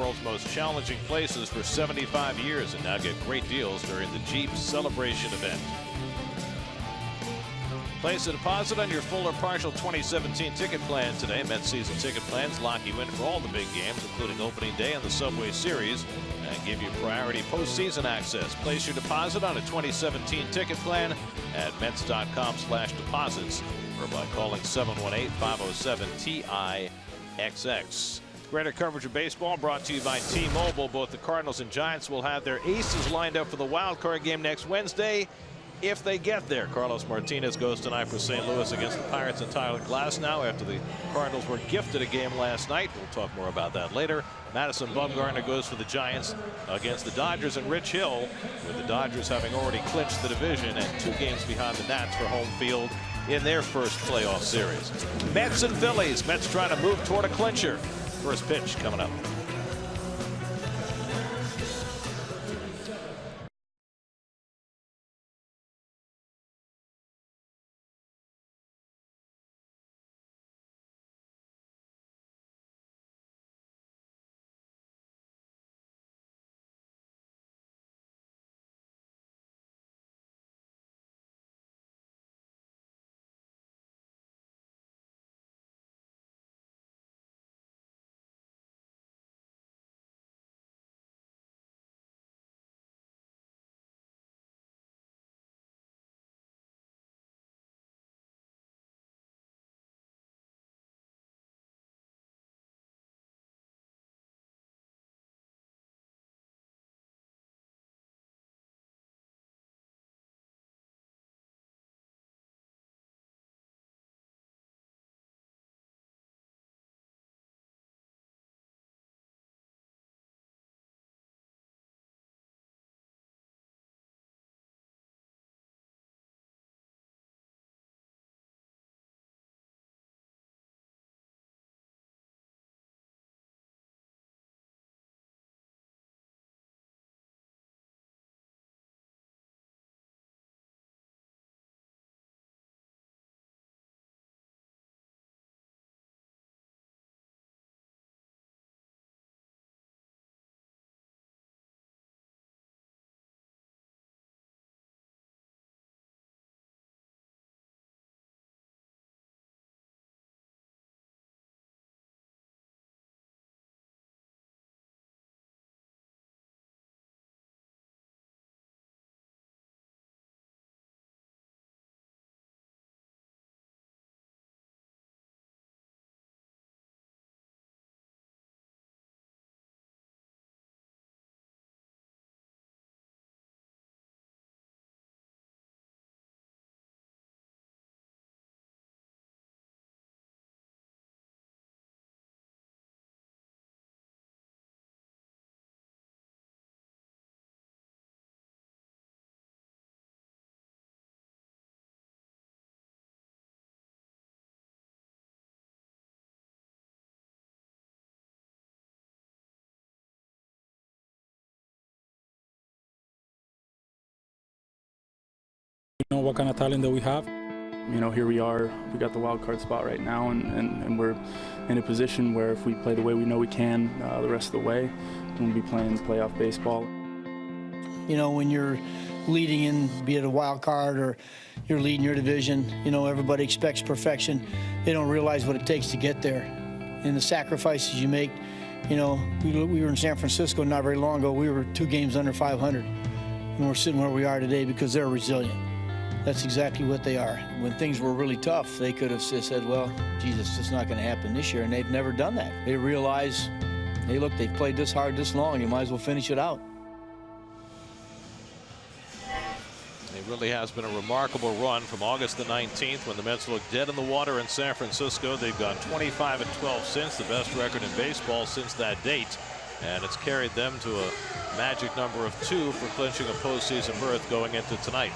world's most challenging places for 75 years and now get great deals during the Jeep Celebration event. Place a deposit on your full or partial 2017 ticket plan today. Mets season ticket plans lock you in for all the big games, including opening day and the Subway Series, and give you priority postseason access. Place your deposit on a 2017 ticket plan at Mets.com/deposits or by calling 718-507-TIXX. Greater coverage of baseball brought to you by T-Mobile. Both the Cardinals and Giants will have their aces lined up for the wild card game next Wednesday, if they get there. Carlos Martinez goes tonight for St. Louis against the Pirates and Tyler Glasnow after the Cardinals were gifted a game last night. We'll talk more about that later. Madison Bumgarner goes for the Giants against the Dodgers and Rich Hill, with the Dodgers having already clinched the division and 2 games behind the Nats for home field in their first playoff series. Mets and Phillies. Mets trying to move toward a clincher. First pitch coming up. We know what kind of talent that we have. You know, here we are, we got the wild card spot right now, and we're in a position where if we play the way we know we can the rest of the way, we'll be playing playoff baseball. You know, when you're leading in, be it a wild card or you're leading your division, you know, everybody expects perfection. They don't realize what it takes to get there. And the sacrifices you make, you know, we were in San Francisco not very long ago. We were 2 games under 500. And we're sitting where we are today because they're resilient. That's exactly what they are. When things were really tough, they could have said, well, Jesus, it's not going to happen this year. And they've never done that. They realize, hey, look, they've played this hard this long. You might as well finish it out. It really has been a remarkable run from August the 19th when the Mets looked dead in the water in San Francisco. They've gone 25-12 since, the best record in baseball since that date. And it's carried them to a magic number of 2 for clinching a postseason berth going into tonight.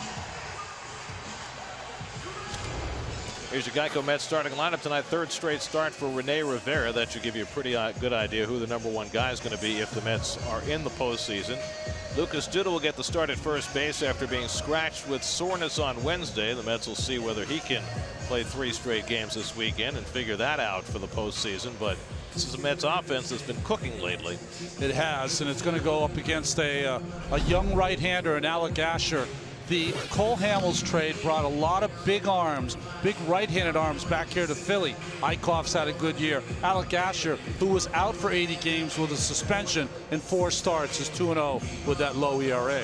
Here's your Geico Mets starting lineup tonight. 3rd straight start for Rene Rivera. That should give you a pretty good idea who the #1 guy is going to be if the Mets are in the postseason. Lucas Duda will get the start at first base after being scratched with soreness on Wednesday. The Mets will see whether he can play 3 straight games this weekend and figure that out for the postseason. But This is a Mets offense that's been cooking lately. It has, and it's going to go up against a young right-hander, an Alec Asher. The Cole Hamels trade brought a lot of big arms, big right-handed arms back here to Philly. Eichhoff's had a good year. Alec Asher, who was out for 80 games with a suspension in 4 starts, is 2-0 with that low ERA.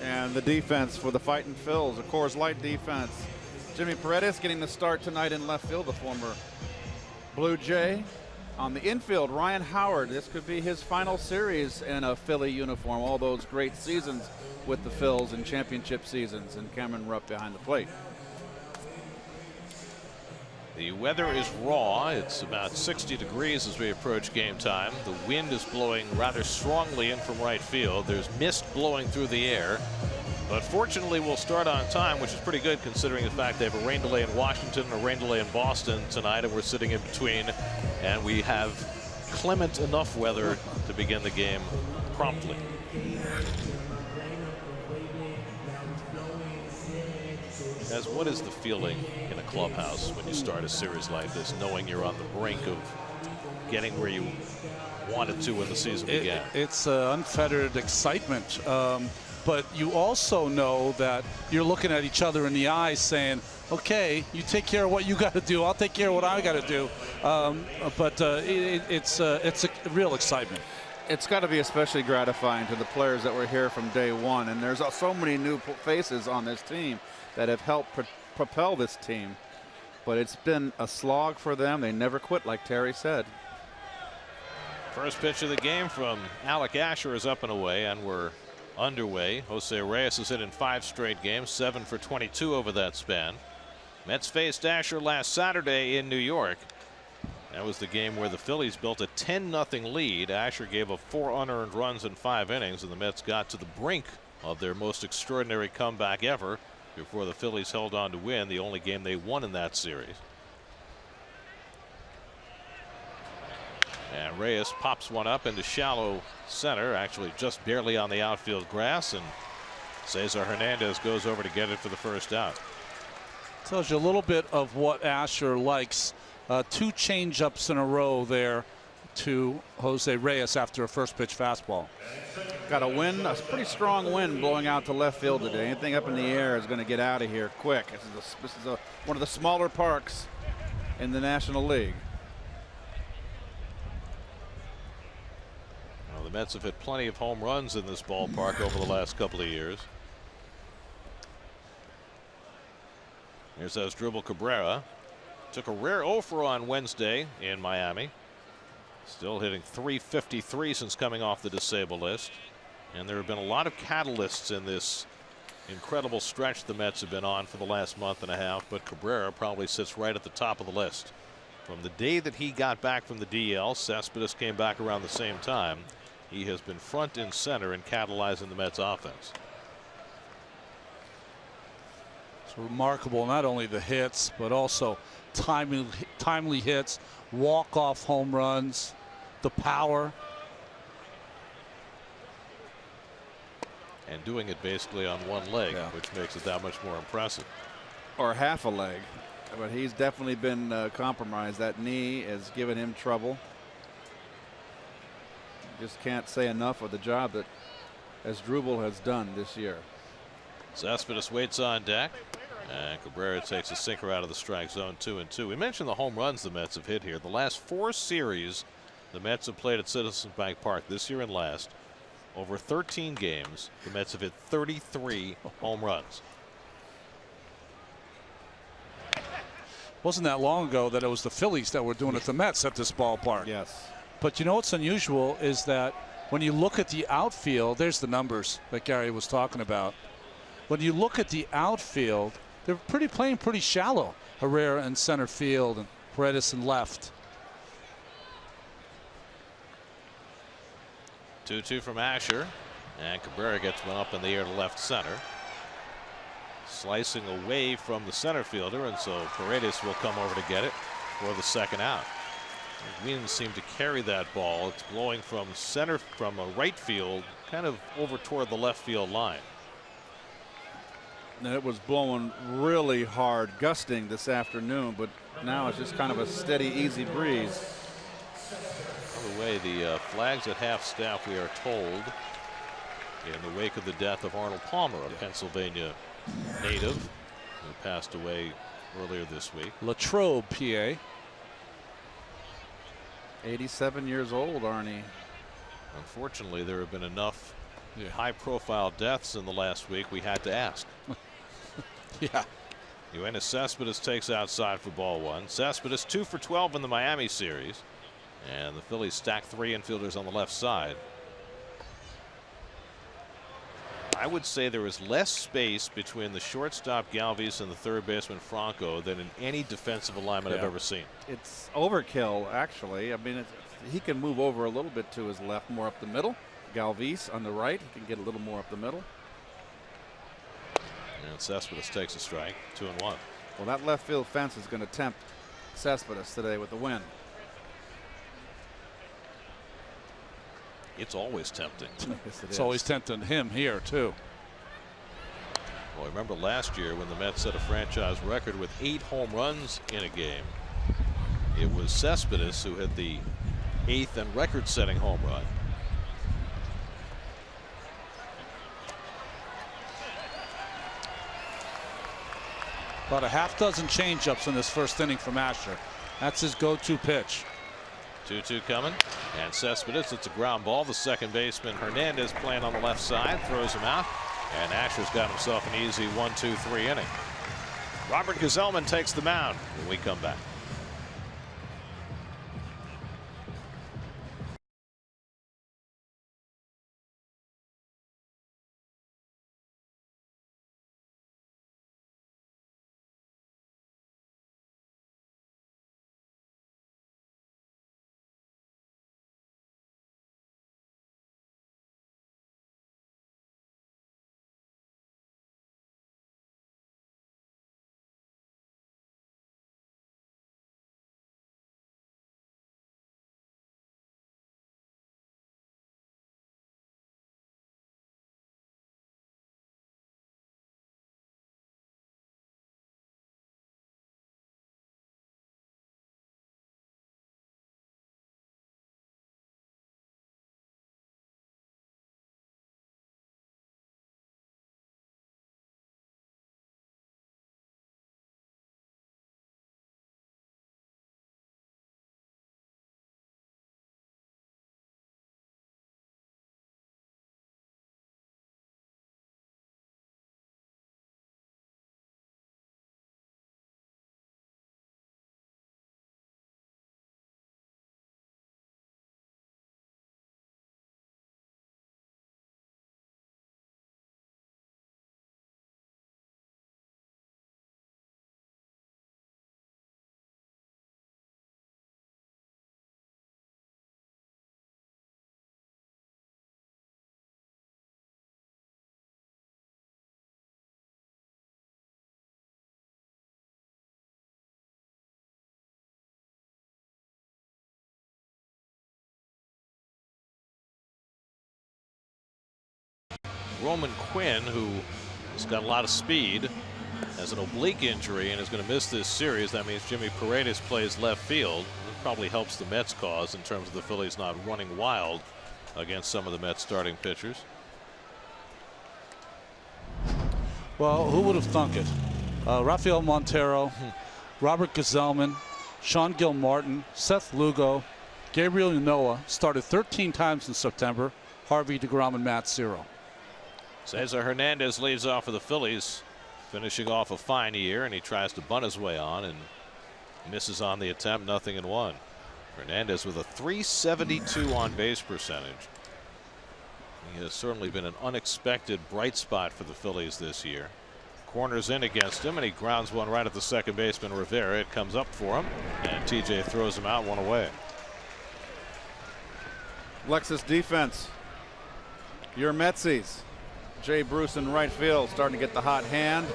And the defense for the Fightin' Phils, of course, light defense. Jimmy Paredes getting the start tonight in left field, the former Blue Jay. On the infield, Ryan Howard. This could be his final series in a Philly uniform. All those great seasons with the Phils and championship seasons, and Cameron Rupp behind the plate. The weather is raw. It's about 60 degrees as we approach game time. The wind is blowing rather strongly in from right field. There's mist blowing through the air. But fortunately, we'll start on time, which is pretty good considering the fact they have a rain delay in Washington and a rain delay in Boston tonight, and we're sitting in between. And we have clement enough weather to begin the game promptly. Guys, what is the feeling in a clubhouse when you start a series like this, knowing you're on the brink of getting where you wanted to when the season began? It's unfettered excitement. But you also know that you're looking at each other in the eyes saying, okay, you take care of what you got to do. I'll take care of what I got to do. It's a real excitement. It's got to be especially gratifying to the players that were here from day one. And there's so many new faces on this team that have helped propel this team. But it's been a slog for them. They never quit, like Terry said. First pitch of the game from Alec Asher is up and away, and we're underway. Jose Reyes is hit in 5 straight games, 7 for 22 over that span. Mets faced Asher last Saturday in New York. That was the game where the Phillies built a 10-0 lead. Asher gave up 4 unearned runs in 5 innings, and the Mets got to the brink of their most extraordinary comeback ever before the Phillies held on to win the only game they won in that series. And Reyes pops one up into shallow center, actually just barely on the outfield grass, and Cesar Hernandez goes over to get it for the first out. Tells you a little bit of what Asher likes. 2 change-ups in a row there to Jose Reyes after a first pitch fastball. Got a wind, a pretty strong wind blowing out to left field today. Anything up in the air is going to get out of here quick. This is one of the smaller parks in the National League. Well, the Mets have hit plenty of home runs in this ballpark over the last couple of years. Here's Asdrubal Cabrera. Took a rare 0-for on Wednesday in Miami. Still hitting .353 since coming off the disabled list. And there have been a lot of catalysts in this incredible stretch the Mets have been on for the last month and a half, but Cabrera probably sits right at the top of the list. From the day that he got back from the DL, Cespedes came back around the same time. He has been front and center in catalyzing the Mets offense. It's remarkable, not only the hits, but also timely hits, walk-off home runs, the power. And doing it basically on one leg, which makes it that much more impressive. Or half a leg. But he's definitely been compromised. That knee has given him trouble. Just can't say enough of the job that Asdrubal has done this year. Cespedes waits on deck, and Cabrera takes a sinker out of the strike zone, 2-2. We mentioned the home runs the Mets have hit here. The last 4 series the Mets have played at Citizens Bank Park, this year and last, over 13 games, the Mets have hit 33 home runs. Wasn't that long ago that it was the Phillies that were doing it to Mets at this ballpark. Yes. But you know what's unusual is that when you look at the outfield, there's the numbers that Gary was talking about. When you look at the outfield, they're playing pretty shallow. Herrera in center field and Paredes in left. 2-2 from Asher, and Cabrera gets one up in the air to left center. Slicing away from the center fielder, and so Paredes will come over to get it for the second out. The wind seemed to carry that ball. It's blowing from a right field, kind of over toward the left field line. It was blowing really hard, gusting this afternoon, but now it's just kind of a steady, easy breeze. By the way, the flags at half-staff, we are told, in the wake of the death of Arnold Palmer, a Pennsylvania native who passed away earlier this week. Latrobe, PA. 87 years old, Arnie. Unfortunately, there have been enough high-profile deaths in the last week. We had to ask. Yeah. Yoenis Cespedes takes outside for ball one. Cespedes 2 for 12 in the Miami series, and the Phillies stack 3 infielders on the left side. I would say there is less space between the shortstop Galvis and the third baseman Franco than in any defensive alignment I've ever seen. It's overkill, actually. I mean, he can move over a little bit to his left, more up the middle. Galvis on the right, he can get a little more up the middle. And Cespedes takes a strike, 2-1. Well, that left field fence is going to tempt Cespedes today with the win. It's always tempting. Yes, It's always tempting him here, too. Well, remember last year when the Mets set a franchise record with 8 home runs in a game. It was Cespedes who hit the 8th and record-setting home run. About a half dozen changeups in this first inning from Asher. That's his go-to pitch. 2-2 coming, and Cespedes, it's a ground ball. The second baseman Hernandez playing on the left side, throws him out, and Asher's got himself an easy 1-2-3 inning. Robert Gsellman takes the mound when we come back. Roman Quinn, who has got a lot of speed, has an oblique injury and is going to miss this series. That means Jimmy Paredes plays left field. It probably helps the Mets cause in terms of the Phillies not running wild against some of the Mets starting pitchers. Well, who would have thunk it? Rafael Montero, Robert Gsellman, Sean Gilmartin, Seth Lugo, Gabriel Ynoa started 13 times in September. Harvey, DeGrom, and Matt 0. Cesar Hernandez leads off for the Phillies, finishing off a fine year, and he tries to bunt his way on and misses on the attempt. 0-1. Hernandez with a .372 on base percentage. He has certainly been an unexpected bright spot for the Phillies this year. Corners in against him, and he grounds one right at the second baseman Rivera. It comes up for him, and TJ throws him out, one away. Lexus defense. Your Metsies. Jay Bruce in right field, starting to get the hot hand.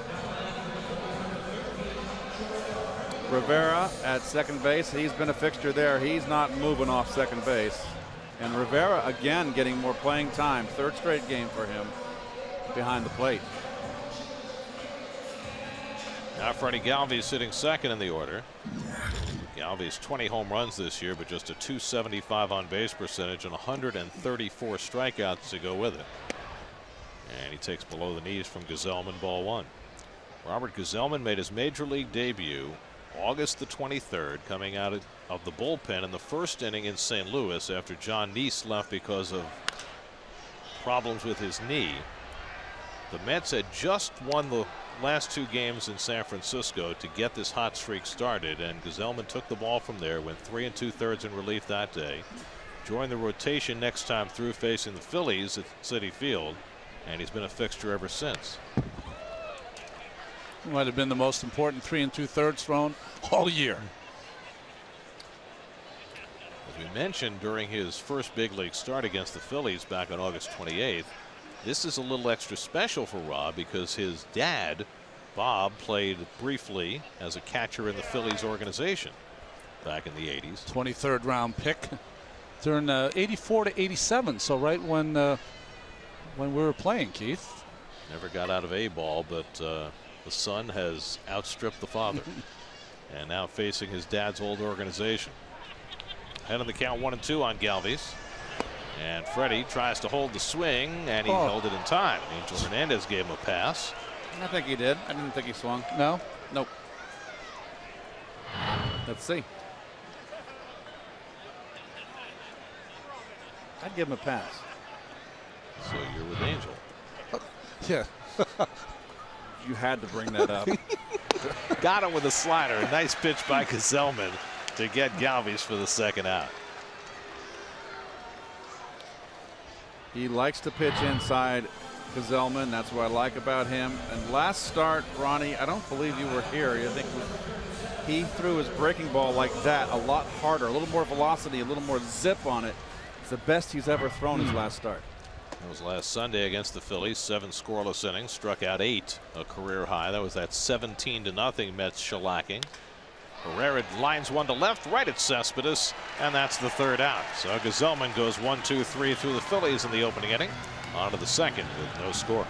Rivera at second base. He's been a fixture there. He's not moving off second base. And Rivera again getting more playing time. Third straight game for him behind the plate. Now Freddie Galvis sitting second in the order. Galvis 20 home runs this year, but just a .275 on base percentage and 134 strikeouts to go with it. And he takes below the knees from Gazelman, ball one. Robert Gazelman made his major league debut August the 23rd, coming out of the bullpen in the first inning in St. Louis after John Neese left because of problems with his knee. The Mets had just won the last two games in San Francisco to get this hot streak started, and Gazelman took the ball from there, went 3 2/3 in relief that day, joined the rotation next time through facing the Phillies at Citi Field, and he's been a fixture ever since. Might have been the most important 3 2/3 thrown all year. As we mentioned during his first big league start against the Phillies back on August 28th, this is a little extra special for Rob because his dad, Bob, played briefly as a catcher in the Phillies organization back in the 80s. 23rd round pick during 84 to 87. So right when we were playing, Keith. Never got out of A-ball, but the son has outstripped the father. And now facing his dad's old organization. Head on the count 1-2 on Galvis. And Freddie tries to hold the swing, and he held it in time. Angel Hernandez gave him a pass. I think he did. I didn't think he swung. No? Nope. Let's see. I'd give him a pass. So you're with Angel. Yeah. You had to bring that up. Got him with a slider. A nice pitch by Gazelman to get Galvis for the second out. He likes to pitch inside Gazelman. That's what I like about him. And last start, Ronnie, I don't believe you were here. I think he threw his breaking ball like that a lot harder, a little more velocity, a little more zip on it. It's the best he's ever thrown his last start. That was last Sunday against the Phillies. 7 scoreless innings, struck out 8, a career high. That was that 17-0 Mets shellacking. Herrera lines one to left, right at Cespedes, and that's the third out. So Gazelman goes 1-2-3 through the Phillies in the opening inning. On to the second with no score.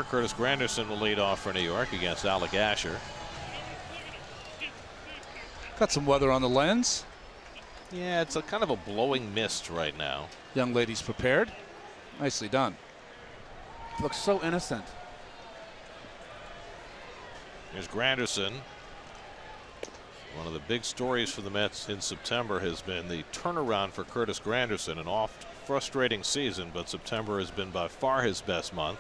Curtis Granderson will lead off for New York against Alec Asher. Got some weather on the lens. Yeah, it's a kind of a blowing mist right now. Young lady's prepared. Nicely done. Looks so innocent. Here's Granderson. One of the big stories for the Mets in September has been the turnaround for Curtis Granderson, an oft frustrating season, but September has been by far his best month.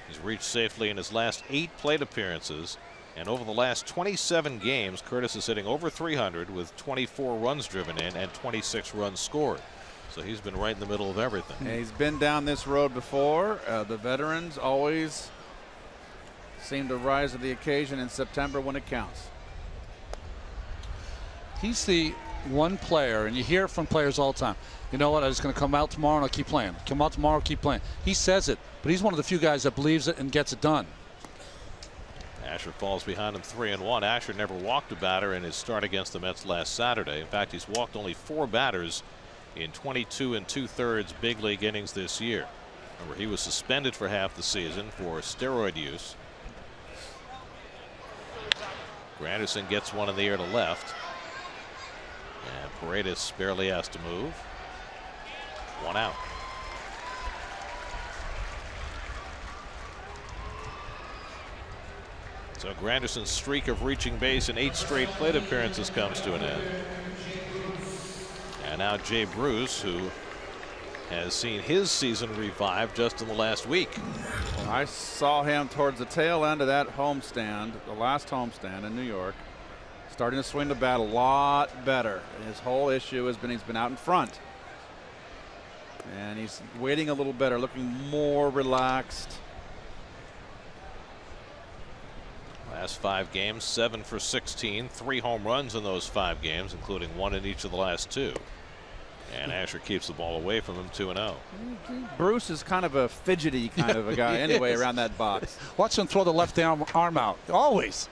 He's reached safely in his last 8 plate appearances, and over the last 27 games, Curtis is hitting over 300 with 24 runs driven in and 26 runs scored. So he's been right in the middle of everything. And he's been down this road before. The veterans always seem to rise to the occasion in September when it counts. He's the one player, and you hear it from players all the time. You know what? I'm just going to come out tomorrow and I'll keep playing. Come out tomorrow, keep playing. He says it, but he's one of the few guys that believes it and gets it done. Asher falls behind him 3-1. Asher never walked a batter in his start against the Mets last Saturday. In fact, he's walked only 4 batters in 22 2/3 big league innings this year. Remember, he was suspended for half the season for steroid use. Granderson gets one in the air to left. And Paredes barely has to move. 1 out. So Granderson's streak of reaching base in 8 straight plate appearances comes to an end. And now Jay Bruce, who has seen his season revive just in the last week. Well, I saw him towards the tail end of that homestand, the last homestand in New York, starting to swing the bat a lot better. His whole issue has been he's been out in front. And he's waiting a little better, looking more relaxed. Last 5 games, 7 for 16, 3 home runs in those 5 games, including 1 in each of the last 2. And Asher keeps the ball away from him 2-0. Bruce is kind of a fidgety kind of a guy anyway around that box. Watch him throw the left arm out. Always.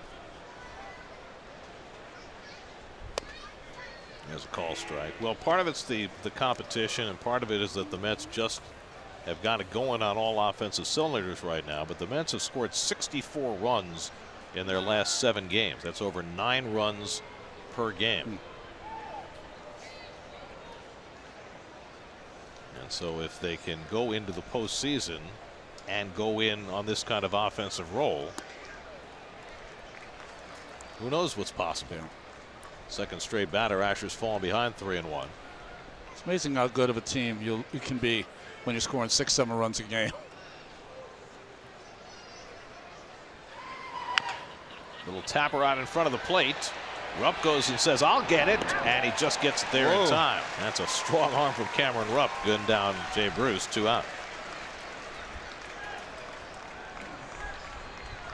There's a call strike. Well, part of it's the competition, and part of it is that the Mets just have got it going on all offensive cylinders right now. But the Mets have scored 64 runs in their last 7 games. That's over 9 runs per game. And so if they can go into the postseason and go in on this kind of offensive role, who knows what's possible. Second straight batter, Asher's fallen behind 3-1. It's amazing how good of a team you can be when you're scoring 6-7 runs a game. Little tapper out in front of the plate. Rupp goes and says, "I'll get it," and he just gets it there in time. That's a strong arm from Cameron Rupp, gunning down Jay Bruce. 2 out.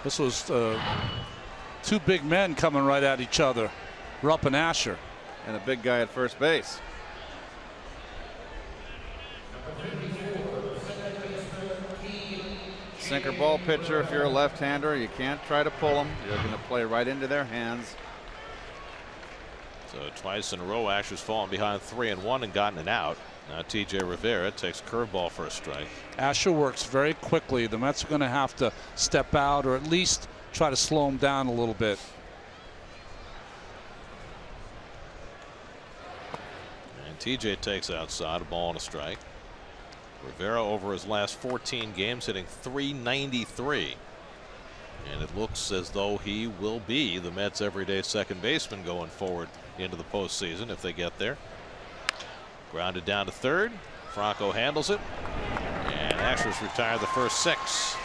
This was 2 big men coming right at each other, Rupp and Asher. And a big guy at first base. Sinker ball pitcher, if you're a left-hander, you can't try to pull them. You're going to play right into their hands. So twice in a row, Asher's fallen behind 3-1 and gotten it out. Now T.J. Rivera takes a curveball for a strike. Asher works very quickly. The Mets are going to have to step out or at least try to slow him down a little bit. And T.J. takes outside, a ball and a strike. Rivera over his last 14 games hitting .393. And it looks as though he will be the Mets' everyday second baseman going forward into the postseason if they get there. Grounded down to third. Franco handles it. And Asher's retired the first 6.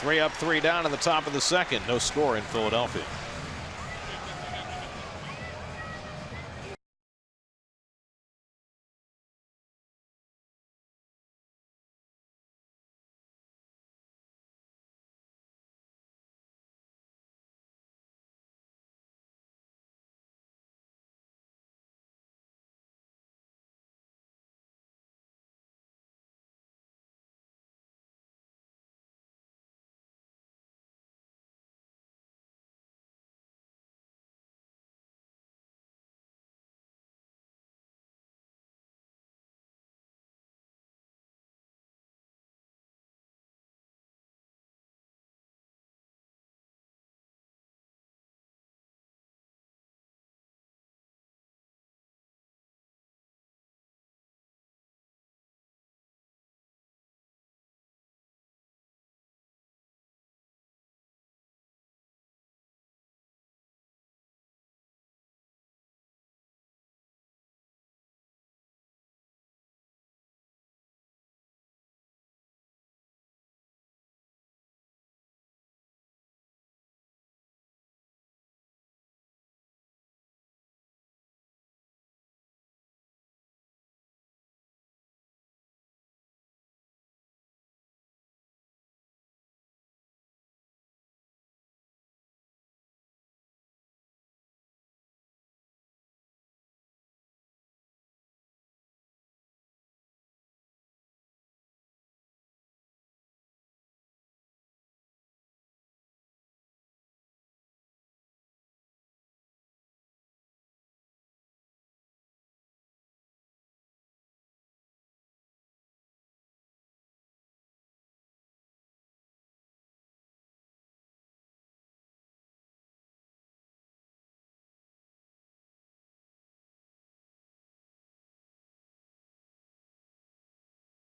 3 up, 3 down in the top of the second. No score in Philadelphia.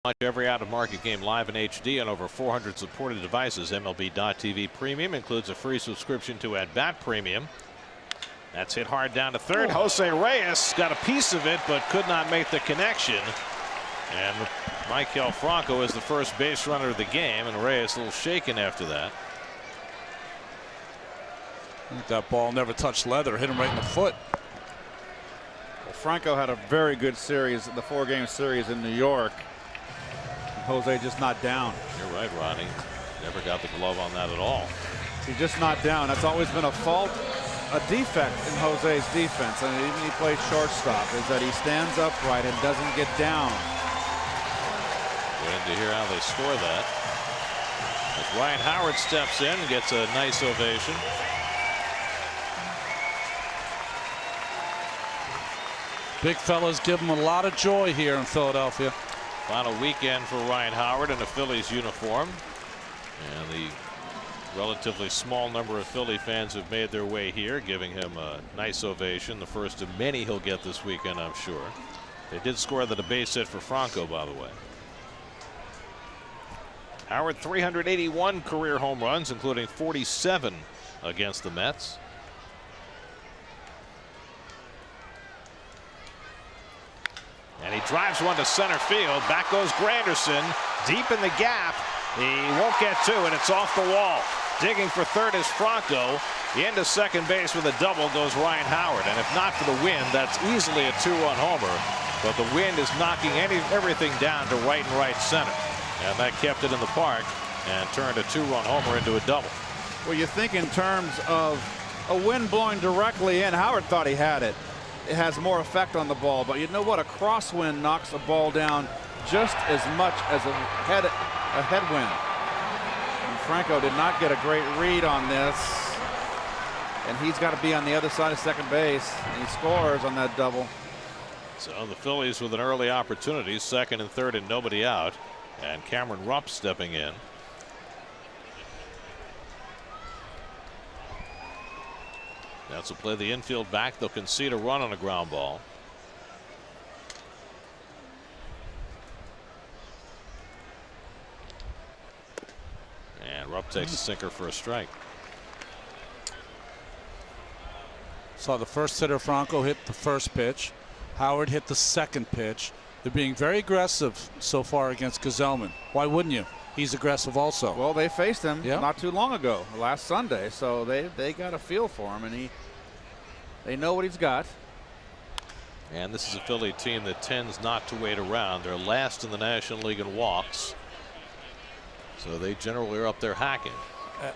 Watch every out-of-market game live in HD on over 400 supported devices. MLB.TV Premium includes a free subscription to At Bat Premium. That's hit hard down to third. Jose Reyes got a piece of it, but could not make the connection. And Michael Franco is the first base runner of the game, and Reyes a little shaken after that. I think that ball never touched leather, hit him right in the foot. Well, Franco had a very good series, the 4-game series in New York. Jose just not down. You're right, Ronnie. Never got the glove on that at all. He's just not down. That's always been a fault, a defect in Jose's defense, and even he plays shortstop, is that he stands upright and doesn't get down. Waiting to hear how they score that. As Ryan Howard steps in and gets a nice ovation. Big fellas give him a lot of joy here in Philadelphia. Final weekend for Ryan Howard in a Phillies uniform. And the relatively small number of Philly fans have made their way here, giving him a nice ovation. The first of many he'll get this weekend, I'm sure. They did score the base hit for Franco, by the way. Howard 381 career home runs, including 47 against the Mets. And he drives one to center field. Back goes Granderson. Deep in the gap. He won't get to it. It's off the wall. Digging for third is Franco. Into second base with a double goes Ryan Howard. And if not for the wind, that's easily a 2-run homer. But the wind is knocking everything down to right and right center. And that kept it in the park and turned a 2-run homer into a double. Well, you think in terms of a wind blowing directly in. Howard thought he had it. It has more effect on the ball, but you know what? A crosswind knocks a ball down just as much as a headwind. And Franco did not get a great read on this, and he's got to be on the other side of second base, and he scores on that double. So the Phillies with an early opportunity, second and third and nobody out, and Cameron Rupp stepping in. Nats will play the infield back. They'll concede a run on a ground ball. And Rupp takes a sinker for a strike. Saw the first hitter Franco hit the first pitch. Howard hit the second pitch. They're being very aggressive so far against Gazelman. Why wouldn't you? He's aggressive also. Well, they faced him not too long ago, last Sunday, so they got a feel for him, and they know what he's got. And this is a Philly team that tends not to wait around. They're last in the National League in walks, so they generally are up there hacking.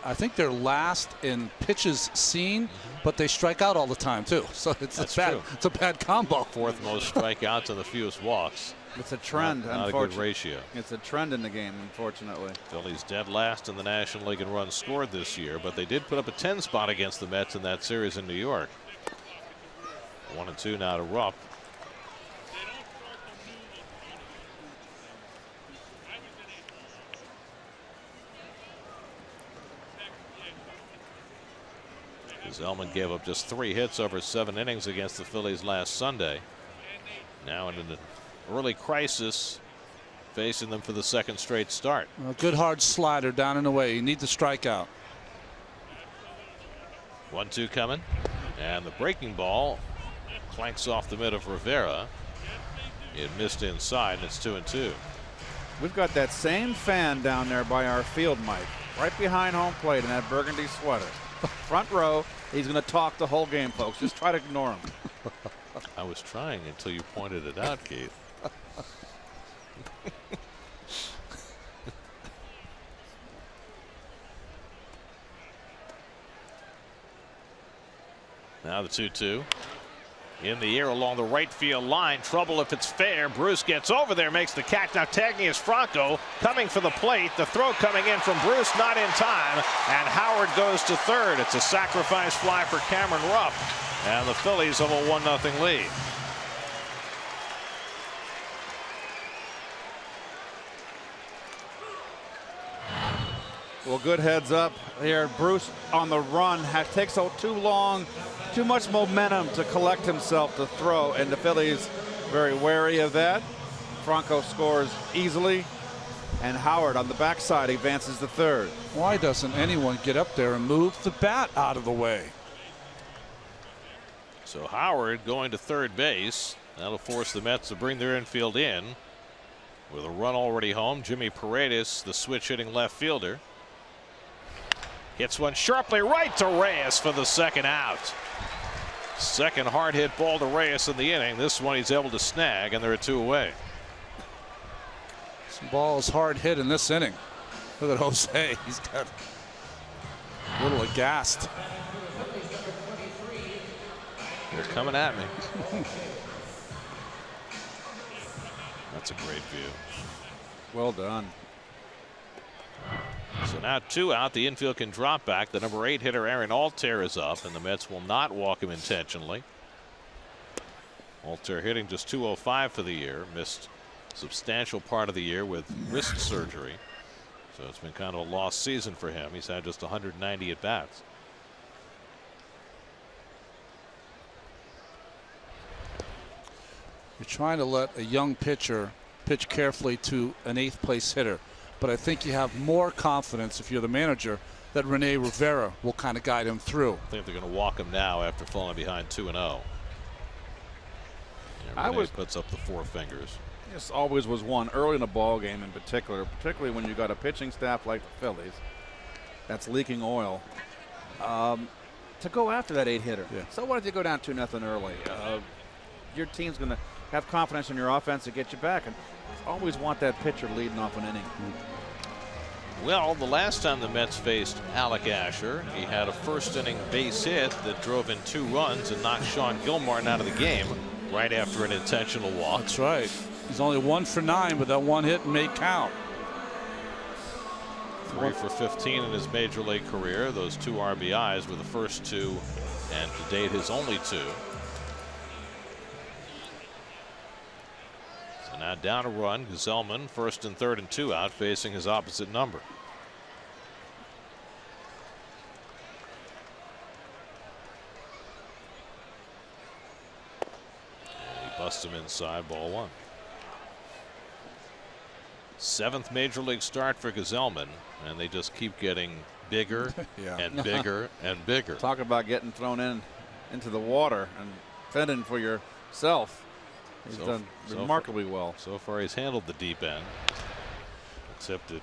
I think they're last in pitches seen, but they strike out all the time too. So it's a bad combo. Fourth most strikeouts and the fewest walks. It's a trend. Not a good ratio. It's a trend in the game, unfortunately. Phillies dead last in the National League in runs scored this year, but they did put up a 10 spot against the Mets in that series in New York. 1-2 now to Rupp. Zellman gave up just 3 hits over 7 innings against the Phillies last Sunday. Now in an early crisis, facing them for the second straight start. A good hard slider down and away. You need the strikeout. 1-2 coming, and the breaking ball clanks off the mid of Rivera. It missed inside, and it's 2-2. We've got that same fan down there by our field mic, right behind home plate in that burgundy sweater. Front row. He's going to talk the whole game, folks. Just try to ignore him. I was trying until you pointed it out, Keith. Now the 2-2. In the air along the right field line. Trouble if it's fair. Bruce gets over there, makes the catch. Now tagging is Franco coming for the plate. The throw coming in from Bruce, not in time. And Howard goes to third. It's a sacrifice fly for Cameron Rupp. And the Phillies have a 1-0 lead. Well, good heads up here. Bruce on the run takes too much momentum to collect himself to throw, and the Phillies very wary of that. Franco scores easily, and Howard on the backside advances to third. Why doesn't anyone get up there and move the bat out of the way? So Howard going to third base. That'll force the Mets to bring their infield in. With a run already home, Jimmy Paredes, the switch hitting left fielder, hits one sharply right to Reyes for the second out. Second hard hit ball to Reyes in the inning. This one he's able to snag, and there are 2 away. Some balls hard hit in this inning. Look at Jose. He's got a little aghast. They're coming at me. That's a great view. Well done. So now 2 out. The infield can drop back. The number 8 hitter Aaron Altair is up, and the Mets will not walk him intentionally. Altair hitting just .205 for the year. Missed a substantial part of the year with wrist surgery. So it's been kind of a lost season for him. He's had just 190 at bats. You're trying to let a young pitcher pitch carefully to an 8th place hitter. But I think you have more confidence if you're the manager that Rene Rivera will kind of guide him through. I think they're going to walk him now after falling behind 2-0. Yeah, Rene puts up the 4 fingers. This always was one early in a ball game in particularly when you got a pitching staff like the Phillies that's leaking oil. To go after that 8 hitter. Yeah. So what if you go down 2-0 early? Your team's going to have confidence in your offense to get you back, and always want that pitcher leading off an inning. Well, the last time the Mets faced Alec Asher, he had a first inning base hit that drove in 2 runs and knocked Sean Gilmartin out of the game right after an intentional walk. That's right. He's only 1 for 9, but that 1 hit made count. 3 for 15 in his major league career. Those 2 RBIs were the first 2, and to date his only 2. So now down a run. Gesellman first and third and 2 out, facing his opposite number. And he busts him inside, ball 1. 7th major league start for Gesellman, and they just keep getting bigger and bigger and bigger. Talk about getting thrown into the water and fending for yourself. He's done remarkably well. So far he's handled the deep end, except it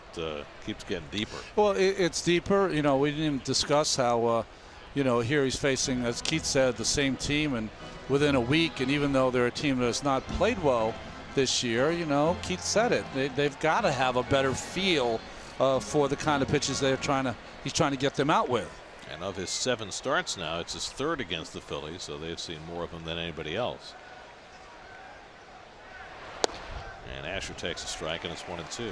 keeps getting deeper. Well, it's deeper. You know, we didn't even discuss how, you know, here he's facing, as Keith said, the same team, and within a week, and even though they're a team that has not played well this year, you know, Keith said it. They've got to have a better feel for the kind of pitches he's trying to get them out with. And of his 7 starts now, it's his 3rd against the Phillies, so they've seen more of him than anybody else. And Asher takes a strike, and it's 1-2.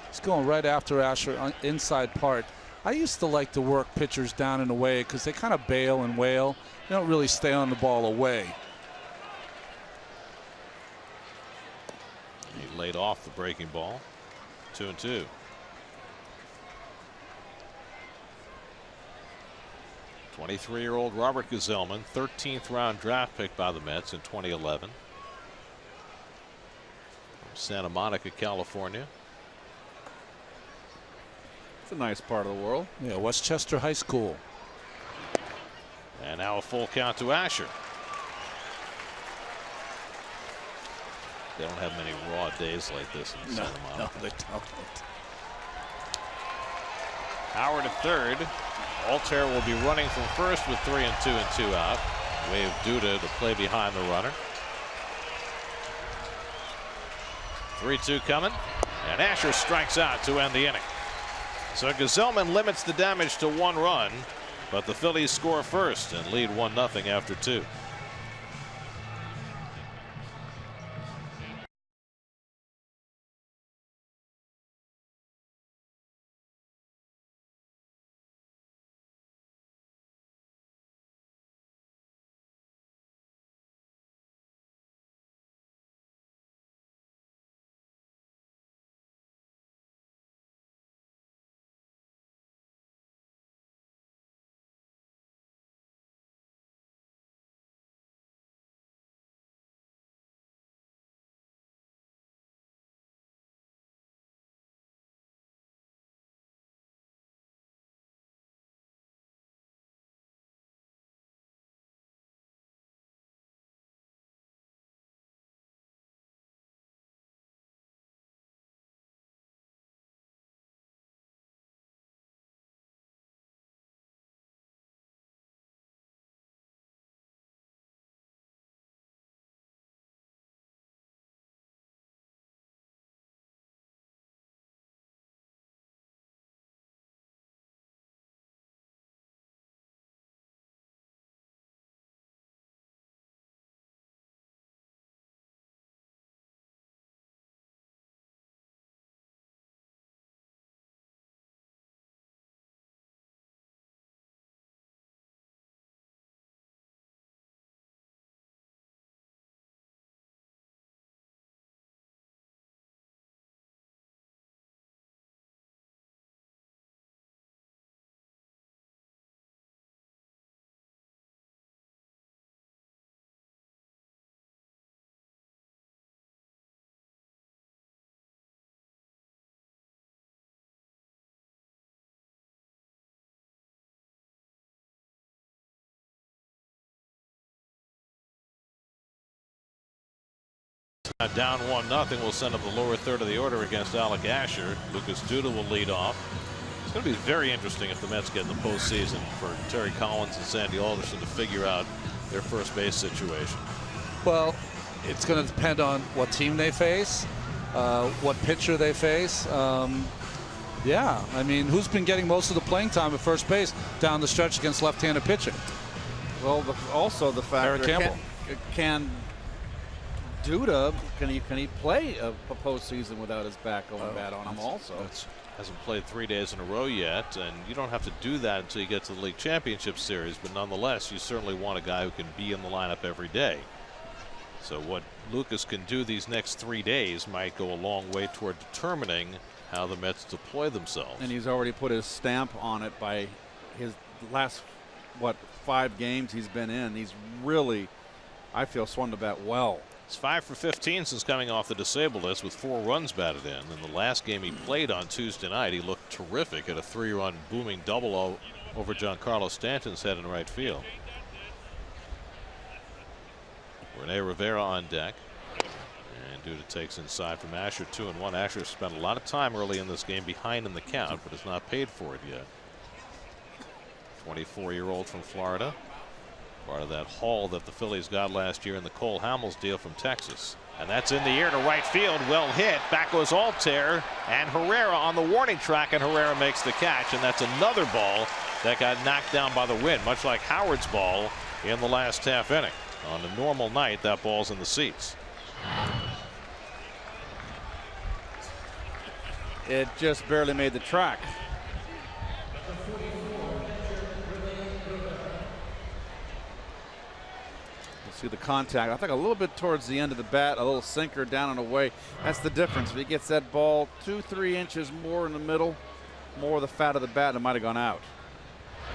He's going right after Asher on inside part. I used to like to work pitchers down and away because they kind of bail and wail. They don't really stay on the ball away. He laid off the breaking ball. 2-2. '23-year-old Robert Gesellman, 13th round draft pick by the Mets in 2011. From Santa Monica, California. It's a nice part of the world. Yeah, Westchester High School. And now a full count to Asher. They don't have many raw days like this in Santa Monica. No, they don't. Howard at third. Altair will be running from first with 3 and 2 out. Wave Duda to play behind the runner. 3-2 coming, and Asher strikes out to end the inning. So Gesellman limits the damage to 1 run, but the Phillies score first and lead 1-0 after 2. Down 1-0 will send up the lower third of the order against Alec Asher. Lucas Duda will lead off. It's going to be very interesting if the Mets get in the postseason for Terry Collins and Sandy Alderson to figure out their first base situation. Well, it's going to depend on what team they face, what pitcher they face. Yeah, I mean, who's been getting most of the playing time at first base down the stretch against left-handed pitching? Well, also the factor, can Duda, can he play a postseason without his back going bad on him also? Hasn't played 3 days in a row yet, and you don't have to do that until you get to the League Championship Series, but nonetheless, you certainly want a guy who can be in the lineup every day. So what Lucas can do these next 3 days might go a long way toward determining how the Mets deploy themselves. And he's already put his stamp on it by his last, 5 games he's been in. He's really, I feel, swung the bat well. He's 5 for 15 since coming off the disabled list with 4 runs batted in. In the last game he played on Tuesday night, he looked terrific at a 3-run booming double over Giancarlo Stanton's head in right field. Rene Rivera on deck. And Duda takes inside from Asher, 2-1. Asher spent a lot of time early in this game behind in the count, but has not paid for it yet. 24-year-old from Florida. Part of that haul that the Phillies got last year in the Cole Hamels deal from Texas. And that's in the air to right field. Well hit. Back goes Altair and Herrera on the warning track, and Herrera makes the catch. And that's another ball that got knocked down by the wind, much like Howard's ball in the last half inning. On a normal night, that ball's in the seats. It just barely made the track. See the contact. I think a little bit towards the end of the bat, a little sinker down and away. That's the difference. If he gets that ball 2-3 inches more in the middle, more of the fat of the bat, it might have gone out.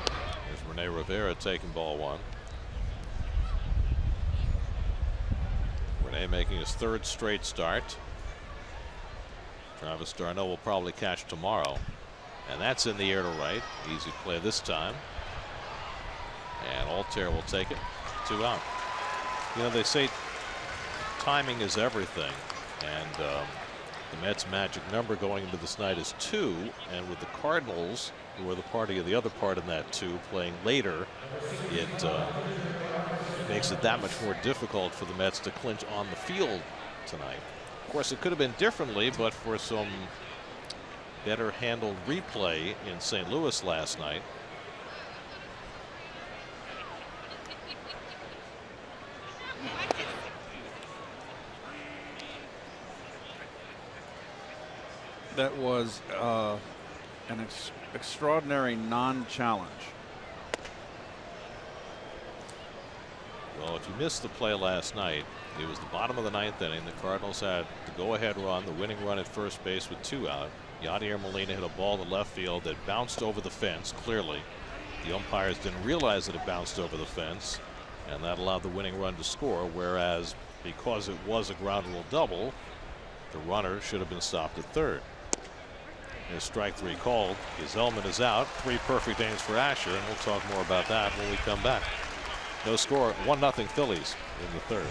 There's Rene Rivera taking ball 1. Rene making his 3rd straight start. Travis d'Arnaud will probably catch tomorrow. And that's in the air to right. Easy play this time. And Altair will take it. 2 out. You know, they say timing is everything, and the Mets' magic number going into this night is 2, and with the Cardinals, who are the party of the other part in that 2, playing later, it makes it that much more difficult for the Mets to clinch on the field tonight. Of course, it could have been differently, but for some better handled replay in St. Louis last night. That was an extraordinary non-challenge. Well, if you missed the play last night, it was the bottom of the 9th inning. The Cardinals had the go-ahead run, the winning run at first base with 2 out. Yadier Molina hit a ball to left field that bounced over the fence. Clearly, the umpires didn't realize that it bounced over the fence, and that allowed the winning run to score. Whereas, because it was a ground rule double, the runner should have been stopped at 3rd. His strike 3 called. Gesellman is out. 3 perfect innings for Asher, and we'll talk more about that when we come back. No score, 1-0 Phillies in the 3rd.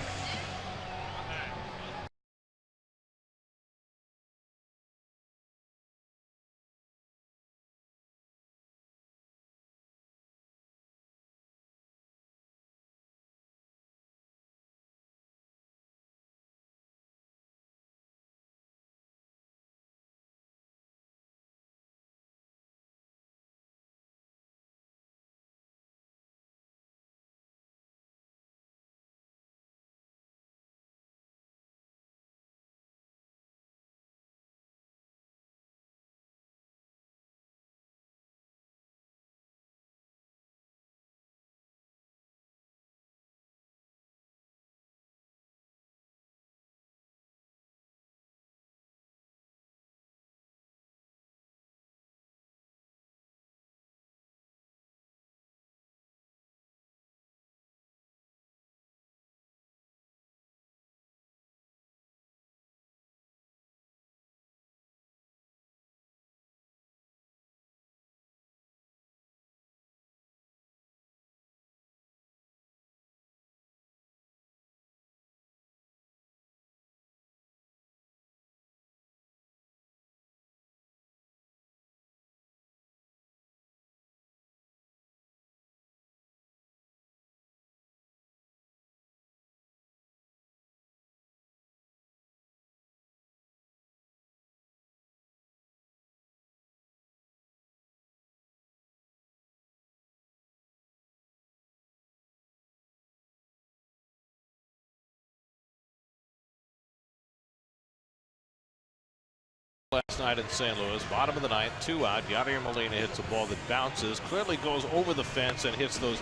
last night in St. Louis. Bottom of the ninth, 2 out. Yadier Molina hits a ball that bounces, clearly goes over the fence and hits those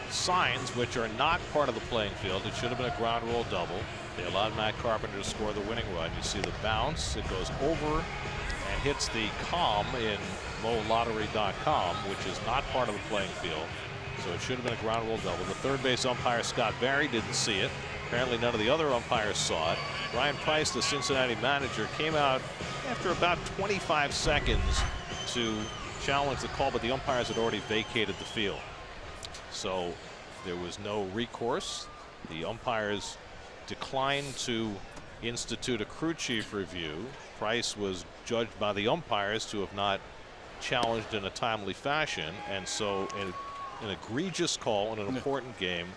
signs, which are not part of the playing field. It should have been a ground rule double. They allowed Matt Carpenter to score the winning run. You see the bounce. It goes over and hits the com in MoLottery.com, which is not part of the playing field. So it should have been a ground rule double. The third base umpire, Scott Barry, didn't see it. Apparently none of the other umpires saw it. Brian Price, the Cincinnati manager, came out after about 25 seconds to challenge the call, but the umpires had already vacated the field. So there was no recourse. The umpires declined to institute a crew chief review. Price was judged by the umpires to have not challenged in a timely fashion, and so an egregious call in an important game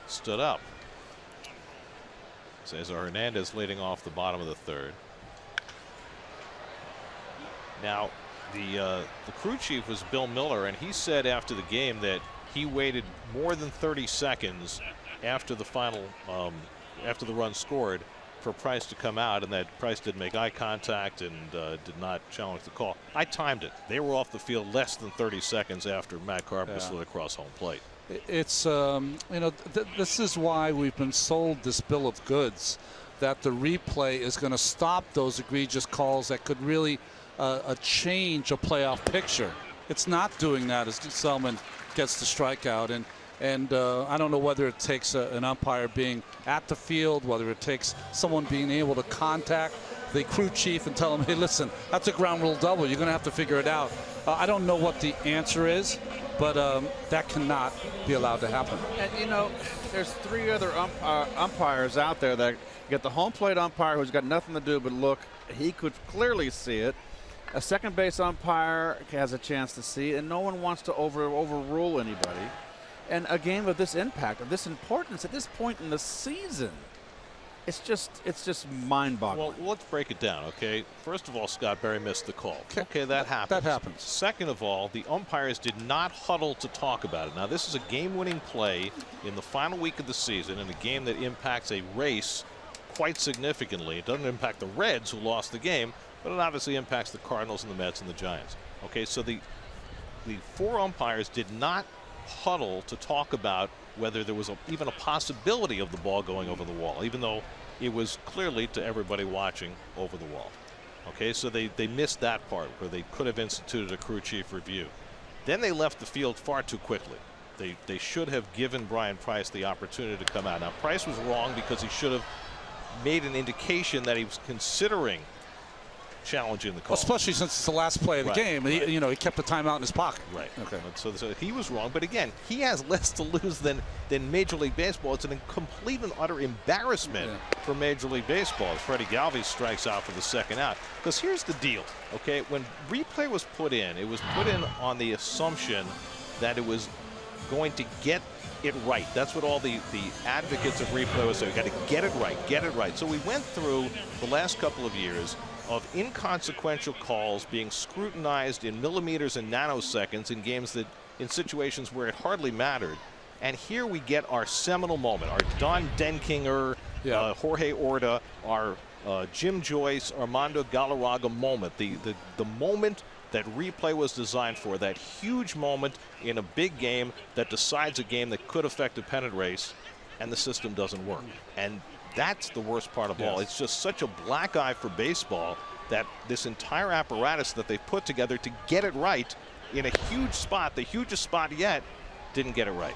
stood up. Cesar Hernandez leading off the bottom of the third. Now the crew chief was Bill Miller, and he said after the game that he waited more than 30 seconds after the final after the run scored for Price to come out, and that Price didn't make eye contact and did not challenge the call. I timed it. They were off the field less than 30 seconds after Matt Carpenter slid across home plate. It's you know, this is why we've been sold this bill of goods, that the replay is going to stop those egregious calls that could really change a playoff picture. It's not doing that as Selman gets the strikeout, and I don't know whether it takes an umpire being at the field, whether it takes someone being able to contact the crew chief and tell him, hey, listen, that's a ground rule double. You're going to have to figure it out. I don't know what the answer is, but that cannot be allowed to happen. And, you know, there's 3 other umpires out there. That you got the home plate umpire who's got nothing to do but look. He could clearly see it. A second base umpire has a chance to see, and no one wants to overrule anybody. And a game of this impact, of this importance at this point in the season, it's just mind-boggling. Well, let's break it down, okay? First of all, Scott Barry missed the call. Okay, that happens. That happens. Second of all, the umpires did not huddle to talk about it. Now, this is a game-winning play in the final week of the season in a game that impacts a race quite significantly. It doesn't impact the Reds, who lost the game, but it obviously impacts the Cardinals and the Mets and the Giants. Okay, so the 4 umpires did not huddle to talk about whether there was even a possibility of the ball going over the wall, even though it was clearly, to everybody watching, over the wall. Okay, so they missed that part where they could have instituted a crew chief review. Then they left the field far too quickly. They should have given Brian Price the opportunity to come out. Now, Price was wrong because he should have made an indication that he was considering challenging the call. Well, especially since it's the last play of the game. He kept the timeout in his pocket. Right. Okay. So he was wrong. But again, he has less to lose than Major League Baseball. It's a complete and utter embarrassment for Major League Baseball as Freddie Galvis strikes out for the second out. Because here's the deal. Okay, when replay was put in, it was put in on the assumption that it was going to get it right. That's what all the advocates of replay was saying. We've got to get it right, get it right. So we went through the last couple of years of inconsequential calls being scrutinized in millimeters and nanoseconds in games that, in situations where it hardly mattered. And here we get our seminal moment, our Don Denkinger, Jorge Orta, our Jim Joyce, Armando Galarraga moment, the moment that replay was designed for, that huge moment in a big game that decides a game that could affect a pennant race, and the system doesn't work. And that's the worst part of all. It's just such a black eye for baseball that this entire apparatus that they put together to get it right in a huge spot, the hugest spot yet, didn't get it right.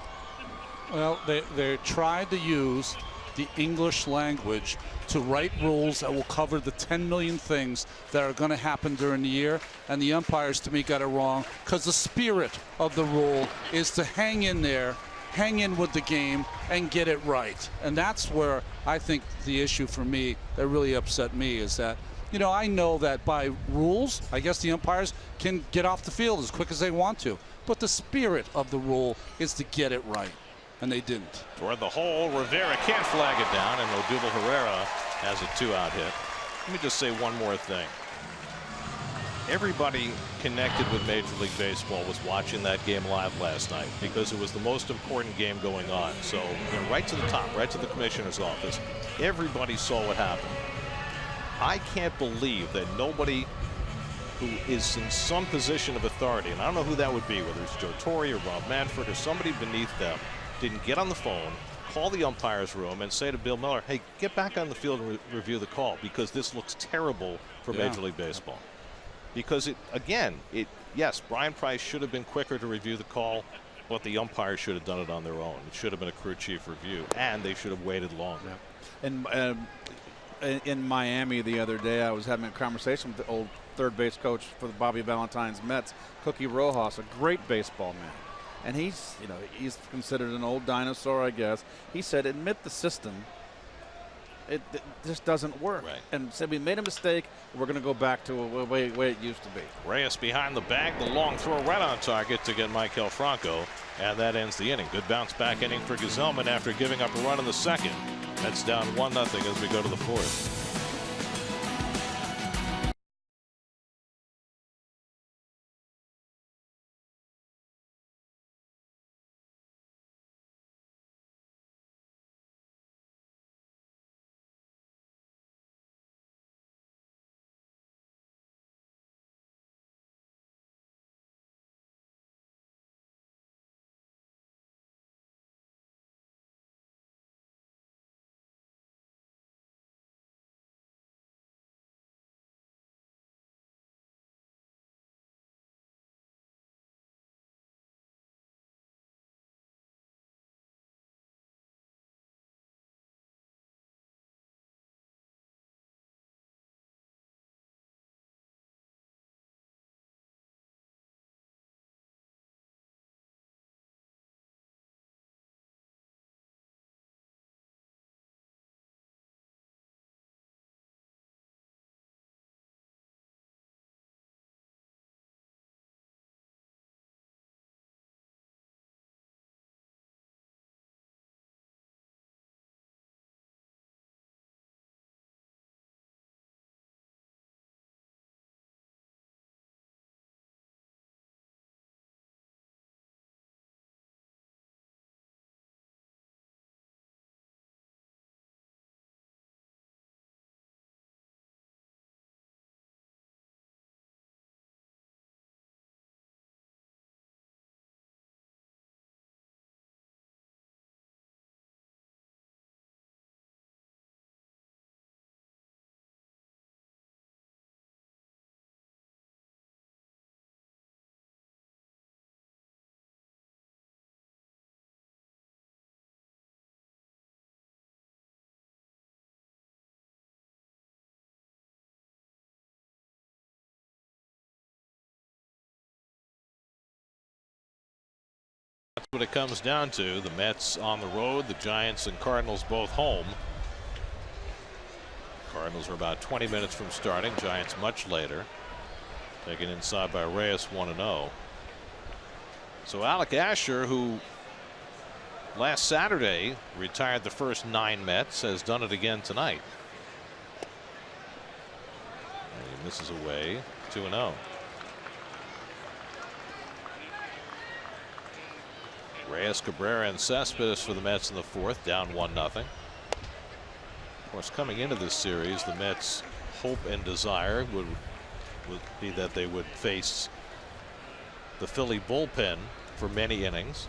Well, they tried to use the English language to write rules that will cover the 10 million things that are going to happen during the year, and the umpires, to me, got it wrong, because the spirit of the rule is to hang in there, hang in with the game, and get it right. And that's where I think the issue for me that really upset me is that, you know, I know that by rules, I guess the umpires can get off the field as quick as they want to, but the spirit of the rule is to get it right, and they didn't. Toward the hole, Rivera can't flag it down, and Odubel Herrera has a 2-out hit. Let me just say one more thing. Everybody connected with Major League Baseball was watching that game live last night because it was the most important game going on. So, you know, right to the top, right to the commissioner's office, everybody saw what happened. I can't believe that nobody who is in some position of authority, and I don't know who that would be, whether it's Joe Torre or Rob Manfred or somebody beneath them, didn't get on the phone, call the umpire's room, and say to Bill Miller, hey, get back on the field and review the call, because this looks terrible for Major League Baseball. Because yes, Brian Price should have been quicker to review the call, but the umpires should have done it on their own. It should have been a crew chief review, and they should have waited longer. And in Miami the other day, I was having a conversation with the old third base coach for the Bobby Valentine's Mets, Cookie Rojas, a great baseball man. And he's considered an old dinosaur, I guess. He said, admit the system, it just doesn't work. Right. And said, we made a mistake. We're going to go back to the way it used to be. Reyes behind the bag, the long throw right on target to get Maikel Franco, and that ends the inning. Good bounce back inning for Gazelman after giving up a run in the second. That's down 1-0 as we go to the fourth. That's what it comes down to. The Mets on the road, the Giants and Cardinals both home. Cardinals are about 20 minutes from starting, Giants much later. Taken inside by Reyes, 1-0. So Alec Asher, who last Saturday retired the first 9 Mets, has done it again tonight. And he misses away, 2-0. Reyes, Cabrera, and Cespedes for the Mets in the fourth, down 1-0. Of course, coming into this series, the Mets' hope and desire would be that they would face the Philly bullpen for many innings.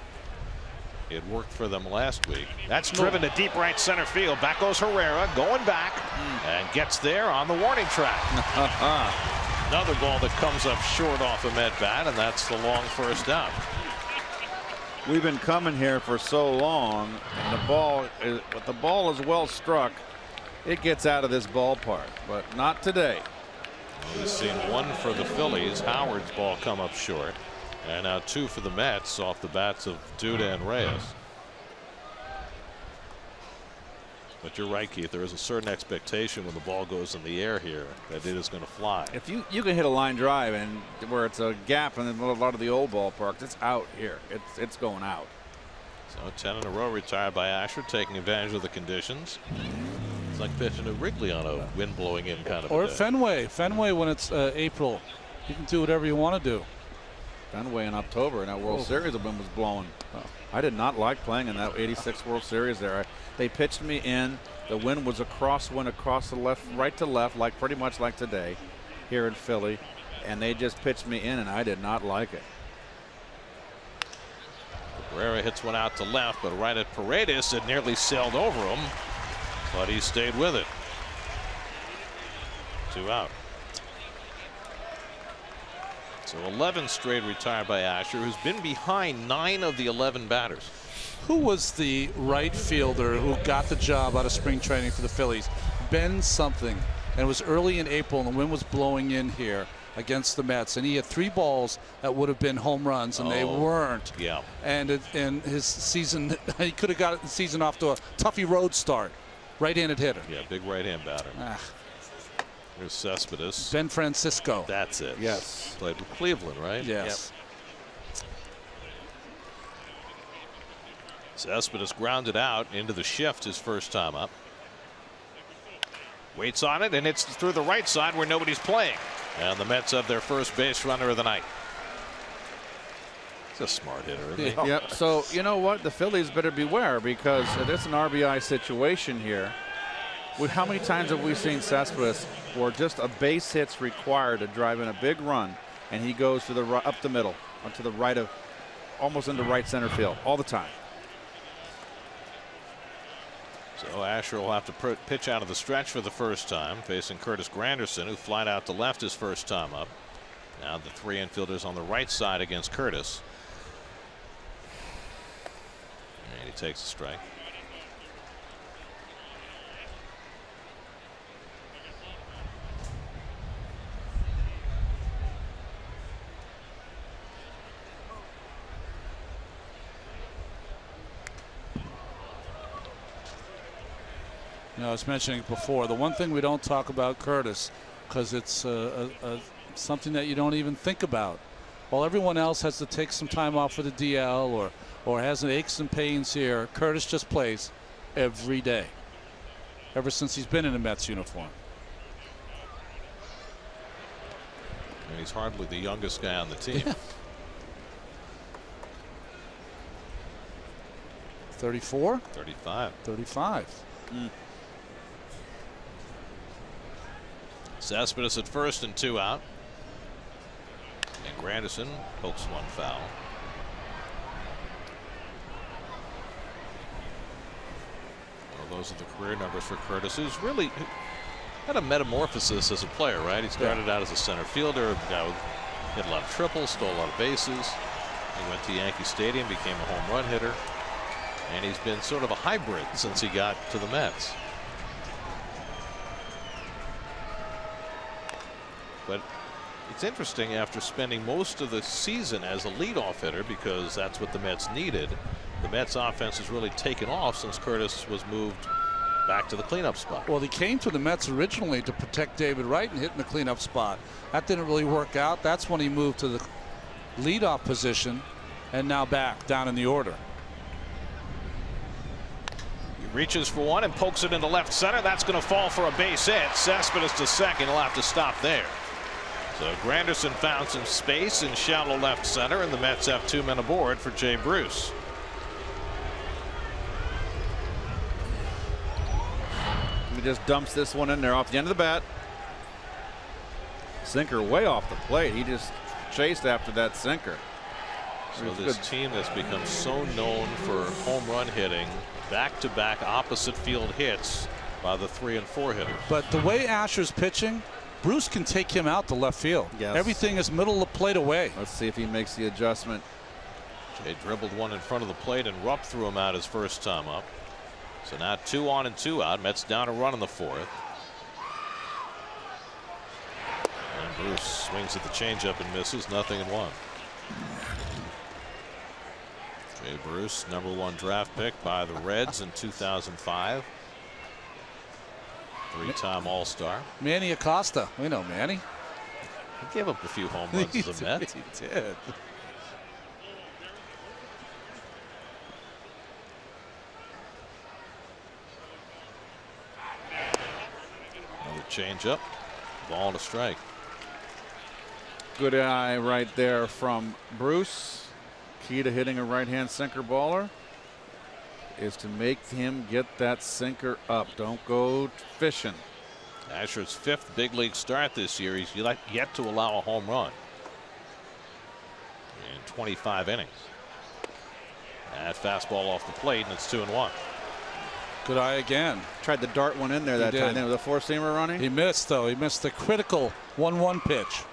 It worked for them last week. That's driven to deep right center field. Back goes Herrera, going back, and gets there on the warning track. Another ball that comes up short off a Met bat, and that's the long first down. We've been coming here for so long, and the ball is well struck. It gets out of this ballpark, but not today. We've seen 1 for the Phillies. Howard's ball come up short, and now 2 for the Mets off the bats of Duda and Reyes. But you're right, Keith. There is a certain expectation when the ball goes in the air here that it is going to fly. If you can hit a line drive and where it's a gap in a lot of the old ballparks, it's out here. It's going out. So 10 in a row retired by Asher, taking advantage of the conditions. It's like pitching at Wrigley on a wind blowing in kind of or a day. Fenway when it's April. You can do whatever you want to do. Fenway in October in that World Series, the wind was blowing. I did not like playing in that '86 World Series there. They pitched me in. The wind was went across the left, right to left, like pretty much like today here in Philly. and they just pitched me in, and I did not like it. Cabrera hits one out to left, but right at Paredes. It nearly sailed over him, but he stayed with it. 2 out. So 11 straight retired by Asher, who's been behind 9 of the 11 batters. Who was the right fielder who got the job out of spring training for the Phillies? Ben something. And it was early in April, and the wind was blowing in here against the Mets, and he had 3 balls that would have been home runs, and they weren't. Yeah. And his season, he could have got the season off to a toughy road start. Right-handed hitter. Yeah, big right-hand batter. There's Cespedes. Ben Francisco. That's it. Yes. Played with Cleveland, right? Yes. Yep. Cespedes grounded out into the shift his first time up. Waits on it, and it's through the right side where nobody's playing. And the Mets have their first base runner of the night. He's a smart hitter, isn't he? Yep. So, you know what? The Phillies better beware, because it's an RBI situation here. How many times have we seen Cespedes where just a base hit's required to drive in a big run, and he goes to the up the middle, to the right of, almost into right center field all the time. So Asher will have to pitch out of the stretch for the first time, facing Curtis Granderson, who flied out to left his first time up. Now the 3 infielders on the right side against Curtis. And he takes a strike. You know, I was mentioning it before. The one thing we don't talk about Curtis, because it's something that you don't even think about. While everyone else has to take some time off for the DL or has an aches and pains here, Curtis just plays every day, ever since he's been in a Mets uniform. And he's hardly the youngest guy on the team. 34? 35. 35. Cespedes at first and 2 out. And Granderson pokes one foul. Well, those are the career numbers for Curtis, who's really had a metamorphosis as a player, right? He started out as a center fielder, a guy who hit a lot of triples, stole a lot of bases. He went to Yankee Stadium, became a home run hitter. And he's been sort of a hybrid since he got to the Mets. But it's interesting, after spending most of the season as a leadoff hitter, because that's what the Mets needed, the Mets offense has really taken off since Curtis was moved back to the cleanup spot. Well, he came to the Mets originally to protect David Wright and hit in the cleanup spot. That didn't really work out. That's when he moved to the leadoff position, and now back down in the order. Reaches for one and pokes it into left center. That's going to fall for a base hit. Cespedes to second. He'll have to stop there. So Granderson found some space in shallow left center, and the Mets have 2 men aboard for Jay Bruce. He just dumps this one in there off the end of the bat. Sinker way off the plate. He just chased after that sinker. So this team that's become so known for home run hitting, back-to-back opposite field hits by the 3 and 4 hitters. But the way Asher's pitching, Bruce can take him out to left field. Yes. Everything is middle of the plate away. Let's see if he makes the adjustment. Jay dribbled one in front of the plate, and Rupp threw him out his first time up. So now 2 on and 2 out. Mets down a run in the 4th. And Bruce swings at the changeup and misses. 0-1. Jay Bruce, #1 draft pick by the Reds in 2005. 3-time All-Star. Manny Acosta. We know Manny. He gave up a few home runs as a Met. He did. Another changeup. Ball and a strike. Good eye right there from Bruce. Key to hitting a right-hand sinker baller is to make him get that sinker up. Don't go fishing. Asher's 5th big league start this year. He's yet to allow a home run in 25 innings. That fastball off the plate, and it's 2-1. Good eye again. Tried to dart one in there that time. Then with a four-seamer running. He missed, though. He missed the critical 1-1 pitch.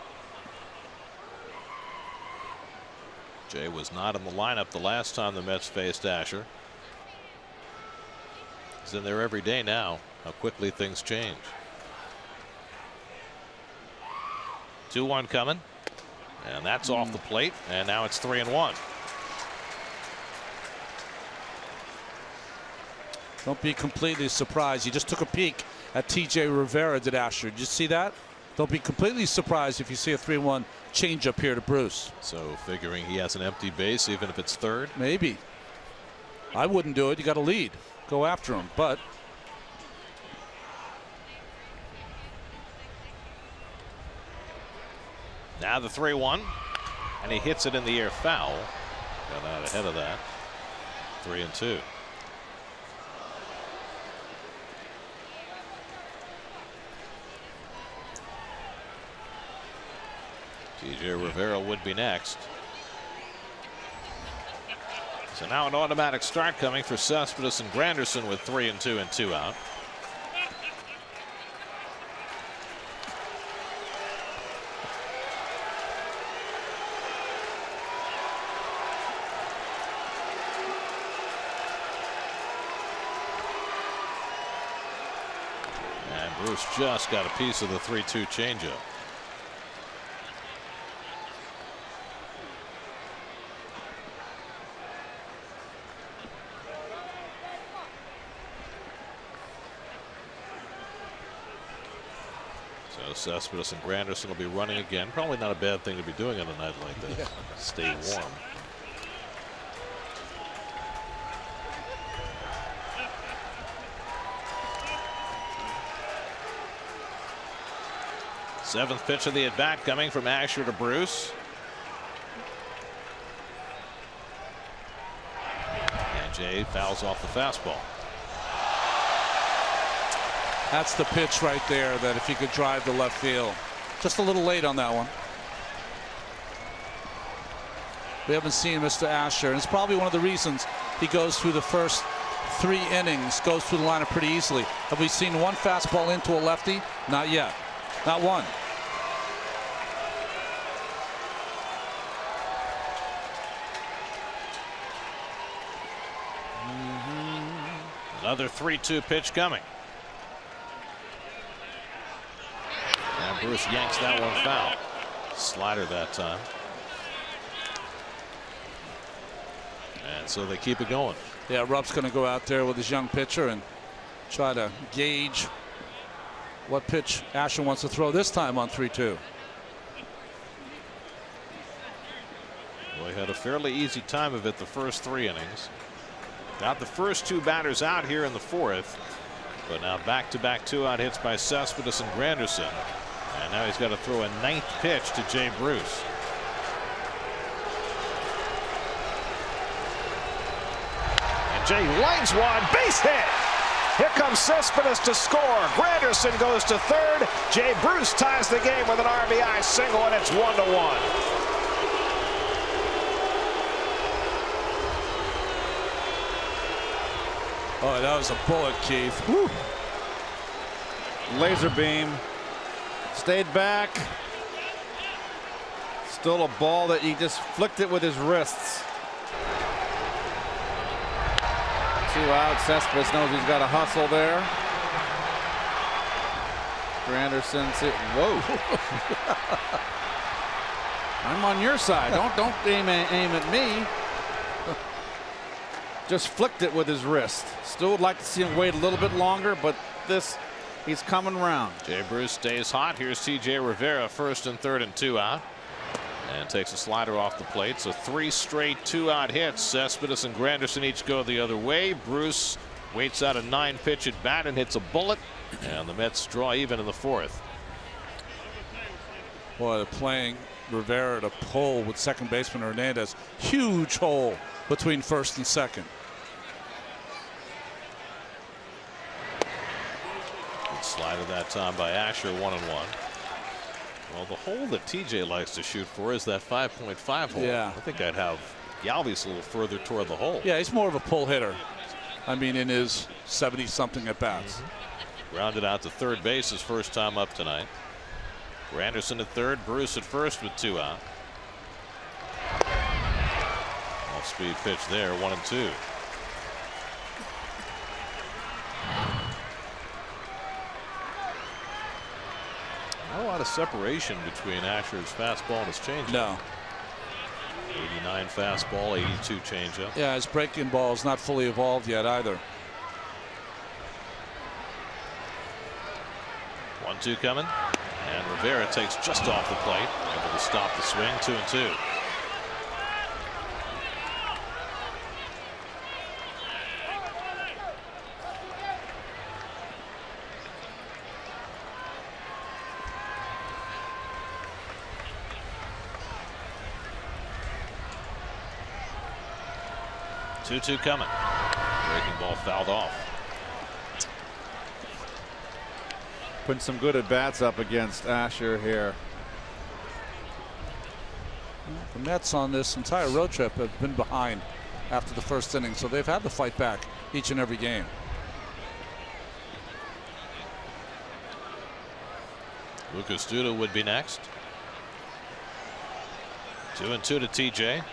Jay was not in the lineup the last time the Mets faced Asher. He's in there every day now. How quickly things change. 2-1 coming, and that's off the plate, and now it's 3-1. Don't be completely surprised. You just took a peek at T.J. Rivera, did Asher. Did you see that? Don't be completely surprised if you see a 3-1 changeup here to Bruce. So figuring he has an empty base, even if it's third? Maybe. I wouldn't do it. You got to lead. Go after him. But now the 3-1, and he hits it in the air foul. Got out ahead of that. 3-2. T.J. Rivera would be next. So now an automatic start coming for Cespedes and Granderson with 3-2 and 2 out. And Bruce just got a piece of the 3-2 changeup. Cespedes and Granderson will be running again. Probably not a bad thing to be doing on a night like this. Stay warm. Seventh pitch of the at bat coming from Asher to Bruce. And Jay fouls off the fastball. that's the pitch right there that if he could drive to left field. Just a little late on that one. We haven't seen Mr. Asher, and it's probably one of the reasons he goes through the first 3 innings, goes through the lineup pretty easily. Have we seen one fastball into a lefty? Not yet. Not one. Another 3-2 pitch coming. And Bruce yanks that one foul. Slider that time. And so they keep it going. Yeah, Rupp's going to go out there with his young pitcher and try to gauge what pitch Asher wants to throw this time on 3-2. Well, he had a fairly easy time of it the first 3 innings. Got the first 2 batters out here in the 4th. But now back-to-back 2-out hits by Cespedes and Granderson. And now he's got to throw a 9th pitch to Jay Bruce. And Jay lines one, base hit. Here comes Cespedes to score. Granderson goes to 3rd. Jay Bruce ties the game with an RBI single, and it's 1-1. Oh, that was a bullet, Keith. Woo. Laser beam. Stayed back. Still a ball that he just flicked it with his wrists. 2 out. Cespedes knows he's got a hustle there. Granderson's hit. Whoa. I'm on your side. Don't aim at me. Just flicked it with his wrist. Still would like to see him wait a little bit longer, but this, he's coming around. Jay Bruce stays hot. Here's T.J. Rivera, 1st and 3rd and 2 out. And takes a slider off the plate. So 3 straight 2-out hits. Cespedes and Granderson each go the other way. Bruce waits out a 9-pitch at bat and hits a bullet. And the Mets draw even in the 4th. Boy, they're playing Rivera to pull with second baseman Hernandez. Huge hole between 1st and 2nd. Slider Pointed that time by Asher, 1-1. Well, the hole that TJ likes to shoot for is that 5.5 hole. Yeah. I think I'd have Yalvis a little further toward the hole. Yeah, he's more of a pull hitter. I mean, in his 70-something at bats. Grounded out to third base his first time up tonight. Granderson at third, Bruce at first with 2 out. Off-speed pitch there, 1-2. Not a lot of separation between Asher's fastball and his changeup. No. 89 fastball, 82 changeup. Yeah, his breaking ball is not fully evolved yet either. 1-2 coming, and Rivera takes just off the plate, able to stop the swing. 2-2. Two coming. Breaking ball fouled off. Putting some good at bats up against Asher here. The Mets on this entire road trip have been behind after the first inning, so they've had to fight back each and every game. Lucas Duda would be next. 2-2 to TJ.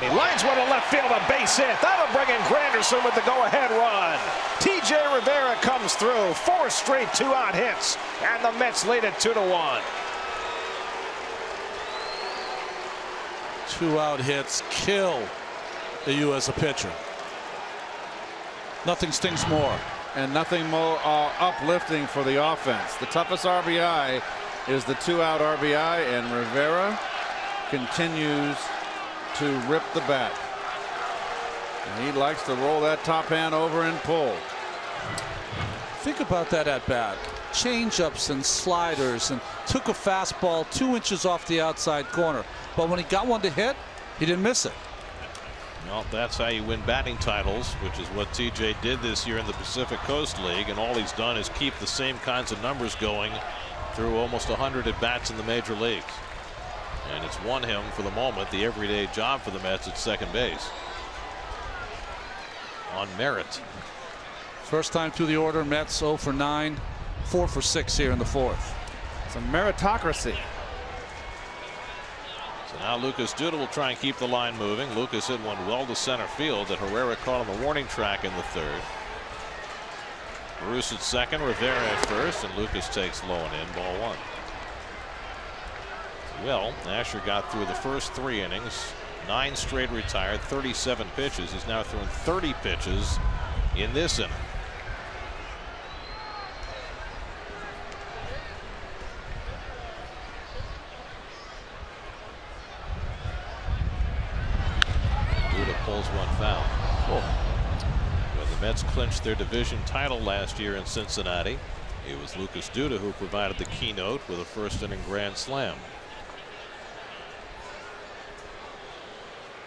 He lines one to left field, a base hit. That'll bring in Granderson with the go-ahead run. TJ Rivera comes through. 4 straight 2-out hits, and the Mets lead it 2-1. 2-out hits kill you as a pitcher. Nothing stings more. And nothing more uplifting for the offense. The toughest RBI is the 2-out RBI, and Rivera continues to rip the bat. And he likes to roll that top hand over and pull. Think about that at bat. Change-ups and sliders, and took a fastball 2 inches off the outside corner. But when he got one to hit, he didn't miss it. Well, that's how you win batting titles, which is what TJ did this year in the Pacific Coast League, and all he's done is keep the same kinds of numbers going through almost 100 at bats in the major leagues. And it's won him, for the moment, the everyday job for the Mets at second base. On merit. First time through the order, Mets 0 for 9, 4 for 6 here in the fourth. It's a meritocracy. So now Lucas Duda will try and keep the line moving. Lucas hit one well to center field that Herrera caught on the warning track in the third. Bruce at second, Rivera at first, and Lucas takes low and in, ball 1. Well, Asher got through the first 3 innings, 9 straight retired, 37 pitches. He's now thrown 30 pitches in this inning. Duda pulls one foul. When the Mets clinched their division title last year in Cincinnati, it was Lucas Duda who provided the keynote with a first inning grand slam.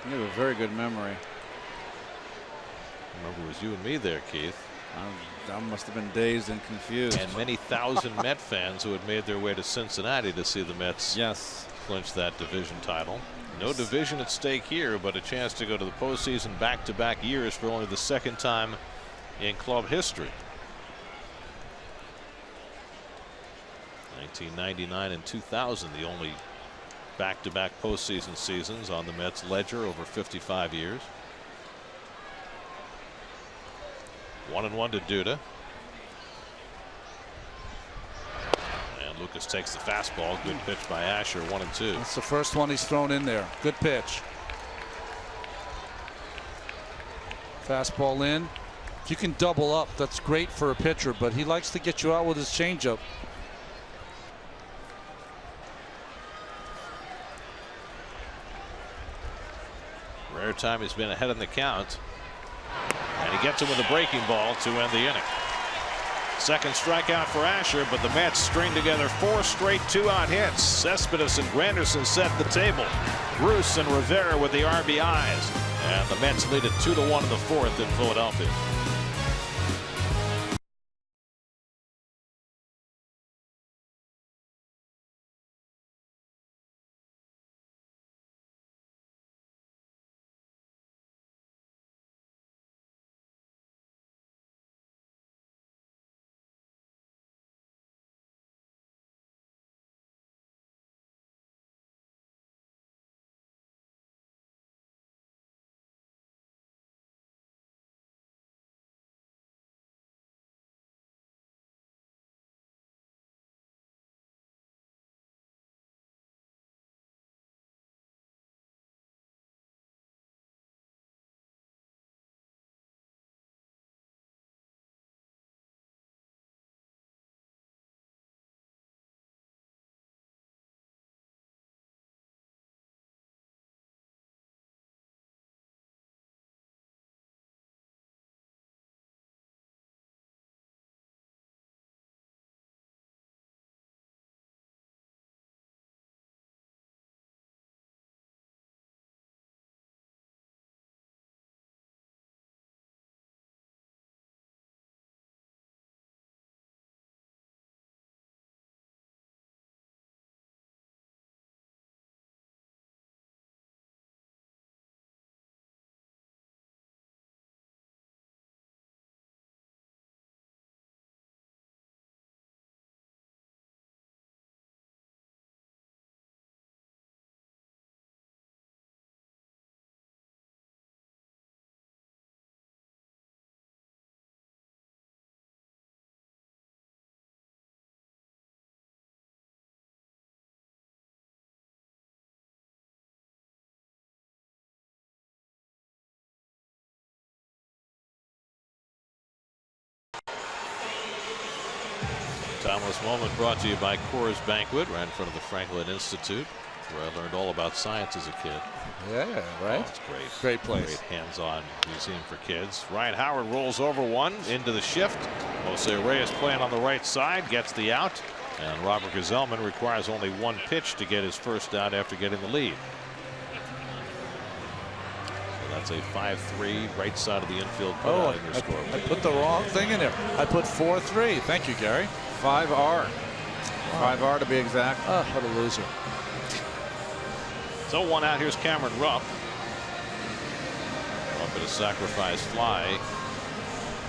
You have a very good memory. Remember, it was you and me there, Keith. I must have been dazed and confused. And many thousand Met fans who had made their way to Cincinnati to see the Mets clinch that division title. No division at stake here, but a chance to go to the postseason back-to-back years for only the second time in club history. 1999 and 2000, the only back-to-back postseason seasons on the Mets ledger over 55 years. 1-1 to Duda. And Lucas takes the fastball. Good pitch by Asher. 1-2. That's the first one he's thrown in there. Good pitch. Fastball in. If you can double up, that's great for a pitcher, but he likes to get you out with his changeup. Rare time he's been ahead in the count. And he gets him with a breaking ball to end the inning. Second strikeout for Asher, but the Mets string together 4 straight 2-out hits. Cespedes and Granderson set the table. Bruce and Rivera with the RBIs. And the Mets lead it 2-1 in the fourth in Philadelphia. Timeless moment brought to you by Coors Banquet, right in front of the Franklin Institute, where I learned all about science as a kid. Yeah, right. Oh, it's great. Great place. Great hands-on museum for kids. Ryan Howard rolls over one into the shift. Jose Reyes playing on the right side, gets the out. And Robert Gsellman requires only one pitch to get his first out after getting the lead. So that's a 5-3 right side of the infield put out in your scoreboard. I put the wrong thing in there. I put 4-3. Thank you, Gary. 5R. 5R to be exact. Oh, what a loser. So one out. Here's Cameron Rupp. Rupp at a sacrifice fly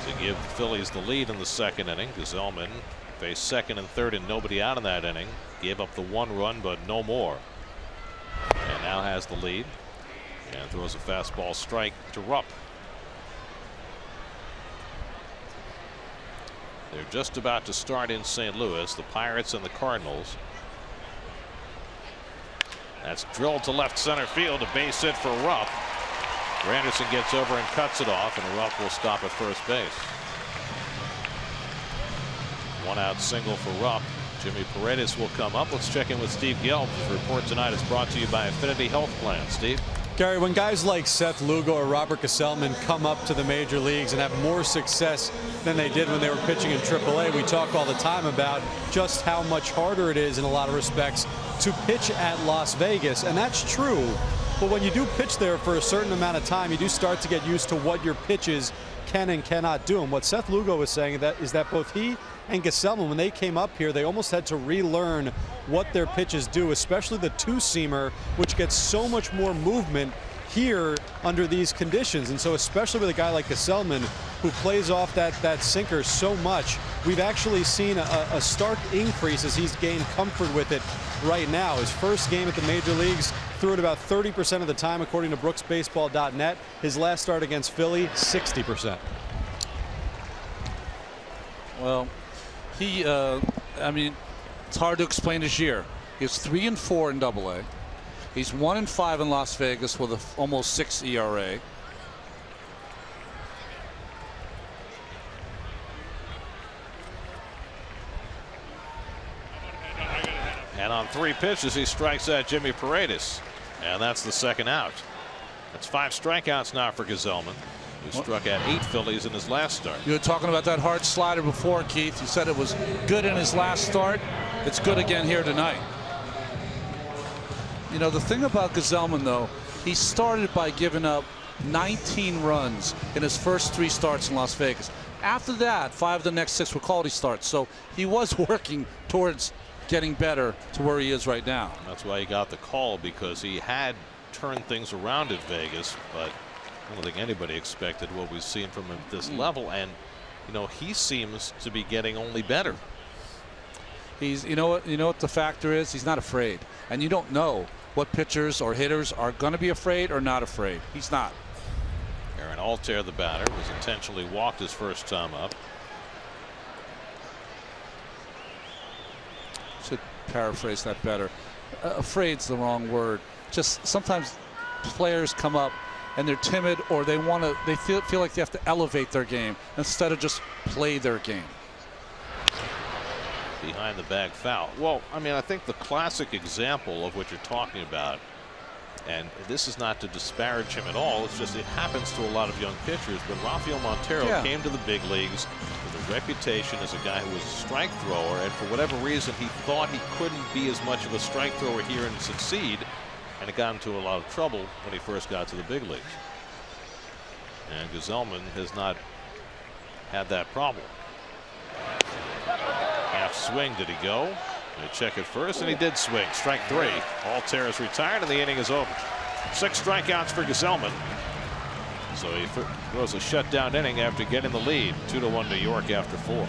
to give the Phillies the lead in the second inning. Gsellman faced second and third and nobody out in that inning. Gave up the one run, but no more. And now has the lead and throws a fastball strike to Rupp. They're just about to start in St. Louis, the Pirates and the Cardinals. That's drilled to left center field, a base hit for Rupp. Granderson gets over and cuts it off, and Rupp will stop at first base. One out single for Rupp. Jimmy Paredes will come up. Let's check in with Steve Gelb. His report tonight is brought to you by Affinity Health Plan. Steve? Gary, when guys like Seth Lugo or Robert Gsellman come up to the major leagues and have more success than they did when they were pitching in AAA, we talk all the time about just how much harder it is in a lot of respects to pitch at Las Vegas, and that's true. But when you do pitch there for a certain amount of time, you do start to get used to what your pitches can and cannot do. And what Seth Lugo was saying is that both he and Gsellman, when they came up here, they almost had to relearn what their pitches do, especially the two-seamer, which gets so much more movement here under these conditions. And so especially with a guy like Gsellman, who plays off that sinker so much, we've actually seen a stark increase as he's gained comfort with it right now. His first game at the major leagues, threw it about 30% of the time, according to BrooksBaseball.net. His last start against Philly, 60%. Well, I mean, it's hard to explain his year. He's 3-4 in AA. He's 1-5 in Las Vegas with almost 6 ERA. And on 3 pitches, he strikes out Jimmy Paredes. And that's the second out. That's 5 strikeouts now for Gsellman, who struck out 8 Phillies in his last start. You were talking about that hard slider before, Keith. You said it was good in his last start. It's good again here tonight. You know, the thing about Gsellman, though, he started by giving up 19 runs in his first 3 starts in Las Vegas. After that, 5 of the next 6 were quality starts. So he was working towards getting better to where he is right now. That's why he got the call, because he had turned things around at Vegas, but I don't think anybody expected what we've seen from him at this level. And you know, he seems to be getting only better. He's, you know what the factor is? He's not afraid, and you don't know what pitchers or hitters are going to be afraid or not afraid. He's not. Aaron Altair, the batter, was intentionally walked his first time up. Should paraphrase that better. Afraid's the wrong word. Just sometimes players come up and they're timid, or they feel like they have to elevate their game instead of just play their game. Behind the bag foul. Well, I mean, I think the classic example of what you're talking about, and this is not to disparage him at all, it's just it happens to a lot of young pitchers, but Rafael Montero came to the big leagues with a reputation as a guy who was a strike thrower, and for whatever reason he thought he couldn't be as much of a strike thrower here and succeed, and it got into a lot of trouble when he first got to the big leagues. And Gsellman has not had that problem. Half swing, did he go? They check it first, and he did swing. Strike 3. Altair is retired, and the inning is over. 6 strikeouts for Gsellman. So he throws a shutdown inning after getting the lead. 2-1 New York after 4.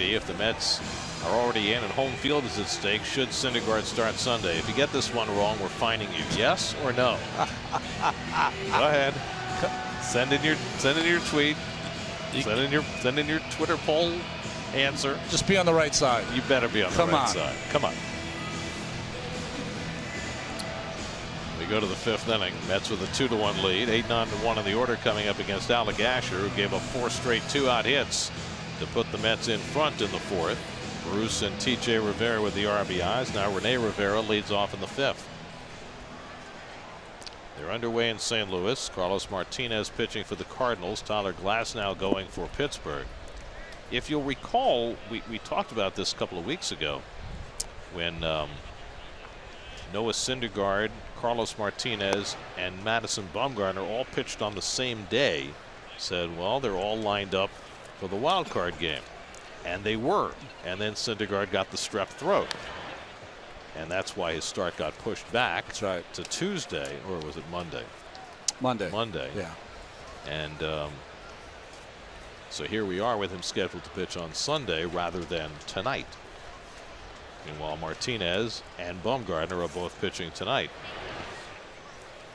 TV. If the Mets are already in and home field is at stake, should Syndergaard start Sunday? If you get this one wrong, we're fining you. Yes or no? Go ahead. Send in your tweet. Send in your Twitter poll answer. Just be on the right side. You better be on the right side. Come on. We go to the 5th inning. Mets with a 2-1 lead. 8-1 in the order coming up against Alec Asher, who gave up 4 straight 2-out hits to put the Mets in front in the 4th. Bruce and T.J. Rivera with the RBIs. Now Rene Rivera leads off in the 5th. They're underway in St. Louis. Carlos Martinez pitching for the Cardinals. Tyler Glasnow going for Pittsburgh. If you'll recall, we talked about this a couple of weeks ago when Noah Syndergaard, Carlos Martinez, and Madison Bumgarner all pitched on the same day. Said, well, they're all lined up for the wild card game. And they were. And then Syndergaard got the strep throat. And that's why his start got pushed back to Tuesday, or was it Monday? Monday. Yeah. And so here we are with him scheduled to pitch on Sunday rather than tonight. Meanwhile, Martinez and Bumgarner are both pitching tonight.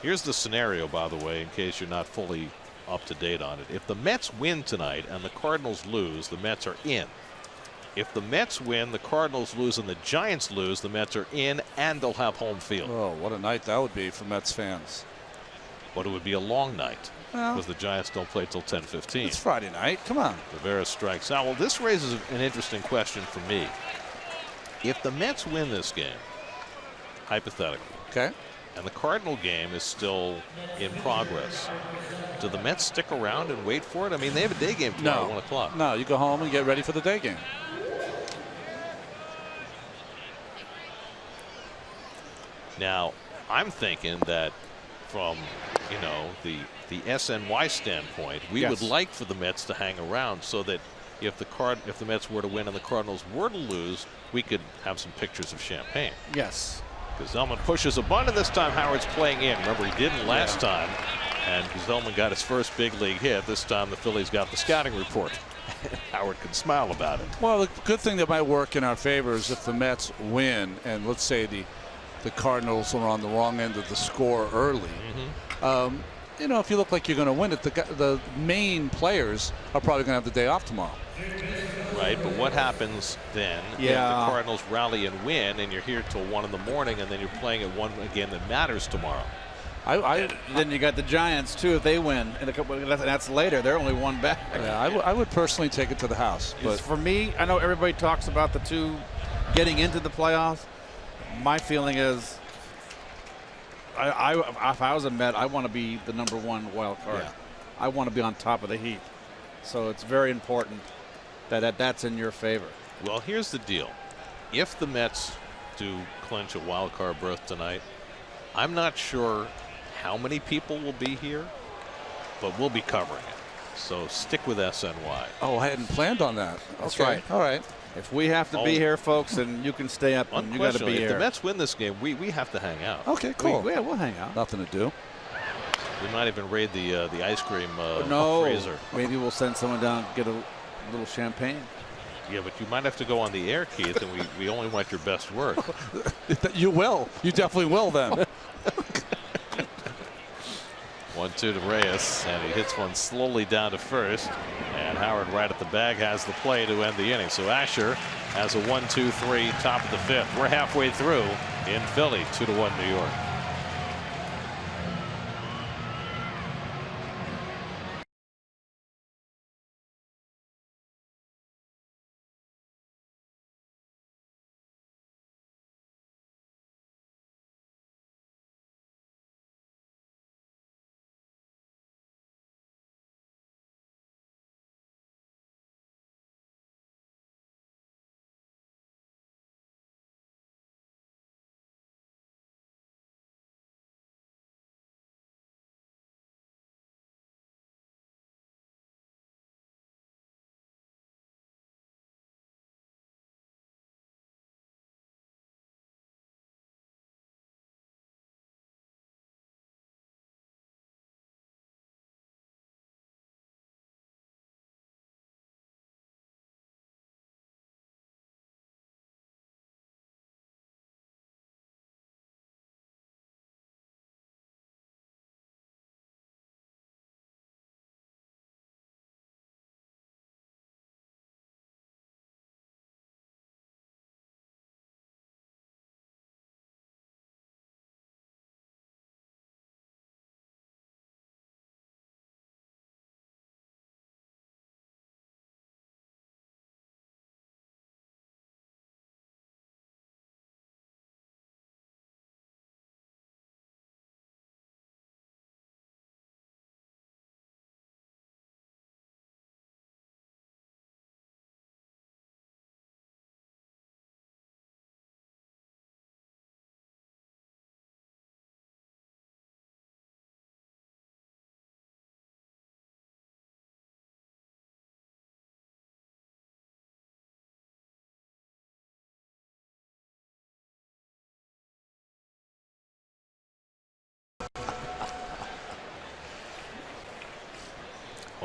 Here's the scenario, by the way, in case you're not fully up to date on it. If the Mets win tonight and the Cardinals lose, the Mets are in. If the Mets win, the Cardinals lose, and the Giants lose, the Mets are in, and they'll have home field. Oh, what a night that would be for Mets fans. But it would be a long night because the Giants don't play till 10:15. It's Friday night. Come on. Rivera strikes out. Well, this raises an interesting question for me. If the Mets win this game, hypothetically, and the Cardinal game is still in progress, do the Mets stick around and wait for it? I mean, they have a day game tomorrow at 1 o'clock. No, you go home and get ready for the day game. Now, I'm thinking that from, the SNY standpoint, we would like for the Mets to hang around so that if the Mets were to win and the Cardinals were to lose, we could have some pictures of champagne. Yes. Zellman pushes a bunt, and this time Howard's playing in. Remember, he didn't last time, and Zellman got his first big league hit. This time the Phillies got the scouting report. Howard can smile about it. Well, the good thing that might work in our favor is if the Mets win, and let's say the Cardinals are on the wrong end of the score early. If you look like you're going to win it, the main players are probably going to have the day off tomorrow. Right, but what happens then if the Cardinals rally and win, and you're here till 1 in the morning, and then you're playing at one game that matters tomorrow? Then you got the Giants too if they win, and that's later. They're only one back. Yeah, I would personally take it to the house. But for me, I know everybody talks about the two getting into the playoffs. My feeling is, if I was a Met, I want to be the #1 wild card. Yeah. I want to be on top of the heap. So it's very important that's in your favor. Well, here's the deal. If the Mets do clinch a wild card berth tonight, I'm not sure how many people will be here, but we'll be covering it. So stick with SNY. Oh, I hadn't planned on that. That's okay. right. All right. If we have to be here, folks, and you can stay up, and you got to be here. If the Mets win this game, we have to hang out. Okay, cool. We'll hang out. Nothing to do. We might even raid the ice cream freezer. Maybe we'll send someone down and get a little champagne. Yeah, but you might have to go on the air, Keith, and we only want your best work. You will. You definitely will then. 1-2 to Reyes, and he hits one slowly down to first, and Howard right at the bag has the play to end the inning. So Asher has a 1-2-3 top of the 5th. We're halfway through in Philly, 2-1 New York.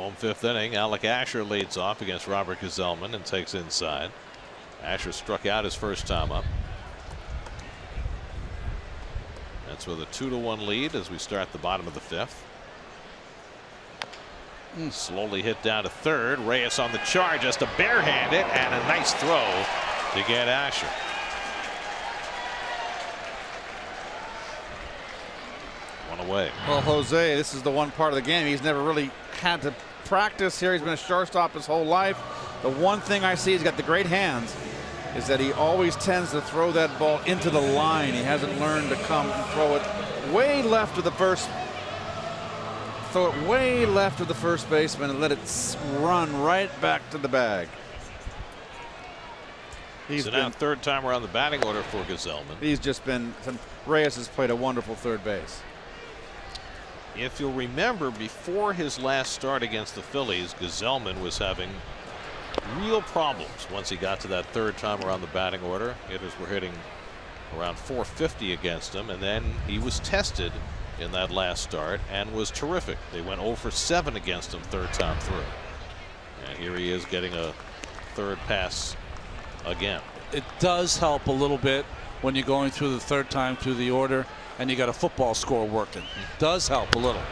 Home fifth inning. Alec Asher leads off against Robert Gsellman and takes inside. Asher struck out his first time up. That's with a 2-1 lead as we start the bottom of the fifth. Slowly hit down to third. Reyes on the charge, just to barehand it, and a nice throw to get Asher. One away. Well, Jose, this is the one part of the game he's never really had to practice here. He's been a shortstop his whole life. The one thing I see, he's got the great hands, is that he always tends to throw that ball into the line. He hasn't learned to come and throw it way left of the first. Throw it way left of the first baseman and let it run right back to the bag. He's now third time around the batting order for Gsellman. He's just been. Reyes has played a wonderful third base. If you'll remember, before his last start against the Phillies, Gsellman was having real problems once he got to that third time around the batting order. Hitters were hitting around 450 against him, and then he was tested in that last start and was terrific. They went 0 for 7 against him third time through. And here he is getting a third pass again. It does help a little bit when you're going through the third time through the order and you got a football score working. Does help a little.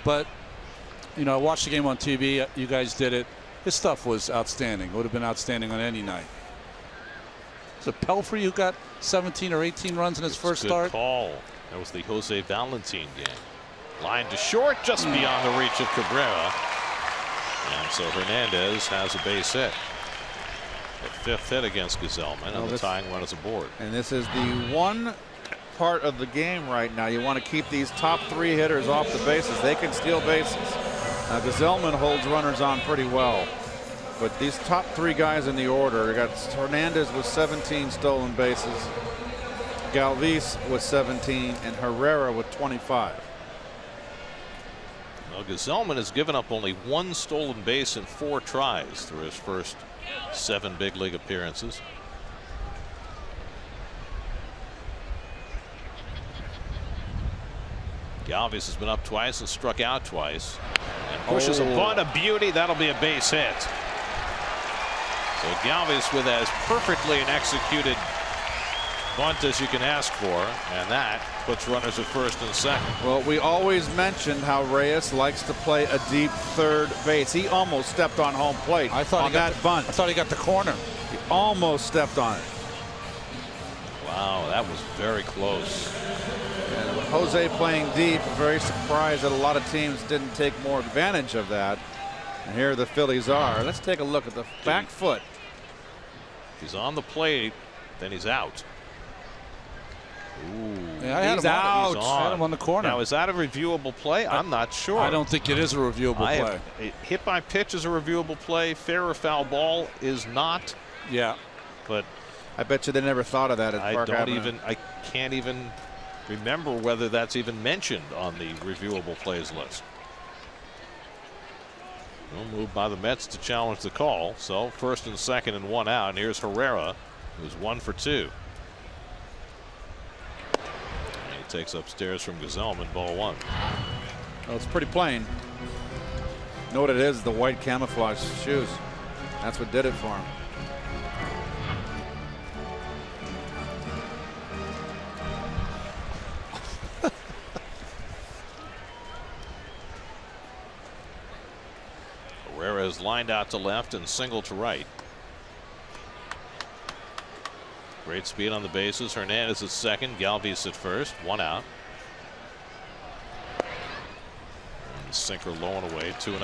But, you know, I watched the game on TV. You guys did it. His stuff was outstanding. It would have been outstanding on any night. Is it Pelfrey who got 17 or 18 runs in his first start? Good call. That was the Jose Valentin game. Line to short, just beyond the reach of Cabrera. And so Hernandez has a base hit. The fifth hit against Gsellman, and the tying run is aboard. And this is the one part of the game right now. You want to keep these top three hitters off the bases. They can steal bases. Now, Gsellman holds runners on pretty well. But these top three guys in the order, you got Hernandez with 17 stolen bases, Galvis with 17, and Herrera with 25. Well, Gsellman has given up only one stolen base in 4 tries through his first 7 big league appearances. Galvis has been up twice and struck out twice, and pushes a bunt, a beauty. That'll be a base hit. So Galvis with as perfectly an executed bunt as you can ask for, and that puts runners at first and second. Well, we always mentioned how Reyes likes to play a deep third base. He almost stepped on home plate on that bunt. I thought he got the corner. He almost stepped on it. Wow, that was very close. And with Jose playing deep, very surprised that a lot of teams didn't take more advantage of that. And here the Phillies are. Let's take a look at the back foot. If he's on the plate, then he's out. Ooh, yeah, he's out. I had him on the corner. Now, is that a reviewable play? I'm not sure. I don't think it is a reviewable play. Hit by pitch is a reviewable play. Fair or foul ball is not. Yeah. But I bet you they never thought of that at Park Avenue. I can't even remember whether that's even mentioned on the reviewable plays list. No move by the Mets to challenge the call. So first and second and 1 out. And here's Herrera, who's 1 for 2. And he takes upstairs from Gsellman, ball 1. Well, it's pretty plain. You know what it is? The white camouflage shoes. That's what did it for him. Herrera is lined out to left and single to right. Great speed on the bases. Hernandez at second, Galvis at first, 1 out. And the sinker low and away, 2-0.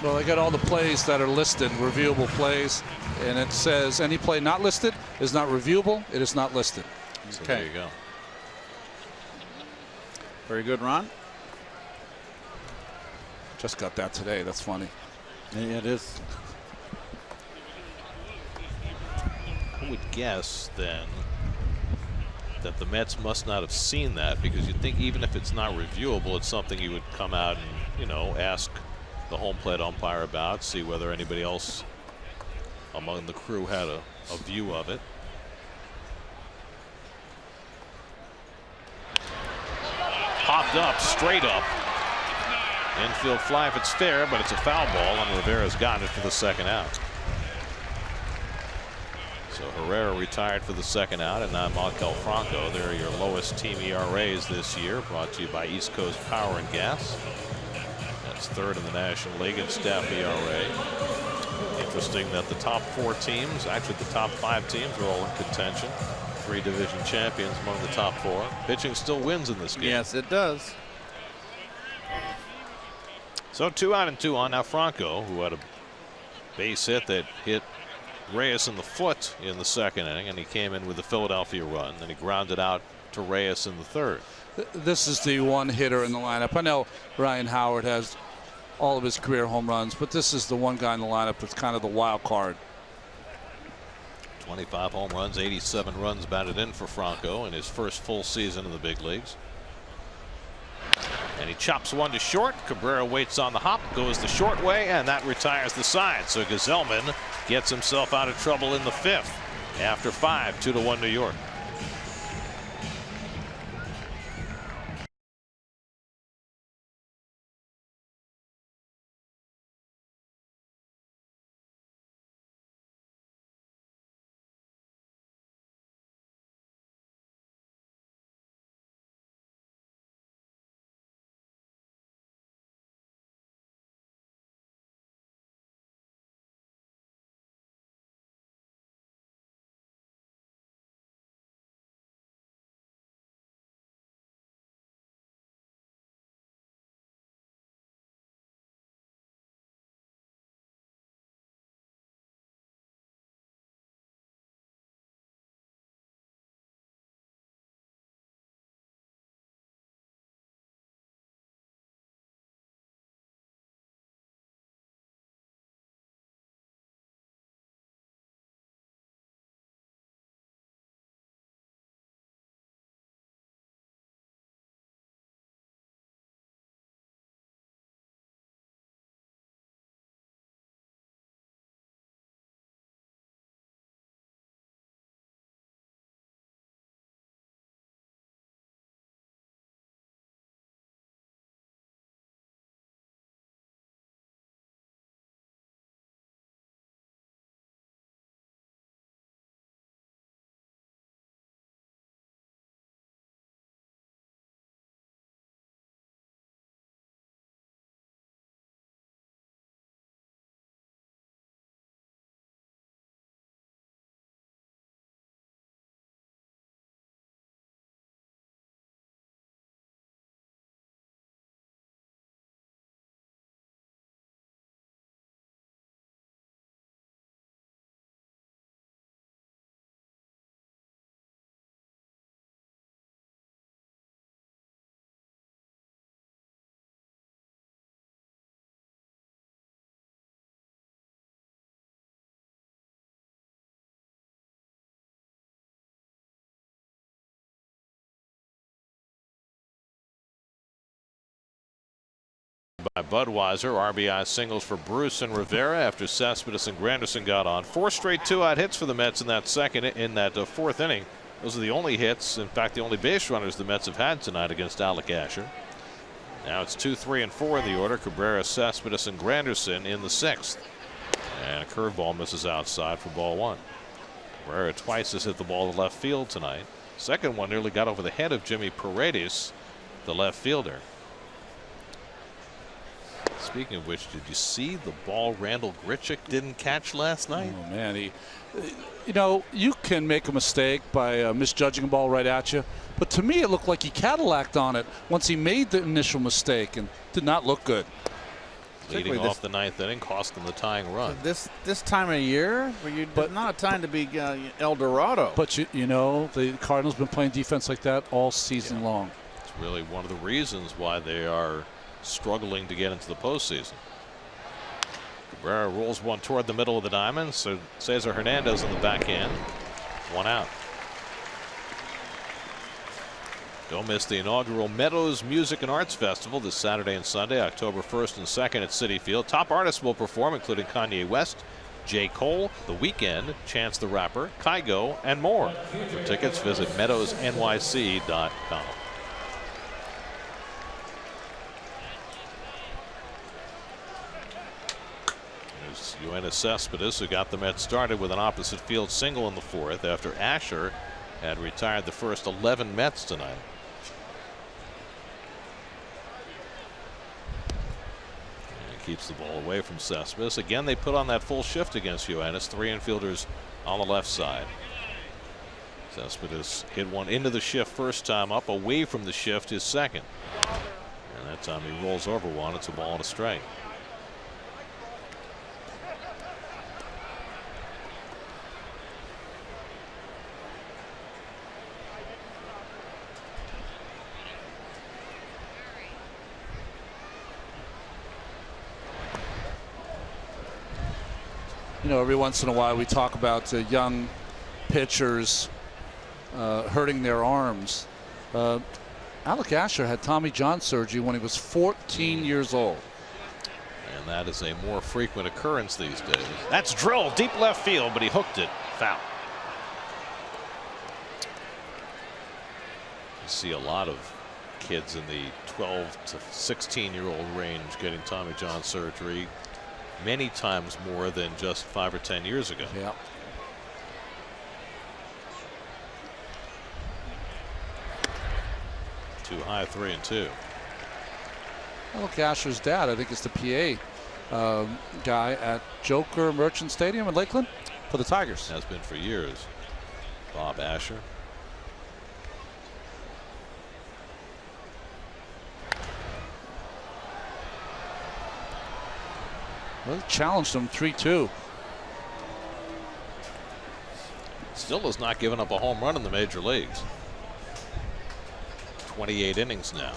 Well, they got all the plays that are listed, reviewable plays, and it says any play not listed is not reviewable. It is not listed. So there you go. Very good, Ron. Just got that today. That's funny. Yeah, it is. I would guess then that the Mets must not have seen that, because you'd think even if it's not reviewable, it's something you would come out and, you know, ask the home plate umpire about, see whether anybody else among the crew had a view of it. popped up, straight up. Infield fly if it's fair, but it's a foul ball, and Rivera's got it for the second out. So Herrera retired for the second out, and now Maikel Franco. They're your lowest team ERAs this year, brought to you by East Coast Power and Gas. That's third in the National League in staff ERA. Interesting that the top 4 teams, actually the top 5 teams, are all in contention. 3 division champions among the top 4. Pitching still wins in this game. Yes, it does. So 2 out and 2 on. Now Franco, who had a base hit that hit Reyes in the foot in the second inning, and he came in with the Philadelphia run, and he grounded out to Reyes in the third. This is the one hitter in the lineup. I know Ryan Howard has all of his career home runs, but this is the one guy in the lineup that's kind of the wild card. 25 home runs, 87 runs batted in for Franco in his first full season in the big leagues. And he chops one to short. Cabrera waits on the hop, goes the short way, and that retires the side. So Gazelman gets himself out of trouble in the 5th after 5, 2-1 New York. By Budweiser, RBI singles for Bruce and Rivera after Cespedes and Granderson got on. 4 straight 2-out hits for the Mets in that 4th inning. Those are the only hits, in fact the only base runners the Mets have had tonight against Alec Asher. Now it's 2, 3, and 4 in the order. Cabrera, Cespedes, and Granderson in the 6th. And a curveball misses outside for ball 1. Cabrera twice has hit the ball to left field tonight. Second one nearly got over the head of Jimmy Paredes, the left fielder. Speaking of which, did you see the ball Randall Grichuk didn't catch last night? Oh man, you know, you can make a mistake by misjudging a ball right at you, but to me it looked like he Cadillac on it once he made the initial mistake and did not look good. Leading off the 9th inning, cost them the tying run. This time of year, but not a time to be El Dorado. But you know, the Cardinals have been playing defense like that all season long. It's really one of the reasons why they are struggling to get into the postseason. Cabrera rolls one toward the middle of the diamond, so Cesar Hernandez in the backhand. 1 out. Don't miss the inaugural Meadows Music and Arts Festival this Saturday and Sunday, October 1st and 2nd at Citi Field. Top artists will perform, including Kanye West, J. Cole, The Weeknd, Chance the Rapper, Kygo, and more. For tickets, visit meadowsnyc.com. Yoenis Cespedes, who got the Mets started with an opposite field single in the 4th after Asher had retired the first 11 Mets tonight. And keeps the ball away from Cespedes. Again, they put on that full shift against Yoenis. 3 infielders on the left side. Cespedes hit one into the shift first time up, away from the shift his second. And that time he rolls over one. It's a ball and a strike. You know, every once in a while we talk about young pitchers hurting their arms. Alec Asher had Tommy John surgery when he was 14 years old. And that is a more frequent occurrence these days. That's drilled deep left field, but he hooked it. Foul. You see a lot of kids in the 12 to 16-year-old range getting Tommy John surgery. Many times more than just 5 or 10 years ago. Yeah. Too high, 3-2. Alec Asher's dad, I think, is the PA guy at Joker Merchant Stadium in Lakeland for the Tigers. Has been for years. Bob Asher. Well, challenged him 3-2. Still has not given up a home run in the major leagues. 28 innings now.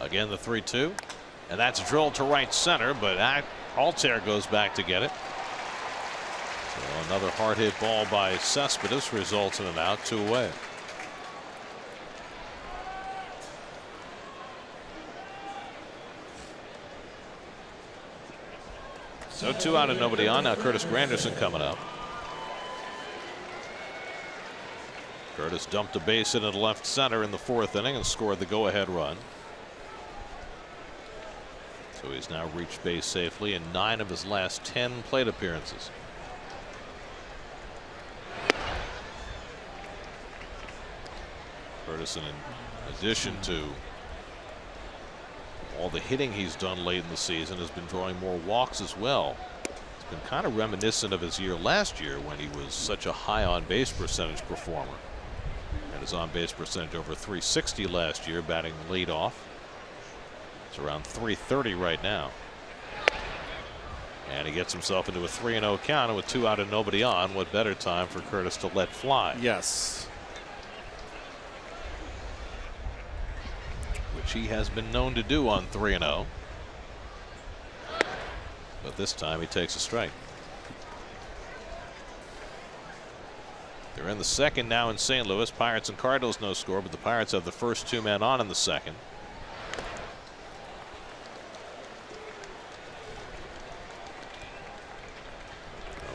Again, the 3-2, and that's drilled to right center, but Altair goes back to get it. So another hard hit ball by Cespedes results in an out, 2 away. So 2 out and nobody on. Now Curtis Granderson coming up. Curtis dumped a base hit into left center in the 4th inning and scored the go-ahead run. So he's now reached base safely in 9 of his last 10 plate appearances. Curtis, in addition to all the hitting he's done late in the season, has been drawing more walks as well. It's been kind of reminiscent of his year last year when he was such a high on base percentage performer. And his on base percentage over 360 last year, batting lead off. It's around 330 right now. And he gets himself into a 3-0 count, and with 2 out and nobody on, what better time for Curtis to let fly? Yes. Which he has been known to do on 3-0. But this time he takes a strike. They're in the 2nd now in St. Louis. Pirates and Cardinals no score, but the Pirates have the first 2 men on in the 2nd.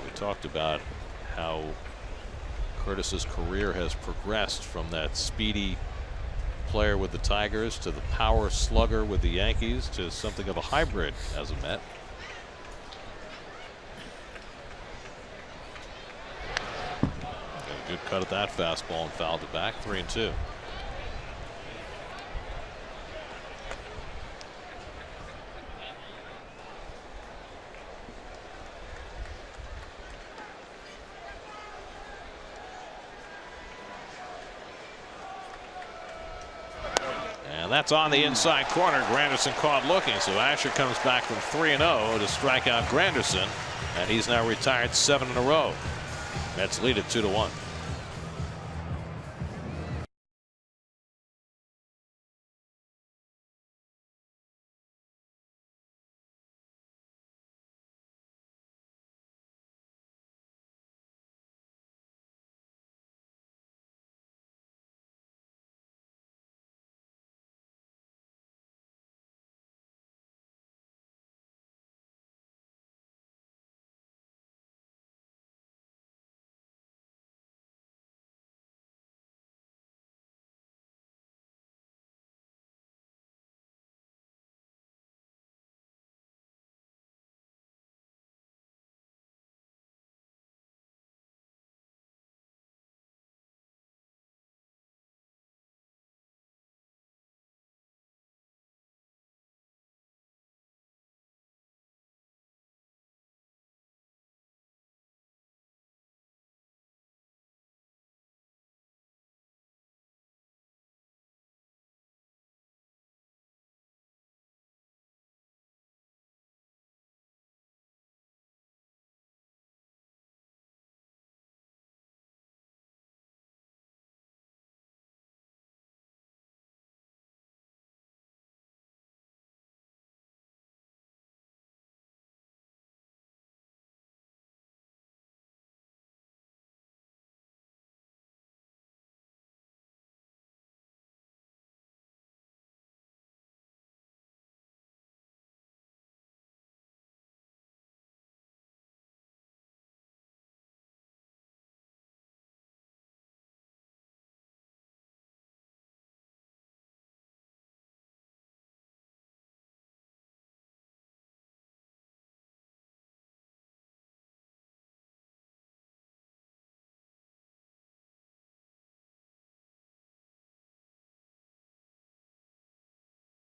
We talked about how Curtis's career has progressed from that speedy player with the Tigers to the power slugger with the Yankees to something of a hybrid as a Met. Got a good cut at that fastball and fouled it back. 3-2. And that's on the inside corner. Granderson caught looking, so Asher comes back from 3-0 to strike out Granderson, and he's now retired 7 in a row. Mets lead it 2-1.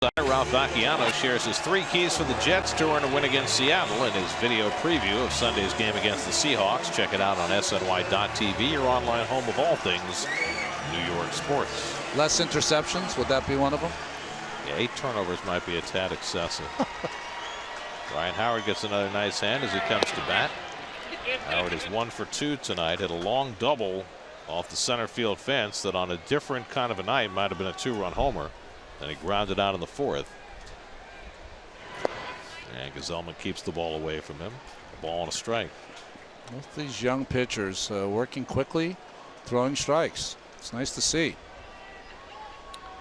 Ralph Vacchiano shares his 3 keys for the Jets tour to win against Seattle in his video preview of Sunday's game against the Seahawks. Check it out on SNY.TV, your online home of all things New York sports. Less interceptions, would that be one of them? Yeah, 8 turnovers might be a tad excessive. Ryan Howard gets another nice hand as he comes to bat. Howard is 1 for 2 tonight. Hit a long double off the center field fence that on a different kind of a night might have been a 2-run homer. And he grounded out in the 4th. And Gazelman keeps the ball away from him. A ball and a strike. Both these young pitchers working quickly, throwing strikes. It's nice to see.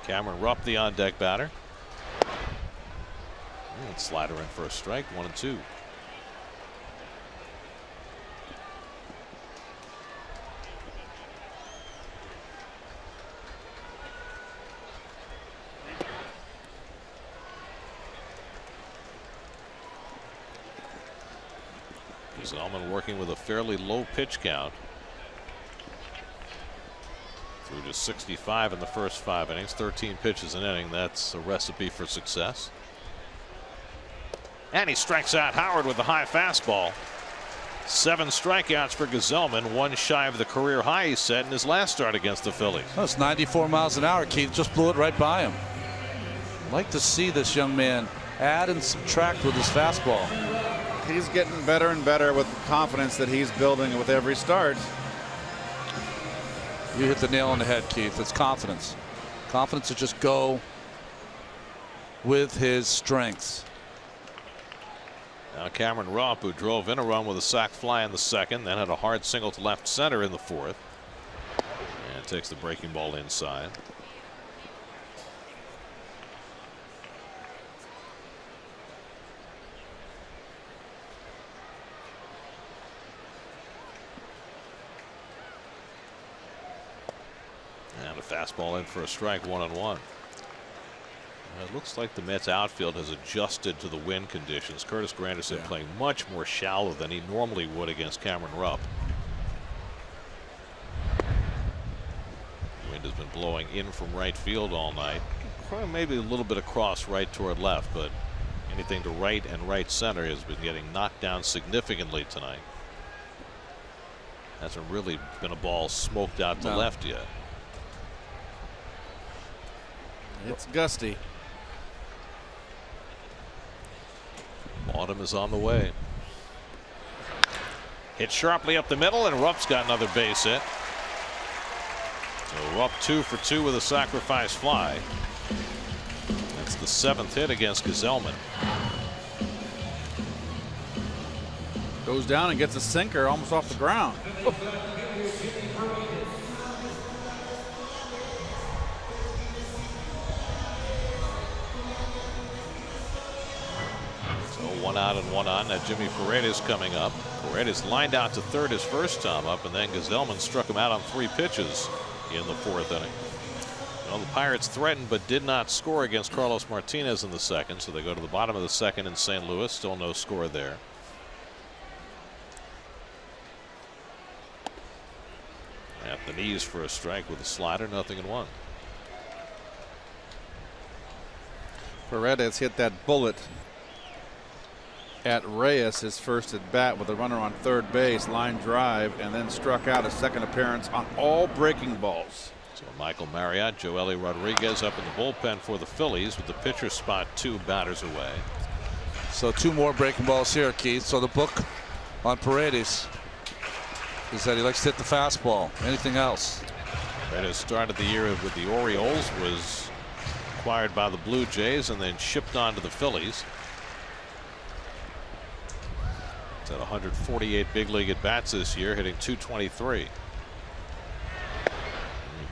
Cameron Rupp, the on-deck batter. And slider in for a strike, 1-2. Zellman working with a fairly low pitch count. Threw to 65 in the first 5 innings, 13 pitches an inning. That's a recipe for success. And he strikes out Howard with a high fastball. 7 strikeouts for Gazelman, 1 shy of the career high he set in his last start against the Phillies. That's 94 miles an hour. Keith just blew it right by him. I'd like to see this young man add and subtract with his fastball. He's getting better and better with the confidence that he's building with every start. You hit the nail on the head, Keith. It's confidence. Confidence to just go with his strengths. Now Cameron Rupp, who drove in a run with a sac fly in the 2nd, then had a hard single to left center in the 4th. And takes the breaking ball inside. And a fastball in for a strike, 1-1. It looks like the Mets outfield has adjusted to the wind conditions. Curtis Granderson playing much more shallow than he normally would against Cameron Rupp. Wind has been blowing in from right field all night. Probably maybe a little bit across right toward left, but anything to right and right center has been getting knocked down significantly tonight. Hasn't really been a ball smoked out to left yet. It's gusty. Autumn is on the way. Hit sharply up the middle, and Rupp's got another base hit. So Rupp 2 for 2 with a sacrifice fly. That's the 7th hit against Gazelman. Goes down and gets a sinker almost off the ground. So 1 out and 1 on. Now Jimmy Paredes coming up. Paredes lined out to third his first time up, and then Gazelman struck him out on 3 pitches in the 4th inning. Well, the Pirates threatened but did not score against Carlos Martinez in the 2nd, so they go to the bottom of the 2nd in St. Louis. Still no score there. At the knees for a strike with a slider, 0-1. Paredes hit that bullet at Reyes, his first at bat, with a runner on third base, line drive, and then struck out his 2nd appearance on all breaking balls. So Michael Marriott, Joely Rodriguez up in the bullpen for the Phillies with the pitcher spot 2 batters away. So 2 more breaking balls here, Keith. So the book on Paredes is that he likes to hit the fastball. Anything else? Paredes started the year with the Orioles, was acquired by the Blue Jays, and then shipped on to the Phillies. He's had 148 big league at bats this year, hitting .223. He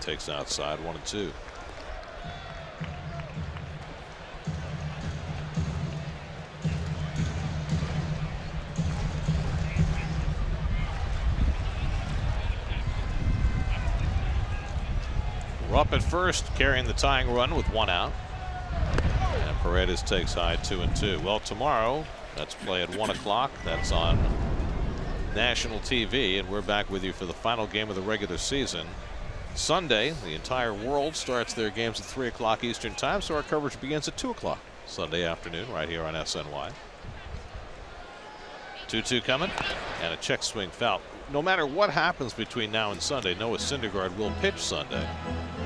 takes outside 1-2. Rupp at first, carrying the tying run with 1 out. And Paredes takes high 2-2. Well, tomorrow, let's play at 1 o'clock. That's on national TV, and we're back with you for the final game of the regular season Sunday, the entire world starts their games at 3 o'clock Eastern time, so our coverage begins at 2 o'clock Sunday afternoon right here on SNY. 2-2 coming, and a check swing foul. No matter what happens between now and Sunday, Noah Syndergaard will pitch Sunday.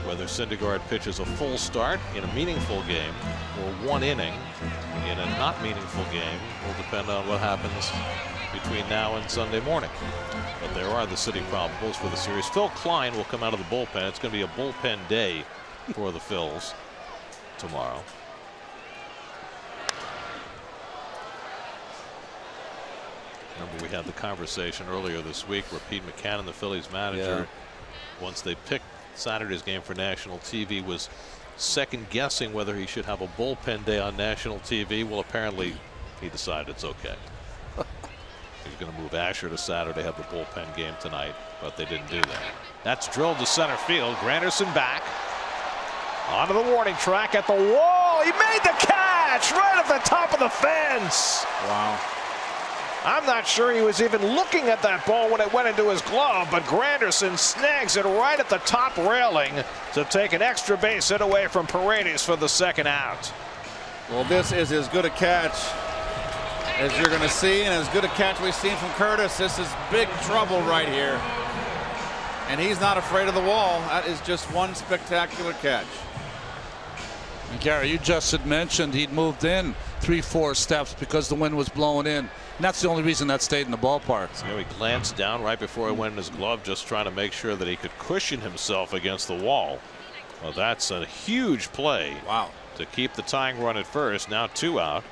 Whether Syndergaard pitches a full start in a meaningful game or 1 inning in a not meaningful game will depend on what happens between now and Sunday morning. But there are the city probables for the series. Phil Klein will come out of the bullpen. It's going to be a bullpen day for the Phils tomorrow. Remember, we had the conversation earlier this week where Pete McCann, the Phillies manager, once they picked Saturday's game for national TV, was second guessing whether he should have a bullpen day on national TV. Well, apparently he decided it's okay. He's going to move Asher to Saturday, have the bullpen game tonight, but they didn't do that. That's drilled to center field. Granderson back onto the warning track at the wall. He made the catch right at the top of the fence. Wow. I'm not sure he was even looking at that ball when it went into his glove, but Granderson snags it right at the top railing to take an extra base hit away from Paredes for the second out. Well, this is as good a catch as you're going to see, and as good a catch we've seen from Curtis. This is big trouble right here. And he's not afraid of the wall. That is just one spectacular catch. And Gary, you just had mentioned he'd moved in 3-4 steps because the wind was blowing in. And that's the only reason that stayed in the ballpark. So he glanced down right before he went in his glove, just trying to make sure that he could cushion himself against the wall. Well, that's a huge play. Wow. To keep the tying run at first. Now 2 out.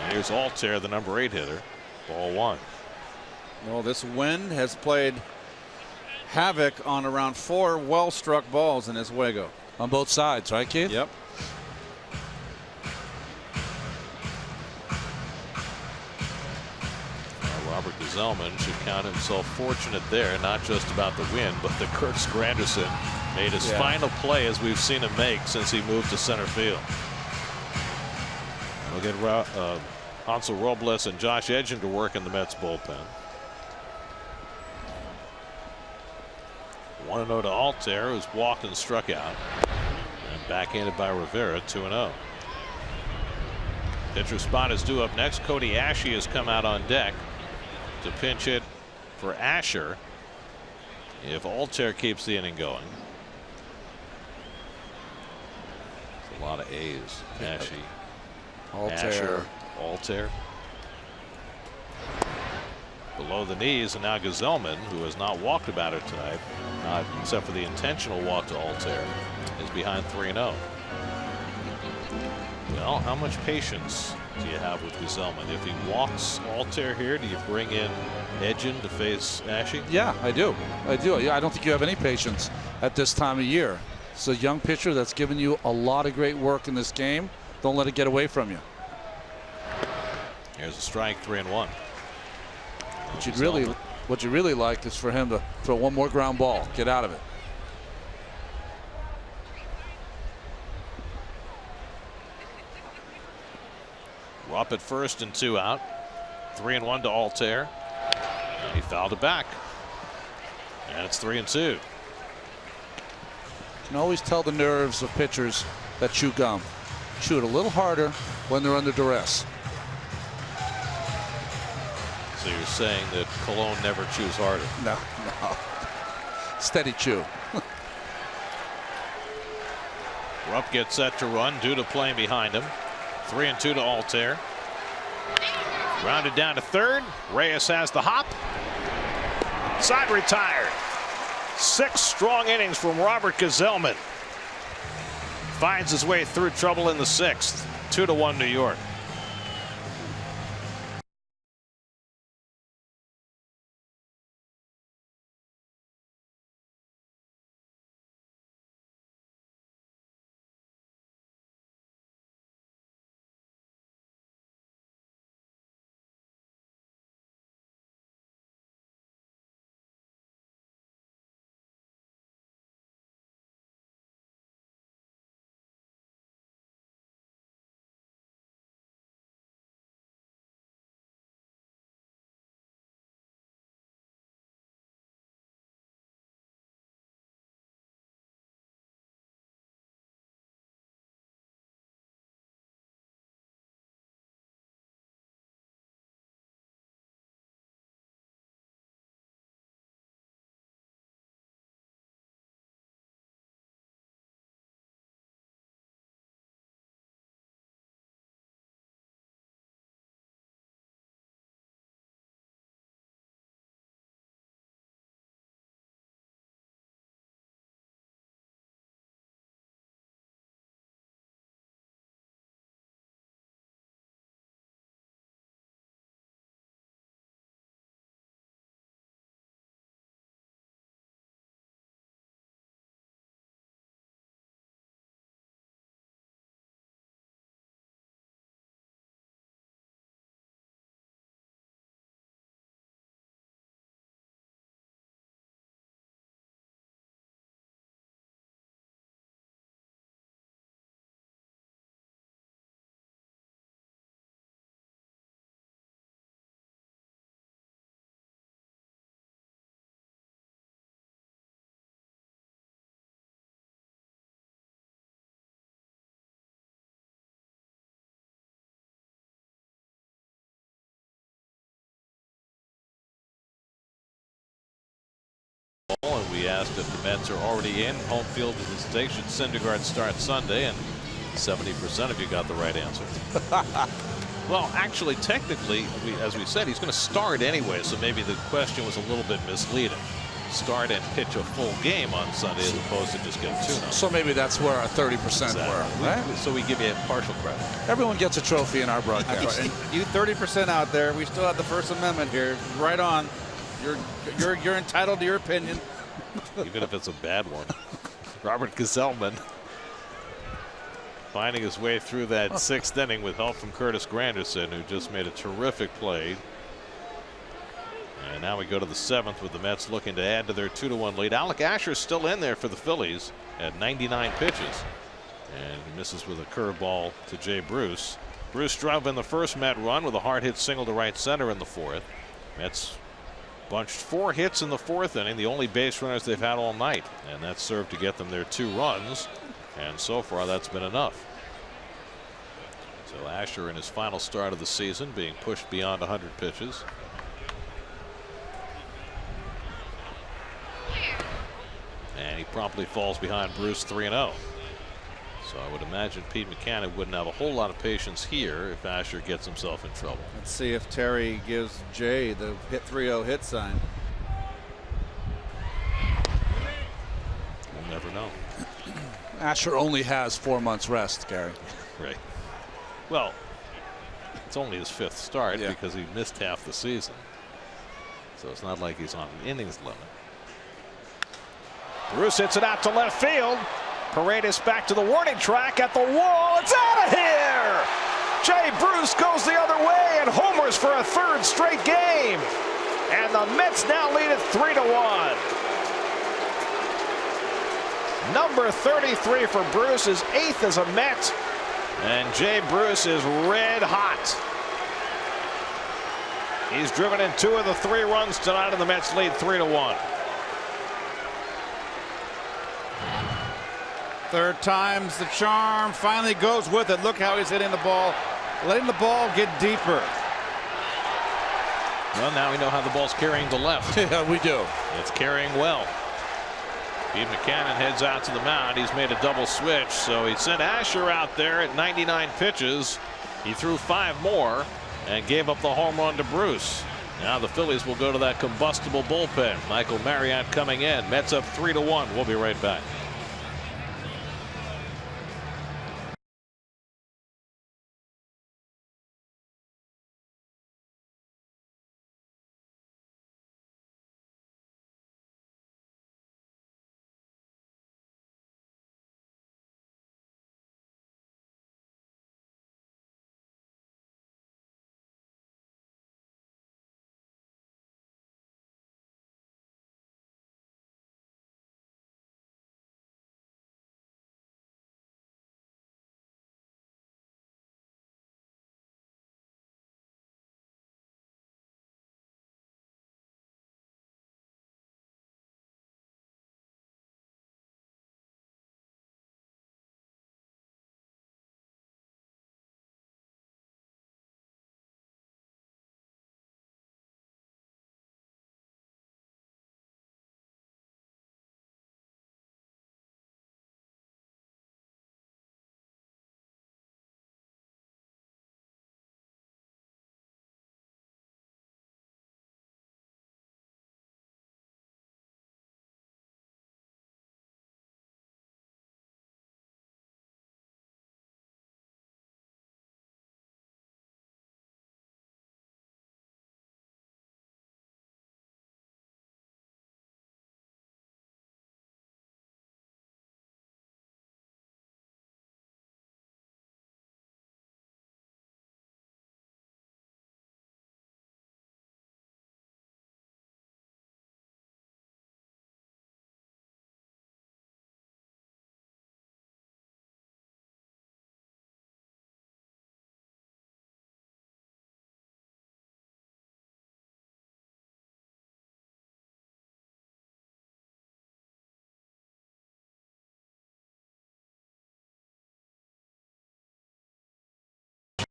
And here's Altair, the number 8 hitter. Ball 1. Well, this wind has played havoc on around 4 well-struck balls in Oswego. On both sides, right, Keith? Yep. Robert Gazelman should count himself fortunate there, not just about the win, but that Curtis Granderson made his final play as we've seen him make since he moved to center field. We'll get Hansel Robles and Josh Edgin to work in the Mets bullpen. 1-0 to Altair, who's walked and struck out, and backhanded by Rivera. 2-0. Pitcher spot is due up next. Cody Ashe has come out on deck to pinch hit for Asher if Altair keeps the inning going. It's a lot of A's. Ashe, Asher, Altair. Below the knees, and now Gazelman, who has not walked a batter tonight, not except for the intentional walk to Altair, is behind 3-0. Well, how much patience do you have with Gazelman? If he walks Altair here, do you bring in Edgin to face Ashe? Yeah, I do. I do. Yeah, I don't think you have any patience at this time of year. It's a young pitcher that's given you a lot of great work in this game. Don't let it get away from you. Here's a strike, 3-1. What you really like is for him to throw one more ground ball, get out of it. We're up at first and 2 out. 3-1 to Altair. He fouled it back. And it's 3-2. You can always tell the nerves of pitchers that chew gum. Chew it a little harder when they're under duress. So you're saying that Cologne never chews harder? No. Steady chew. Rupp gets set to run due to playing behind him. 3-2 to Altair. Grounded down to third. Reyes has the hop. Side retired. 6 strong innings from Robert Gazelman. Finds his way through trouble in the 6th. 2-1 New York. and we asked if the Mets are already in. Home field at the station. Syndergaard starts Sunday, and 70% of you got the right answer. Well, actually, technically, as we said, he's going to start anyway, so maybe the question was a little bit misleading. Start and pitch a full game on Sunday as opposed to just get a tune-up. So maybe that's where our 30% were. Right? So we give you a partial credit. Everyone gets a trophy in our broadcast. And you 30% out there, we still have the First Amendment here. Right on. You're entitled to your opinion. Even if it's a bad one. Robert Gesellman finding his way through that 6th inning with help from Curtis Granderson, who just made a terrific play. And now we go to the 7th with the Mets looking to add to their 2-1 lead. Alec Asher's still in there for the Phillies at 99 pitches. And he misses with a curveball to Jay Bruce. Bruce drove in the first Met run with a hard hit single to right center in the 4th. Mets bunched 4 hits in the 4th inning, the only base runners they've had all night. And that served to get them their 2 runs. And so far that's been enough. So Asher in his final start of the season being pushed beyond 100 pitches. And he promptly falls behind Bruce 3-0. So I would imagine Pete McCann wouldn't have a whole lot of patience here if Asher gets himself in trouble. Let's see if Terry gives Jay the hit 3-0 hit sign. We'll never know. Asher only has 4 months rest, Gary. Right. Well, it's only his 5th start because he missed half the season. So it's not like he's on an innings limit. Bruce hits it out to left field. Paredes back to the warning track at the wall. It's out of here. Jay Bruce goes the other way and homers for a 3rd straight game. And the Mets now lead it 3-1. Number 33 for Bruce is 8th as a Met. And Jay Bruce is red hot. He's driven in 2 of the 3 runs tonight, and the Mets lead 3-1. 3rd time's the charm. Finally goes with it. Look how he's hitting the ball. Letting the ball get deeper. Well, now we know how the ball's carrying to left. Yeah, we do. It's carrying well. Pete McCann heads out to the mound. He's made a double switch, so he sent Asher out there at 99 pitches. He threw 5 more and gave up the home run to Bruce. Now the Phillies will go to that combustible bullpen. Michael Marriott coming in. Mets up 3-1. We'll be right back.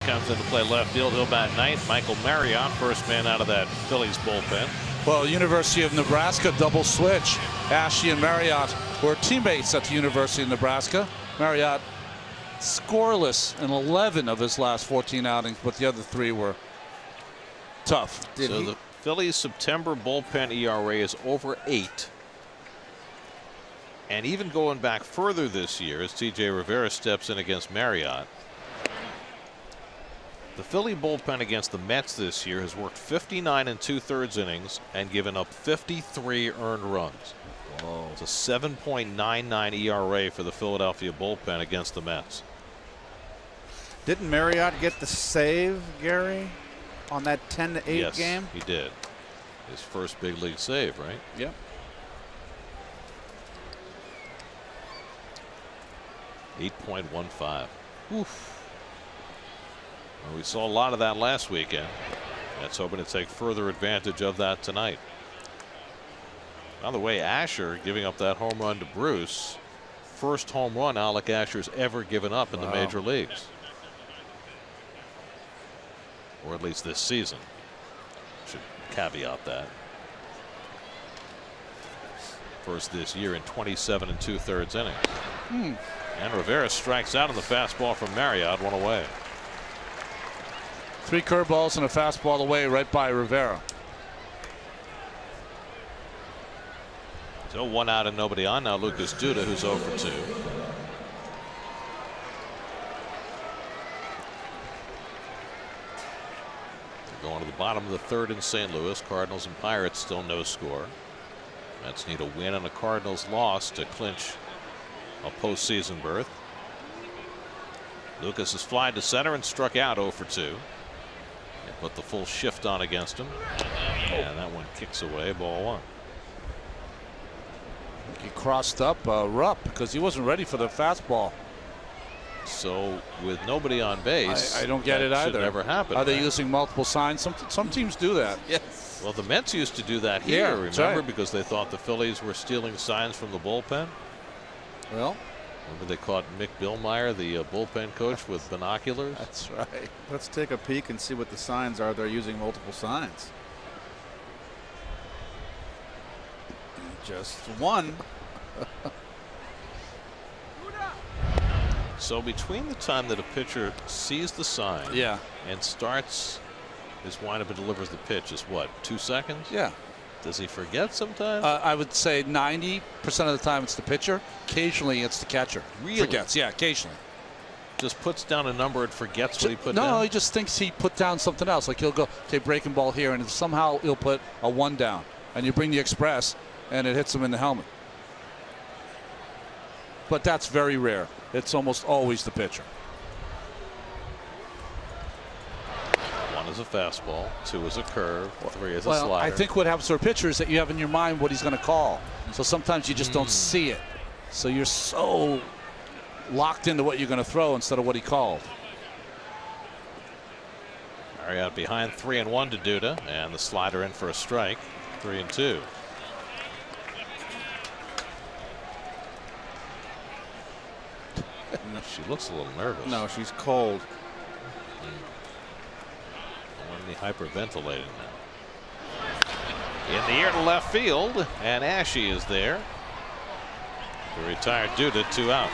Comes into play left field. He'll bat ninth. Michael Marriott, first man out of that Phillies bullpen. Well, University of Nebraska double switch. Ashley and Marriott were teammates at the University of Nebraska. Marriott scoreless in 11 of his last 14 outings, but the other 3 were tough. So the Phillies' September bullpen ERA is over 8. And even going back further this year, as T.J. Rivera steps in against Marriott, the Philly bullpen against the Mets this year has worked 59 2/3 innings and given up 53 earned runs. Whoa. It's a 7.99 ERA for the Philadelphia bullpen against the Mets. Didn't Marriott get the save, Gary, on that 10-8 game? He did. His first big league save, right? Yep. .15. Oof. Well, we saw a lot of that last weekend. Let's hoping to take further advantage of that tonight. By the way, Asher giving up that home run to Bruce. First home run Alec Asher's ever given up in the major leagues. Or at least this season. Should caveat that. First this year in 27 2/3 innings. And Rivera strikes out on the fastball from Marriott, 1 away. 3 curveballs and a fastball away right by Rivera. So 1 out and nobody on. Now Lucas Duda, who's 0 for 2. They're going to the bottom of the 3rd in St. Louis. Cardinals and Pirates still no score. Mets need a win and a Cardinals loss to clinch a postseason berth. Lucas has flied to center and struck out 0 for 2. They put the full shift on against him. And that one kicks away, ball 1. He crossed up Rupp because he wasn't ready for the fastball. So with nobody on base, I don't get it either. Should never happen. Are they using multiple signs? Some teams do that. Yes. Well, the Mets used to do that here, remember, right. because they thought the Phillies were stealing signs from the bullpen. Well, remember they caught Mick Billmeyer, the bullpen coach, with binoculars. That's right. Let's take a peek and see what the signs are. They're using multiple signs. Just one. So between the time that a pitcher sees the sign and starts his windup and delivers the pitch is what, 2 seconds? Yeah. Does he forget sometimes? I would say 90% of the time it's the pitcher. Occasionally it's the catcher. Really? Forgets. Yeah, occasionally. Just puts down a number and forgets what he put down? No, he just thinks he put down something else. Like he'll go, okay, breaking ball here, and somehow he'll put a 1 down. And you bring the express, and it hits him in the helmet. But that's very rare. It's almost always the pitcher. 1 is a fastball, 2 is a curve, 3 is a Well, slider. I think what happens to a pitcher is that you have in your mind what he's going to call. So sometimes you just don't see it. So you're so locked into what you're going to throw instead of what he called. Marriott behind 3-1 to Duda, and the slider in for a strike. 3-2. She looks a little nervous. No, she's cold. Only hyperventilating now. In the air to left field, and Ashe is there to retire Duda, 2 out.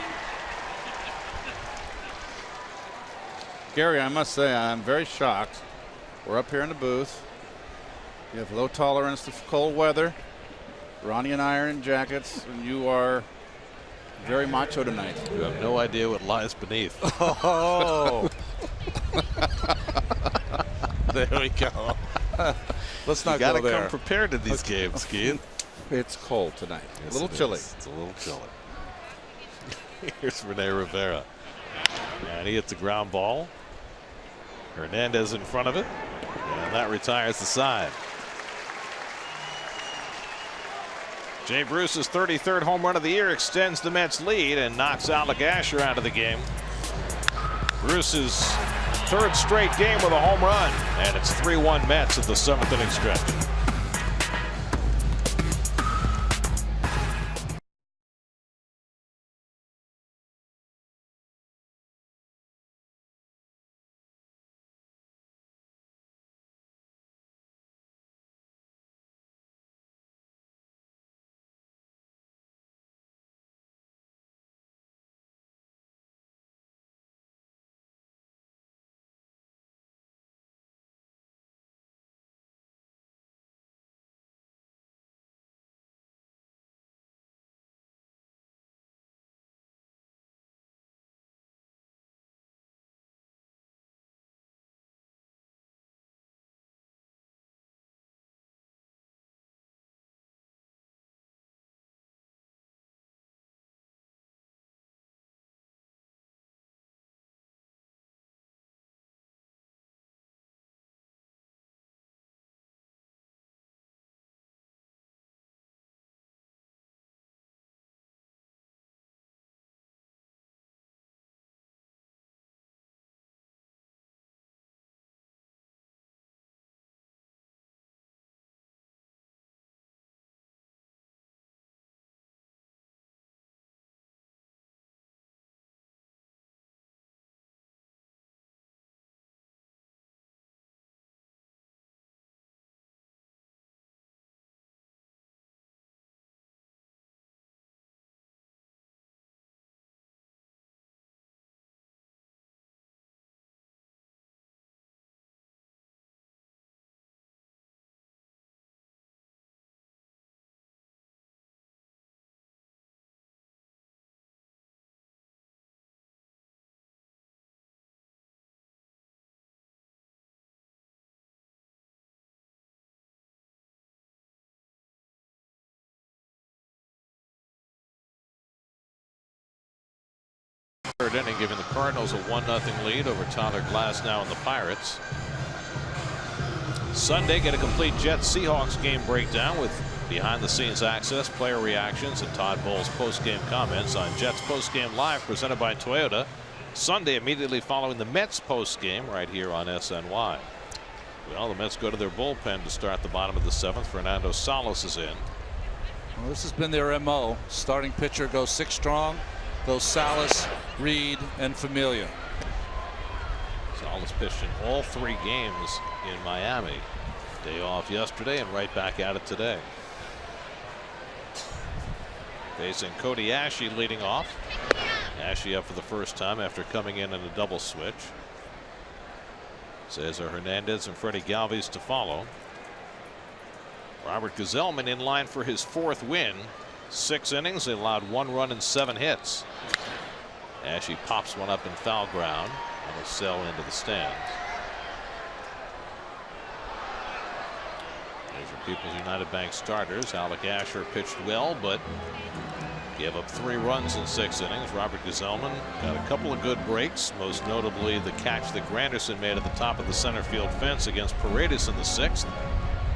Gary, I must say I'm very shocked. We're up here in the booth. You have low tolerance to cold weather. Ronnie and I are in jackets, and you are very macho tonight. You have no idea what lies beneath. Oh. There we go. Let's not go there. You got to come prepared to these games, Keith. It's cold tonight. Yes, a little chilly. It's a little chilly. Here's Rene Rivera. And he hits a ground ball. Hernandez in front of it. And that retires the side. Jay Bruce's 33rd home run of the year extends the Mets lead and knocks Alec Asher out of the game. Bruce's 3rd straight game with a home run, and it's 3-1 Mets at the 7th inning stretch. third inning, giving the Cardinals a 1-0 lead over Tyler Glasnow and the Pirates. Sunday, get a complete Jets-Seahawks game breakdown with behind-the-scenes access, player reactions, and Todd Bowles' post-game comments on Jets Post-Game Live presented by Toyota. Sunday, immediately following the Mets post-game right here on SNY. Well, the Mets go to their bullpen to start the bottom of the 7th. Fernando Salas is in. Well, this has been their MO. Starting pitcher goes 6 strong. Goes Salas, Reed, and Familia. Salas pitched in all 3 games in Miami. Day off yesterday and right back at it today. Facing Cody Ashley leading off. Ashley up for the first time after coming in a double switch. Cesar Hernandez and Freddie Galvis to follow. Robert Gsellman in line for his 4th win. 6 innings, they allowed 1 run and 7 hits. Ashley pops one up in foul ground and will sail into the stands. There's your People's United Bank starters. Alec Asher pitched well, but gave up 3 runs in 6 innings. Robert Gsellman got a couple of good breaks, most notably the catch that Granderson made at the top of the center field fence against Paredes in the 6th.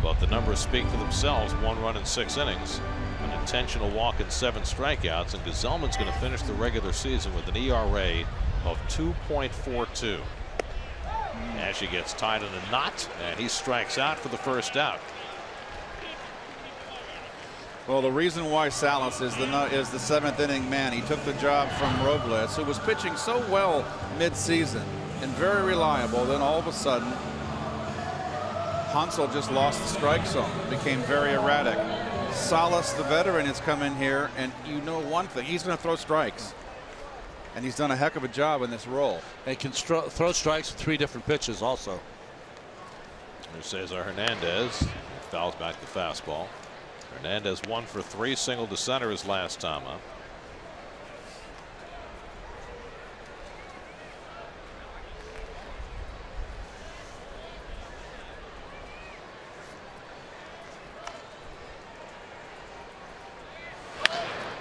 But the numbers speak for themselves. 1 run in 6 innings, an intentional walk and 7 strikeouts, and Gsellman's going to finish the regular season with an ERA of 2.42. Ashley gets tied in a knot, and he strikes out for the first out. Well, the reason why Salas is the 7th inning man, he took the job from Robles, who was pitching so well mid-season and very reliable. Then all of a sudden, Hansel just lost the strike zone, became very erratic. Salas, the veteran, has come in here, and you know one thing, he's going to throw strikes. And he's done a heck of a job in this role. They can throw strikes with 3 different pitches also. There's Cesar Hernandez. Fouls back the fastball. Hernandez 1 for 3, single to center his last time up.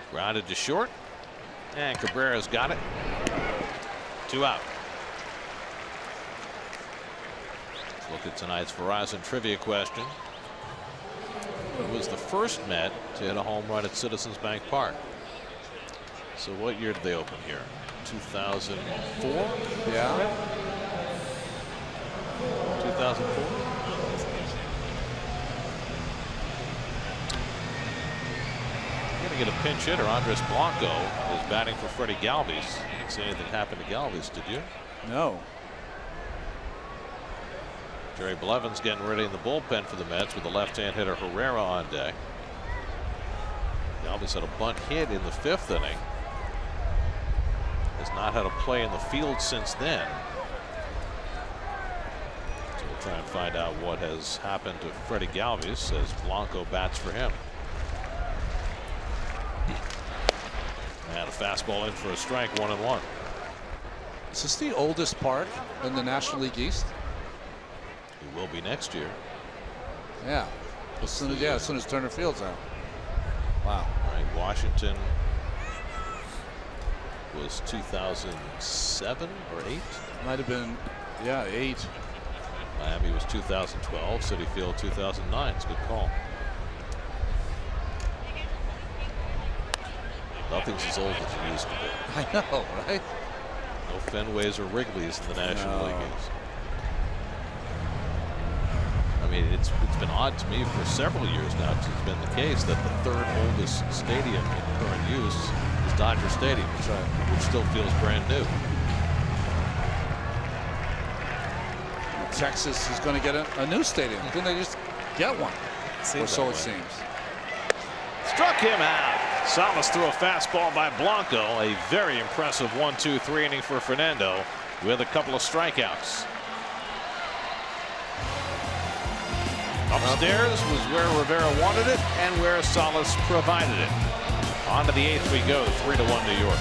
Grounded to short, and Cabrera's got it. 2 out. Let's look at tonight's Verizon trivia question. Who was the first Met to hit a home run at Citizens Bank Park? So what year did they open here? 2004? Yeah. 2004? Going to get a pinch hitter. Andres Blanco is batting for Freddie Galvis. Didn't see anything happen to Galvis, did you? No. Jerry Blevins getting ready in the bullpen for the Mets with the left-hand hitter Herrera on deck. Galvis had a bunt hit in the 5th inning. Has not had a play in the field since then. So we'll try and find out what has happened to Freddie Galvis as Blanco bats for him. And a fastball in for a strike, 1-1. Is this the oldest park in the National League East? It will be next year. Yeah. As soon as Turner Field's out. Wow. All right, Washington was 2007 or 8. Might have been, yeah, 8. Miami was 2012. Citi Field 2009. It's a good call. Nothing's as old as it used to be. I know, right? No Fenways or Wrigleys in the National League East. I mean, it's been odd to me for several years now. It's been the case that the 3rd oldest stadium in current use is Dodger Stadium, which still feels brand new. Texas is going to get a new stadium. Didn't they just get one? Or so it seems. Struck him out. Salas threw a fastball by Blanco. A very impressive 1-2-3 inning for Fernando with a couple of strikeouts. Upstairs was where Rivera wanted it and where Salas provided it. On to the 8th we go, 3-1 New York.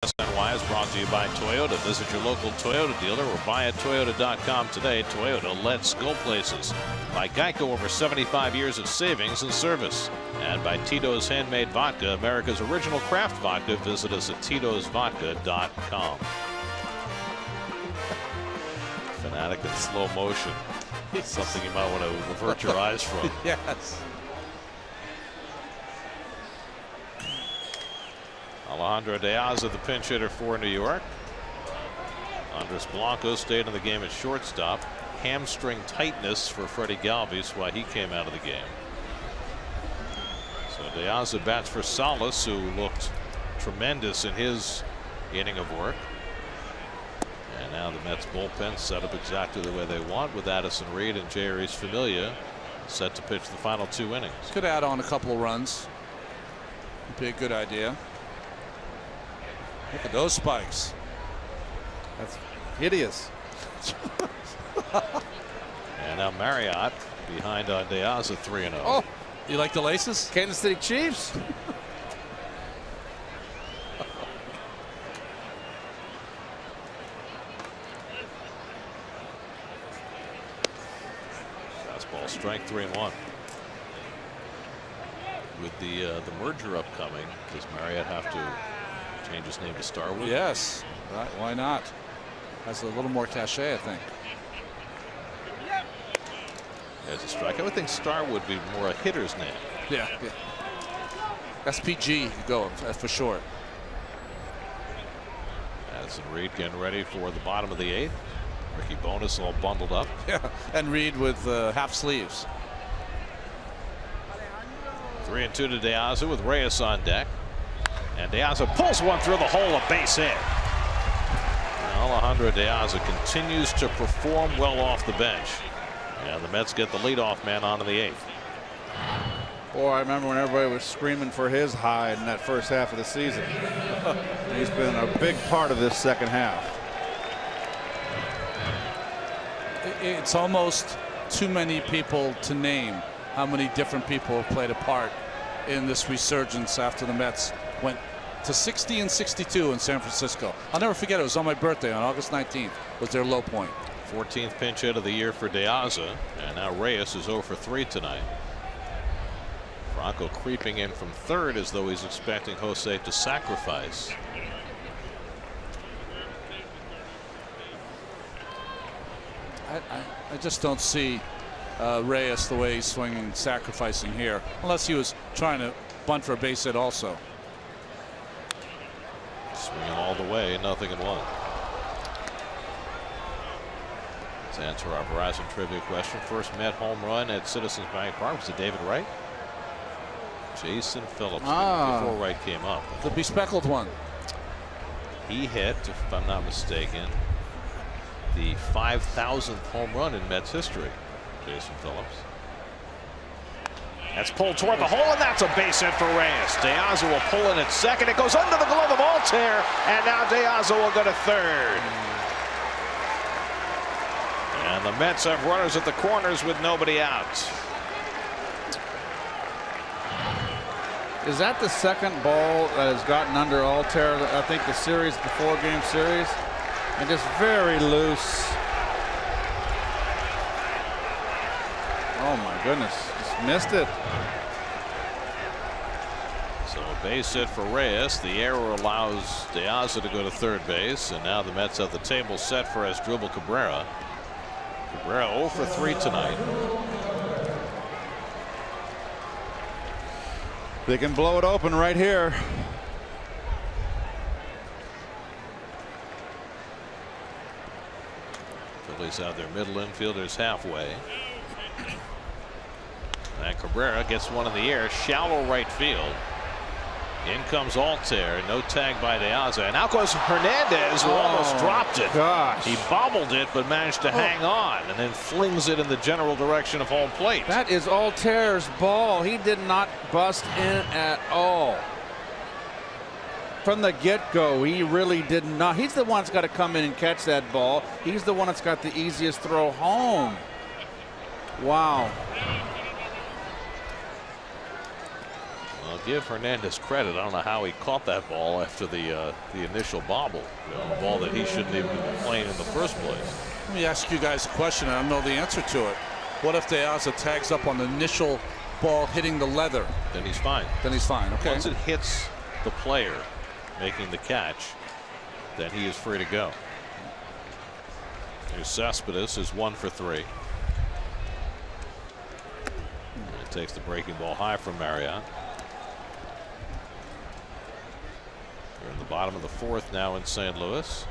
NY is brought to you by Toyota. Visit your local Toyota dealer or buyatoyota.com today. Toyota, let's go places. By Geico, over 75 years of savings and service. And by Tito's Handmade Vodka, America's original craft vodka. Visit us at titosvodka.com. Fanatic in slow motion. Something you might want to avert your eyes from. Yes. Alejandro De Aza, the pinch hitter for New York. Andres Blanco stayed in the game at shortstop. Hamstring tightness for Freddie Galvis why he came out of the game. So De Aza bats for Salas, who looked tremendous in his inning of work. And now the Mets bullpen set up exactly the way they want, with Addison Reed and J.R.'s Familia set to pitch the final 2 innings. Could add on a couple of runs. Would be a good idea. Look at those spikes. That's hideous. And now Marriott behind on De Aza 3-0. Oh, you like the laces? Kansas City Chiefs. Fastball strike 3-1. With the merger upcoming, does Marriott have to change his name to Starwood? Yes. Right. Why not? Has a little more cachet, I think. As a strike, I would think Starwood would be more a hitter's name. Yeah. SPG you go for short. Addison Reed getting ready for the bottom of the 8th. Ricky Bonas all bundled up. Yeah, and Reed with half sleeves. 3-2 to De Aza with Reyes on deck. And De Aza pulls one through the hole, a base hit. And Alejandro De Aza continues to perform well off the bench. And the Mets get the leadoff man on in the 8th. Boy, I remember when everybody was screaming for his hide in that first half of the season. He's been a big part of this second half. It's almost too many people to name how many different people have played a part in this resurgence after the Mets went to 60 and 62 in San Francisco. I'll never forget, it was on my birthday on August 19th was their low point. 14th pinch hit of the year for De Aza, and now Reyes is 0 for 3 tonight. Franco creeping in from third as though he's expecting Jose to sacrifice. I just don't see Reyes the way he's swinging, sacrificing here, unless he was trying to bunt for a base hit also. Swinging all the way, 0-1. Let's answer our Verizon trivia question. First Met home run at Citizens Bank Park was it David Wright? Jason Phillips before Wright came up. The bespeckled one. He hit, if I'm not mistaken, the 5,000th home run in Mets history. Jason Phillips. That's pulled toward the hole, and that's a base hit for Reyes. De Aza will pull in at second. It goes under the glove of Altair, and now De Aza will go to third. And the Mets have runners at the corners with nobody out. Is that the second ball that has gotten under Altair? I think the series, the 4-game series, and just very loose. Oh my goodness, just missed it. So a base hit for Reyes. The error allows De Aza to go to third base, and now the Mets have the table set for Asdrubal Cabrera. Cabrera 0 for 3 tonight. They can blow it open right here. Phillies have their middle infielders halfway. And Cabrera gets one in the air, shallow right field. In comes Altair, no tag by De Aza, and out goes Hernandez, who almost dropped it. Gosh. He bobbled it, but managed to hang on, and then flings it in the general direction of home plate. That is Altair's ball. He did not bust in at all. From the get-go, he really did not. He's the one that's got to come in and catch that ball. He's the one that's got the easiest throw home. Wow. Well, I'll give Hernandez credit. I don't know how he caught that ball after the initial bobble. A ball that he shouldn't even be playing in the first place. Let me ask you guys a question. I don't know the answer to it. What if De Aza tags up on the initial ball hitting the leather? Then he's fine. Then he's fine. Okay. Once it hits the player making the catch, then he is free to go. Here's Cespedes, is 1 for 3. He takes the breaking ball high from Marriott. We're in the bottom of the 4th now in St. Louis.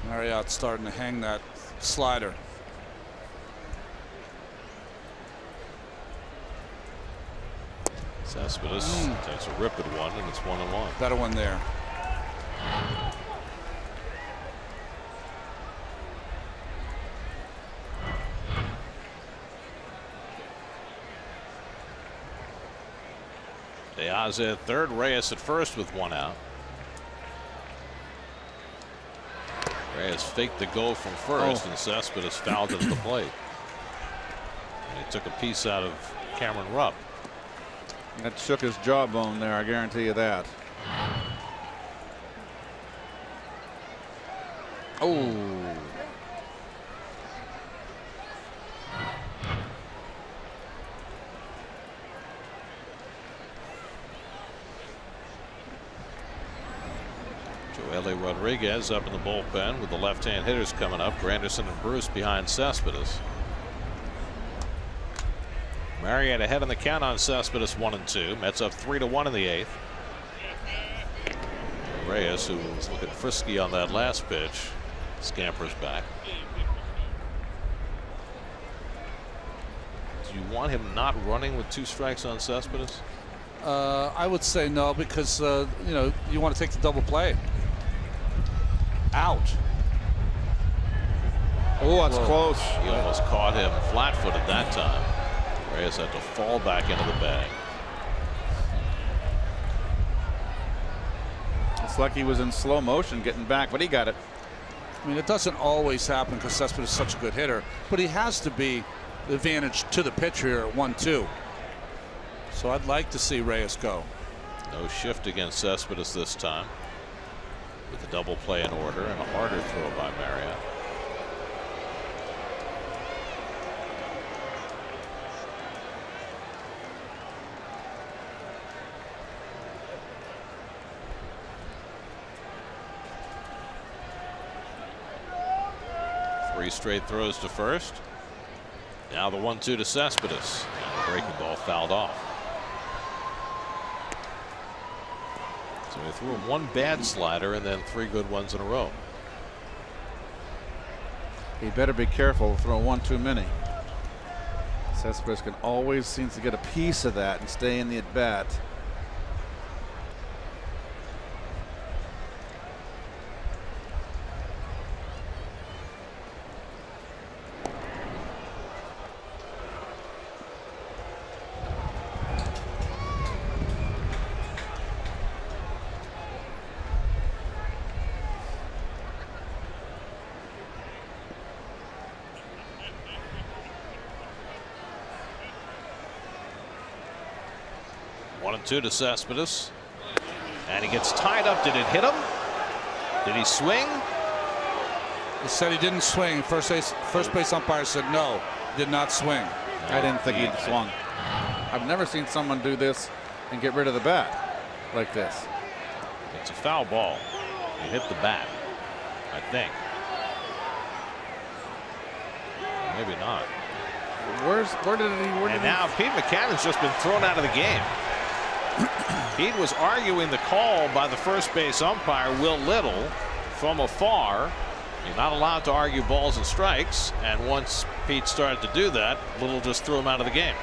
Marriott starting to hang that slider. Cespedes takes a rip at one, and it's 1-1. Better one there. De Aza at third, Reyes at first with 1 out. Reyes faked the go from first, and Cespedes fouled it at the plate. And he took a piece out of Cameron Rupp. That shook his jawbone there, I guarantee you that. Oh. Joely Rodriguez up in the bullpen with the left-hand hitters coming up. Granderson and Bruce behind Cespedes. Marriott ahead on the count on Cespedes, 1-2. Mets up 3-1 in the 8th. Reyes, who was looking frisky on that last pitch, scampers back. Do you want him not running with 2 strikes on Cespedes? I would say no, because you know, you want to take the double play. Out. Oh, that's close. He almost caught him flat-footed that time. Reyes had to fall back into the bag. It's like he was in slow motion getting back, but he got it. I mean, it doesn't always happen because Cespedes is such a good hitter, but he has to be the advantage to the pitcher here at 1-2. So I'd like to see Reyes go. No shift against Cespedes this time, with the double play in order and a harder throw by Marriott. Three straight throws to first. Now the 1-2 to Cespedes, and the breaking ball fouled off. So he threw him 1 bad slider and then 3 good ones in a row. He better be careful throwing 1 too many. Cespedes can always seems to get a piece of that and stay in the at bat. Two to Cespedes, and he gets tied up. Did it hit him? Did he swing? He said he didn't swing. First base umpire said no, did not swing. I didn't think he'd swung. I've never seen someone do this and get rid of the bat like this. It's a foul ball. He hit the bat, I think. Maybe not. Where did he? Now Pete McCannon's just been thrown out of the game. Pete was arguing the call by the first base umpire, Will Little, from afar. You're not allowed to argue balls and strikes. And once Pete started to do that, Little just threw him out of the game.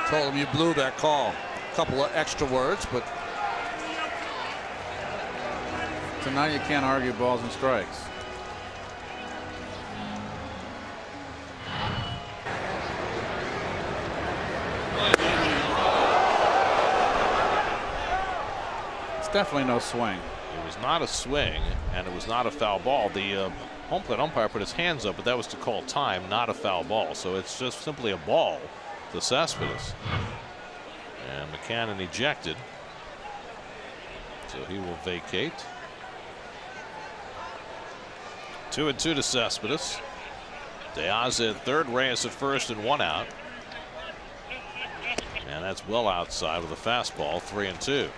Told him you blew that call. A couple of extra words, but. So now you can't argue balls and strikes. Definitely no swing. It was not a swing, and it was not a foul ball. The home plate umpire put his hands up, but that was to call time, not a foul ball. So it's just simply a ball to Cespedes. And McCannon ejected. So he will vacate. 2-2 to Cespedes. De Aza at third, Reyes at first, and 1 out. And that's well outside with a fastball. 3-2.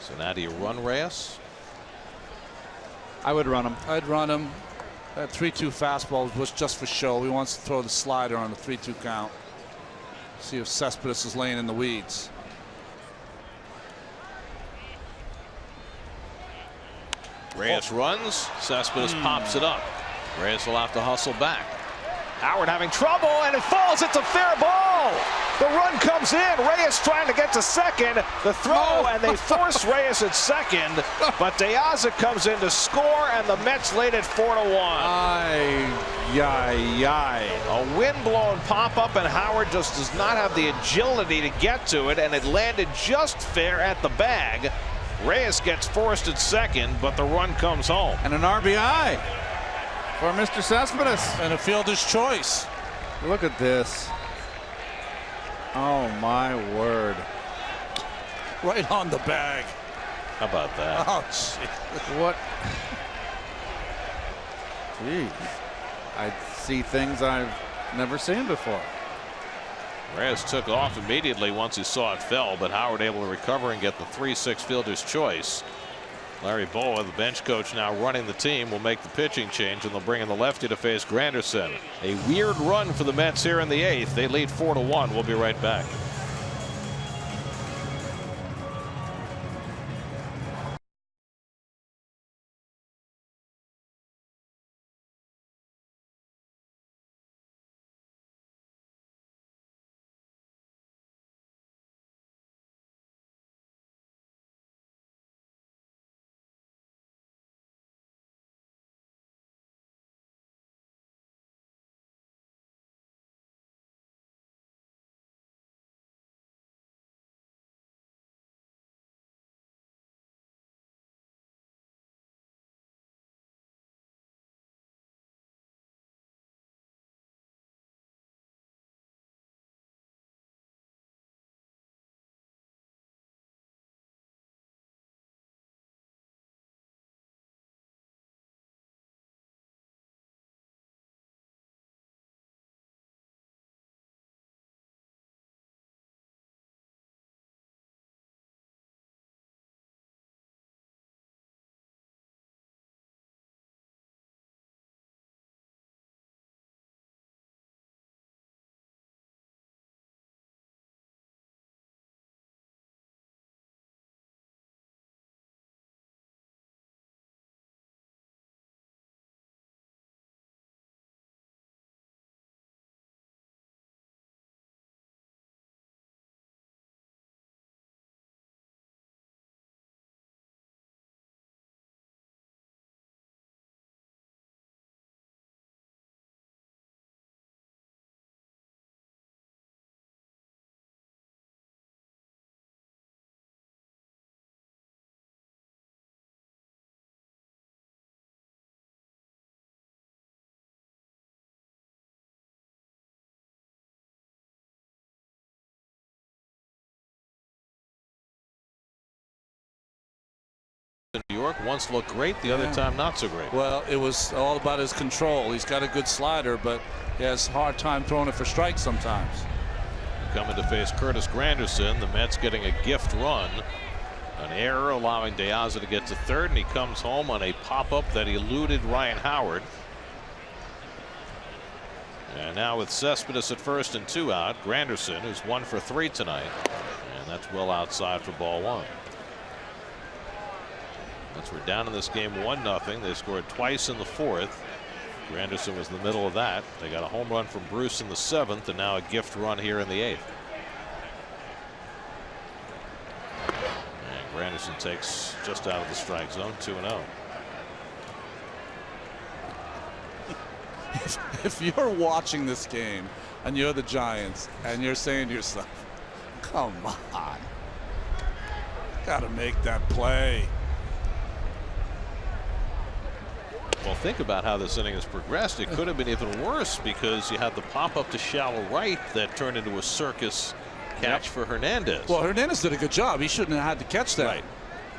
So now do you run Reyes? I would run him. I'd run him. That 3-2 fastball was just for show. He wants to throw the slider on the 3-2 count. See if Cespedes is laying in the weeds. Reyes runs. Cespedes pops it up. Reyes will have to hustle back. Howard having trouble, and it falls. It's a fair ball. The run comes in. Reyes trying to get to second. The throw, and they force Reyes at second. But De Aza comes in to score, and the Mets lead it 4-1. A wind-blown pop-up, and Howard just does not have the agility to get to it, and it landed just fair at the bag. Reyes gets forced at second, but the run comes home. And an RBI for Mr. Cespedes. And a fielder's choice. Look at this. Oh, my word. Right on the bag. How about that? Oh, gee. What? Jeez. I see things I've never seen before. Reyes took off immediately once he saw it fell, but Howard able to recover and get the 3-6 fielder's choice. Larry Boa, the bench coach now running the team, will make the pitching change, and they'll bring in the lefty to face Granderson. A weird run for the Mets here in the 8th. They lead 4-1. We'll be right back. In New York once looked great, the other time not so great. Well, it was all about his control. He's got a good slider, but he has a hard time throwing it for strikes sometimes. Coming to face Curtis Granderson, the Mets getting a gift run. An error allowing De Aza to get to third, and he comes home on a pop-up that eluded Ryan Howard. And now with Cespedes at first and 2 out, Granderson, who's 1 for 3 tonight, and that's well outside for ball 1. Mets were down in this game 1-0. They scored twice in the 4th. Granderson was in the middle of that. They got a home run from Bruce in the 7th, and now a gift run here in the 8th. And Granderson takes just out of the strike zone, 2-0. If you're watching this game and you're the Giants and you're saying to yourself, come on. Got to make that play. Well, think about how this inning has progressed. It could have been even worse because you had the pop-up to shallow right that turned into a circus catch for Hernandez. Well, Hernandez did a good job. He shouldn't have had to catch that. Right.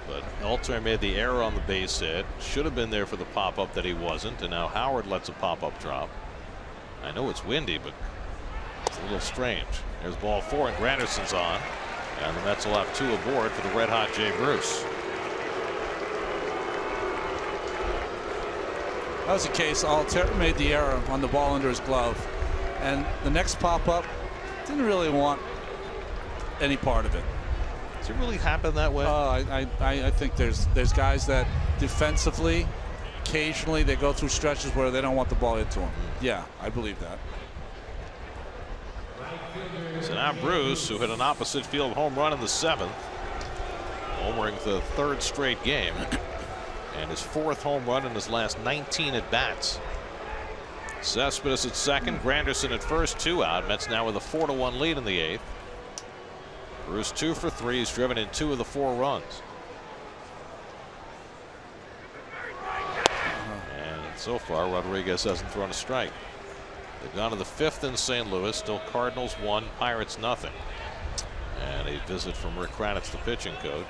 But Altuve made the error on the base hit. Should have been there for the pop-up that he wasn't. And now Howard lets a pop-up drop. I know it's windy, but it's a little strange. There's ball 4 and Granderson's on. And the Mets will have 2 aboard for the red-hot Jay Bruce. That was the case. Altuve made the error on the ball under his glove. And the next pop-up didn't really want any part of it. Does it really happen that way? I think there's guys that defensively, occasionally they go through stretches where they don't want the ball hit to them. Yeah, I believe that. So now Bruce, who hit an opposite field home run in the 7th, homering the 3rd straight game, and his 4th home run in his last 19 at bats. Cespedes at second, Granderson at first, 2 out. Mets now with a 4-1 lead in the 8th. Bruce 2 for 3. He's driven in 2 of the 4 runs. And so far, Rodriguez hasn't thrown a strike. They've gone to the 5th in St. Louis. Still Cardinals 1, Pirates nothing. And a visit from Rick Kranitz, the pitching coach.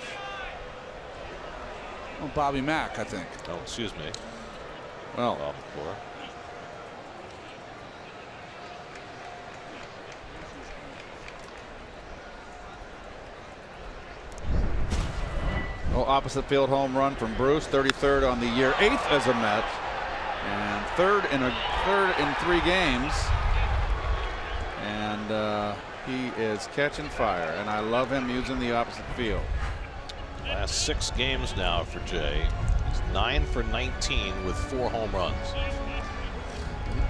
Well, Bobby Mack, I think. Oh, excuse me. Well, Bob McClure. Well, opposite field home run from Bruce, 33rd on the year, 8th as a Met, and third in 3 games. And he is catching fire, and I love him using the opposite field. Last 6 games now for Jay. He's 9 for 19 with 4 home runs.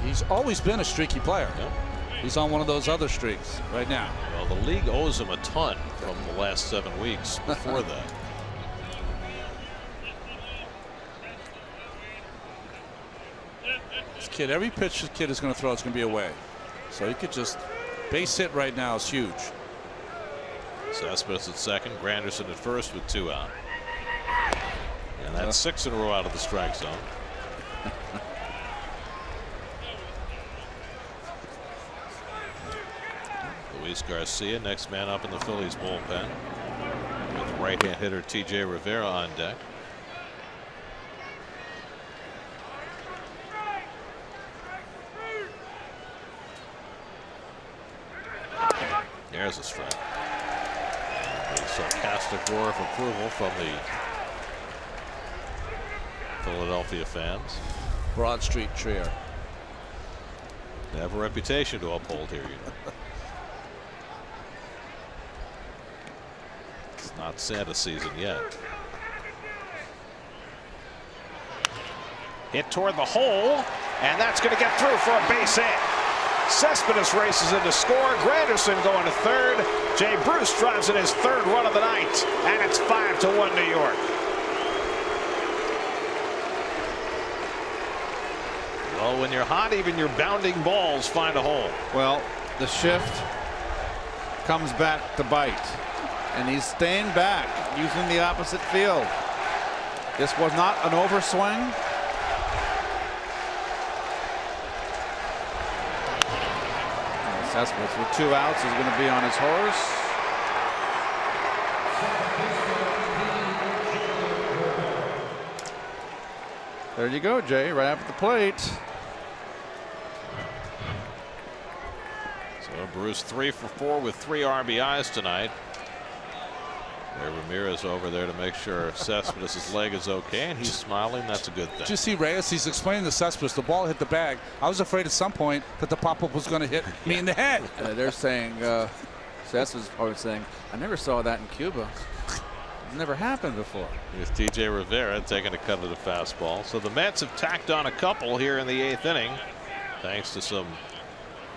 He's always been a streaky player. Yep. He's on one of those other streaks right now. Well, the league owes him a ton from the last 7 weeks before that. This kid, every pitch this kid is going to throw is going to be away. So he could just base hit right now is huge. Cespedes at second, Granderson at first with 2 out. And that's 6 in a row out of the strike zone. Luis Garcia, next man up in the Phillies bullpen, with right-hand hitter T.J. Rivera on deck. There's a strike. A sarcastic roar of approval from the Philadelphia fans. Broad Street Trier. They have a reputation to uphold here, you know. It's not Santa season yet. Hit toward the hole, and that's going to get through for a base hit. Cespedes races in to score. Granderson going to third. Jay Bruce drives in his 3rd run of the night, and it's 5-1 New York. Well, when you're hot, even your bounding balls find a hole. Well, the shift comes back to bite, and he's staying back using the opposite field. This was not an overswing. Cespedes with 2 outs is going to be on his horse. There you go, Jay, right after the plate. So Bruce 3 for 4 with 3 RBIs tonight. Ramirez over there to make sure Cespedes' leg is okay, and he's smiling. That's a good thing. Did you see Reyes? He's explaining to Cespedes the ball hit the bag. I was afraid at some point that the pop-up was going to hit me in the head. They're saying, Cespedes probably saying, I never saw that in Cuba. It's never happened before. Here's T.J. Rivera taking a cut of the fastball. So the Mets have tacked on a couple here in the 8th inning, thanks to some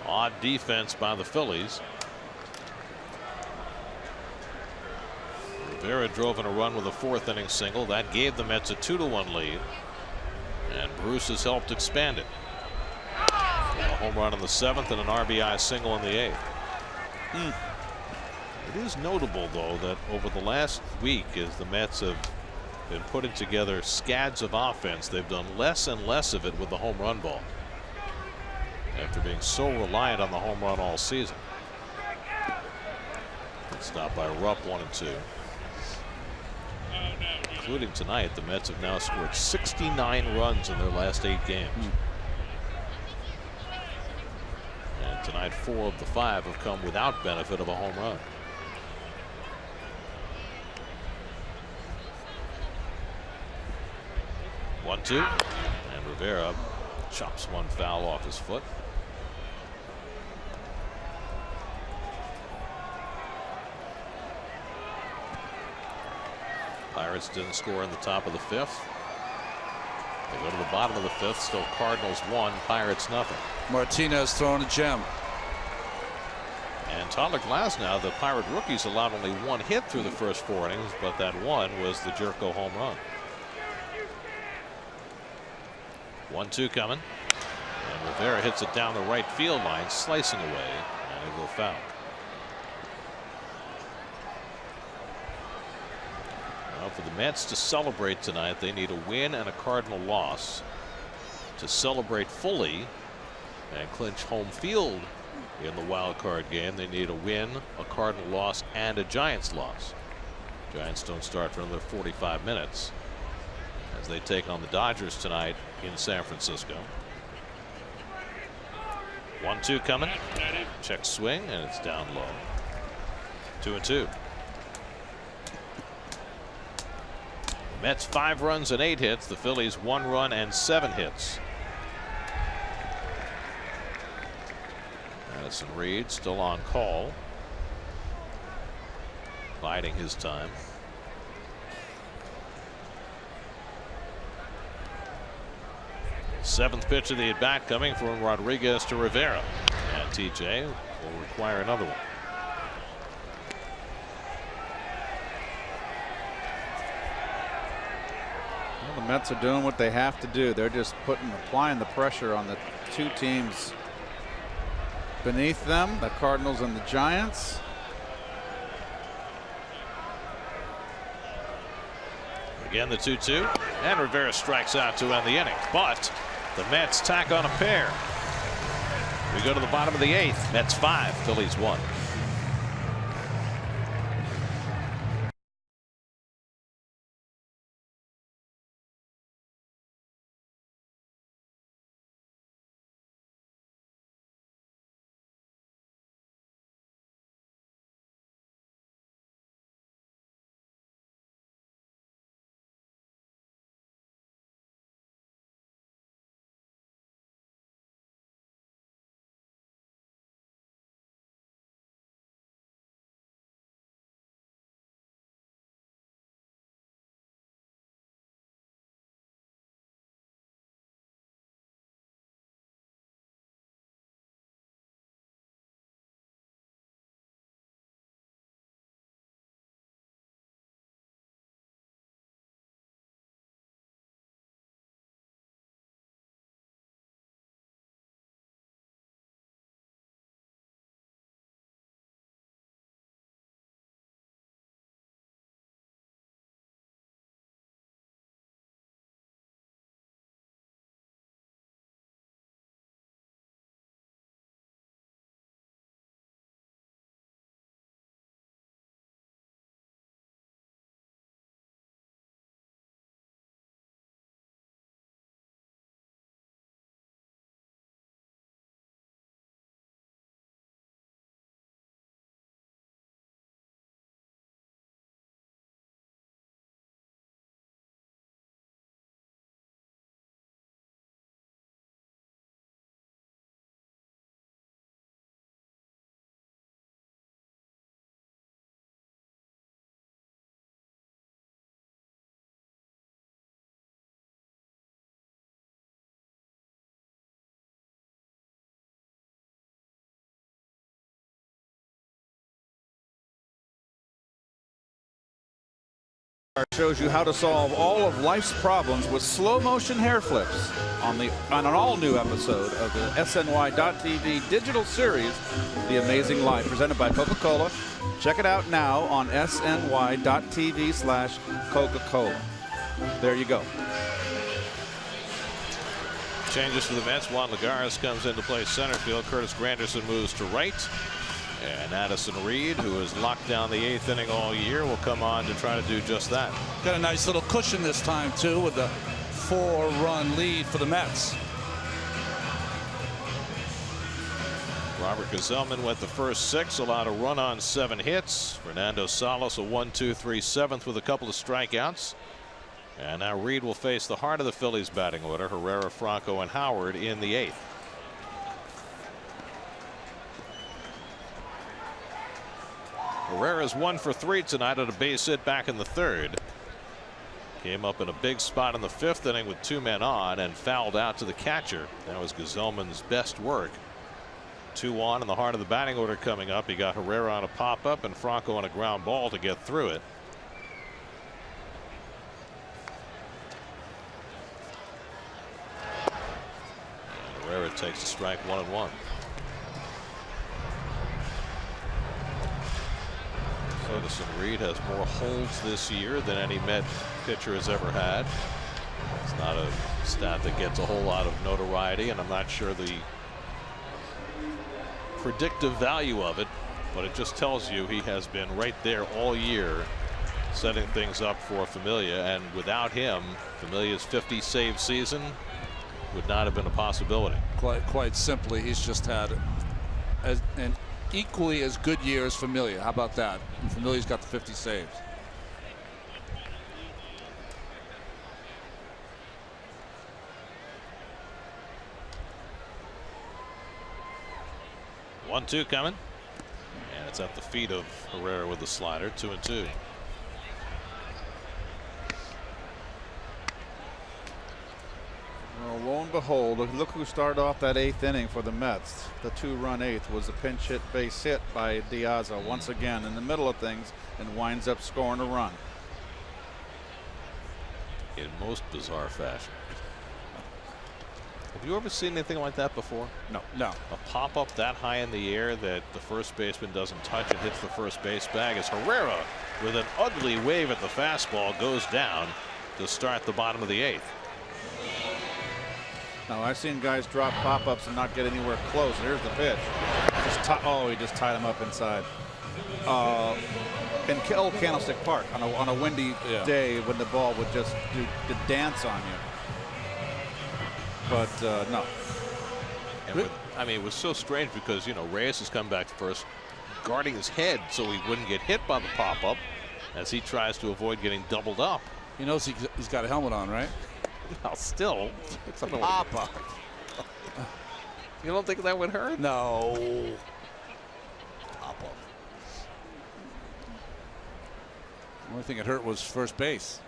odd defense by the Phillies. Rivera drove in a run with a 4th inning single. That gave the Mets a 2-1 lead. And Bruce has helped expand it. A home run in the 7th and an RBI single in the 8th. It is notable, though, that over the last week, as the Mets have been putting together scads of offense, they've done less and less of it with the home run ball, after being so reliant on the home run all season. Stopped by Rupp, 1-2. Including tonight, the Mets have now scored 69 runs in their last 8 games. And tonight, 4 of the 5 have come without benefit of a home run. One-two, and Rivera chops one foul off his foot. Pirates didn't score in the top of the 5th. They go to the bottom of the 5th. Still Cardinals 1, Pirates nothing. Martinez throwing a gem. And Tyler Glasnow, the Pirate rookies, allowed only 1 hit through the first 4 innings, but that one was the Jerko home run. 1-2 coming. And Rivera hits it down the right field line, slicing away, and it will foul. Well, for the Mets to celebrate tonight, they need a win and a Cardinal loss to celebrate fully and clinch home field in the wild card game. They need a win, a Cardinal loss, and a Giants loss. Giants don't start for another 45 minutes as they take on the Dodgers tonight in San Francisco. 1-2 coming. Check swing, and it's down low. 2-2. Mets 5 runs and 8 hits. The Phillies 1 run and 7 hits. Addison Reed still on call, biding his time. Seventh pitch of the at bat coming from Rodriguez to Rivera, and TJ will require another one. Well, the Mets are doing what they have to do. They're just applying the pressure on the 2 teams beneath them, the Cardinals and the Giants. Again, the 2-2, and Rivera strikes out to end the inning, but the Mets tack on a pair. We go to the bottom of the 8th. Mets 5, Phillies 1. shows you how to solve all of life's problems with slow motion hair flips on an all new episode of the SNY.TV digital series, The Amazing Life, presented by Coca-Cola. Check it out now on SNY.TV/Coca-Cola. There you go. Changes for the Mets. Juan Lagares comes into play center field. Curtis Granderson moves to right. And Addison Reed, who has locked down the 8th inning all year, will come on to try to do just that. Got a nice little cushion this time, too, with the 4-run lead for the Mets. Robert Gsellman went the first 6, allowed a run on 7 hits. Fernando Salas a 1-2-3 7th with a couple of strikeouts. And now Reed will face the heart of the Phillies batting order, Herrera, Franco, and Howard in the 8th. Herrera's 1 for 3 tonight at a base hit back in the 3rd. Came up in a big spot in the 5th inning with 2 men on and fouled out to the catcher. That was Gsellman's best work. 2 on in the heart of the batting order coming up. He got Herrera on a pop-up and Franco on a ground ball to get through it. Herrera takes a strike, 1-1. Addison Reed has more holds this year than any Met pitcher has ever had. It's not a stat that gets a whole lot of notoriety, and I'm not sure the predictive value of it, but it just tells you he has been right there all year setting things up for Familia, and without him, Familia's 50 save season would not have been a possibility. Quite simply, he's just had an equally as good year as Familia. How about that? And Familia's got the 50 saves. One-two coming, and it's at the feet of Herrera with the slider. 2-2. Well, lo and behold, look who started off that 8th inning for the Mets. The 2-run 8th was a pinch hit base hit by Diaza once again in the middle of things, and winds up scoring a run. In most bizarre fashion. Have you ever seen anything like that before? No. A pop-up that high in the air that the first baseman doesn't touch and hits the first base bag as Herrera, with an ugly wave at the fastball, goes down to start the bottom of the 8th. Now, I've seen guys drop pop-ups and not get anywhere close. Here's the pitch. He just tied him up inside. In Old Candlestick Park on a windy day when the ball would just dance on you. But no. And it was so strange because, Reyes has come back first, guarding his head so he wouldn't get hit by the pop-up as he tries to avoid getting doubled up. He knows he's got a helmet on, right? Well, still, it's a pop-up. You don't think that would hurt? No. Pop-up. The only thing that hurt was first base.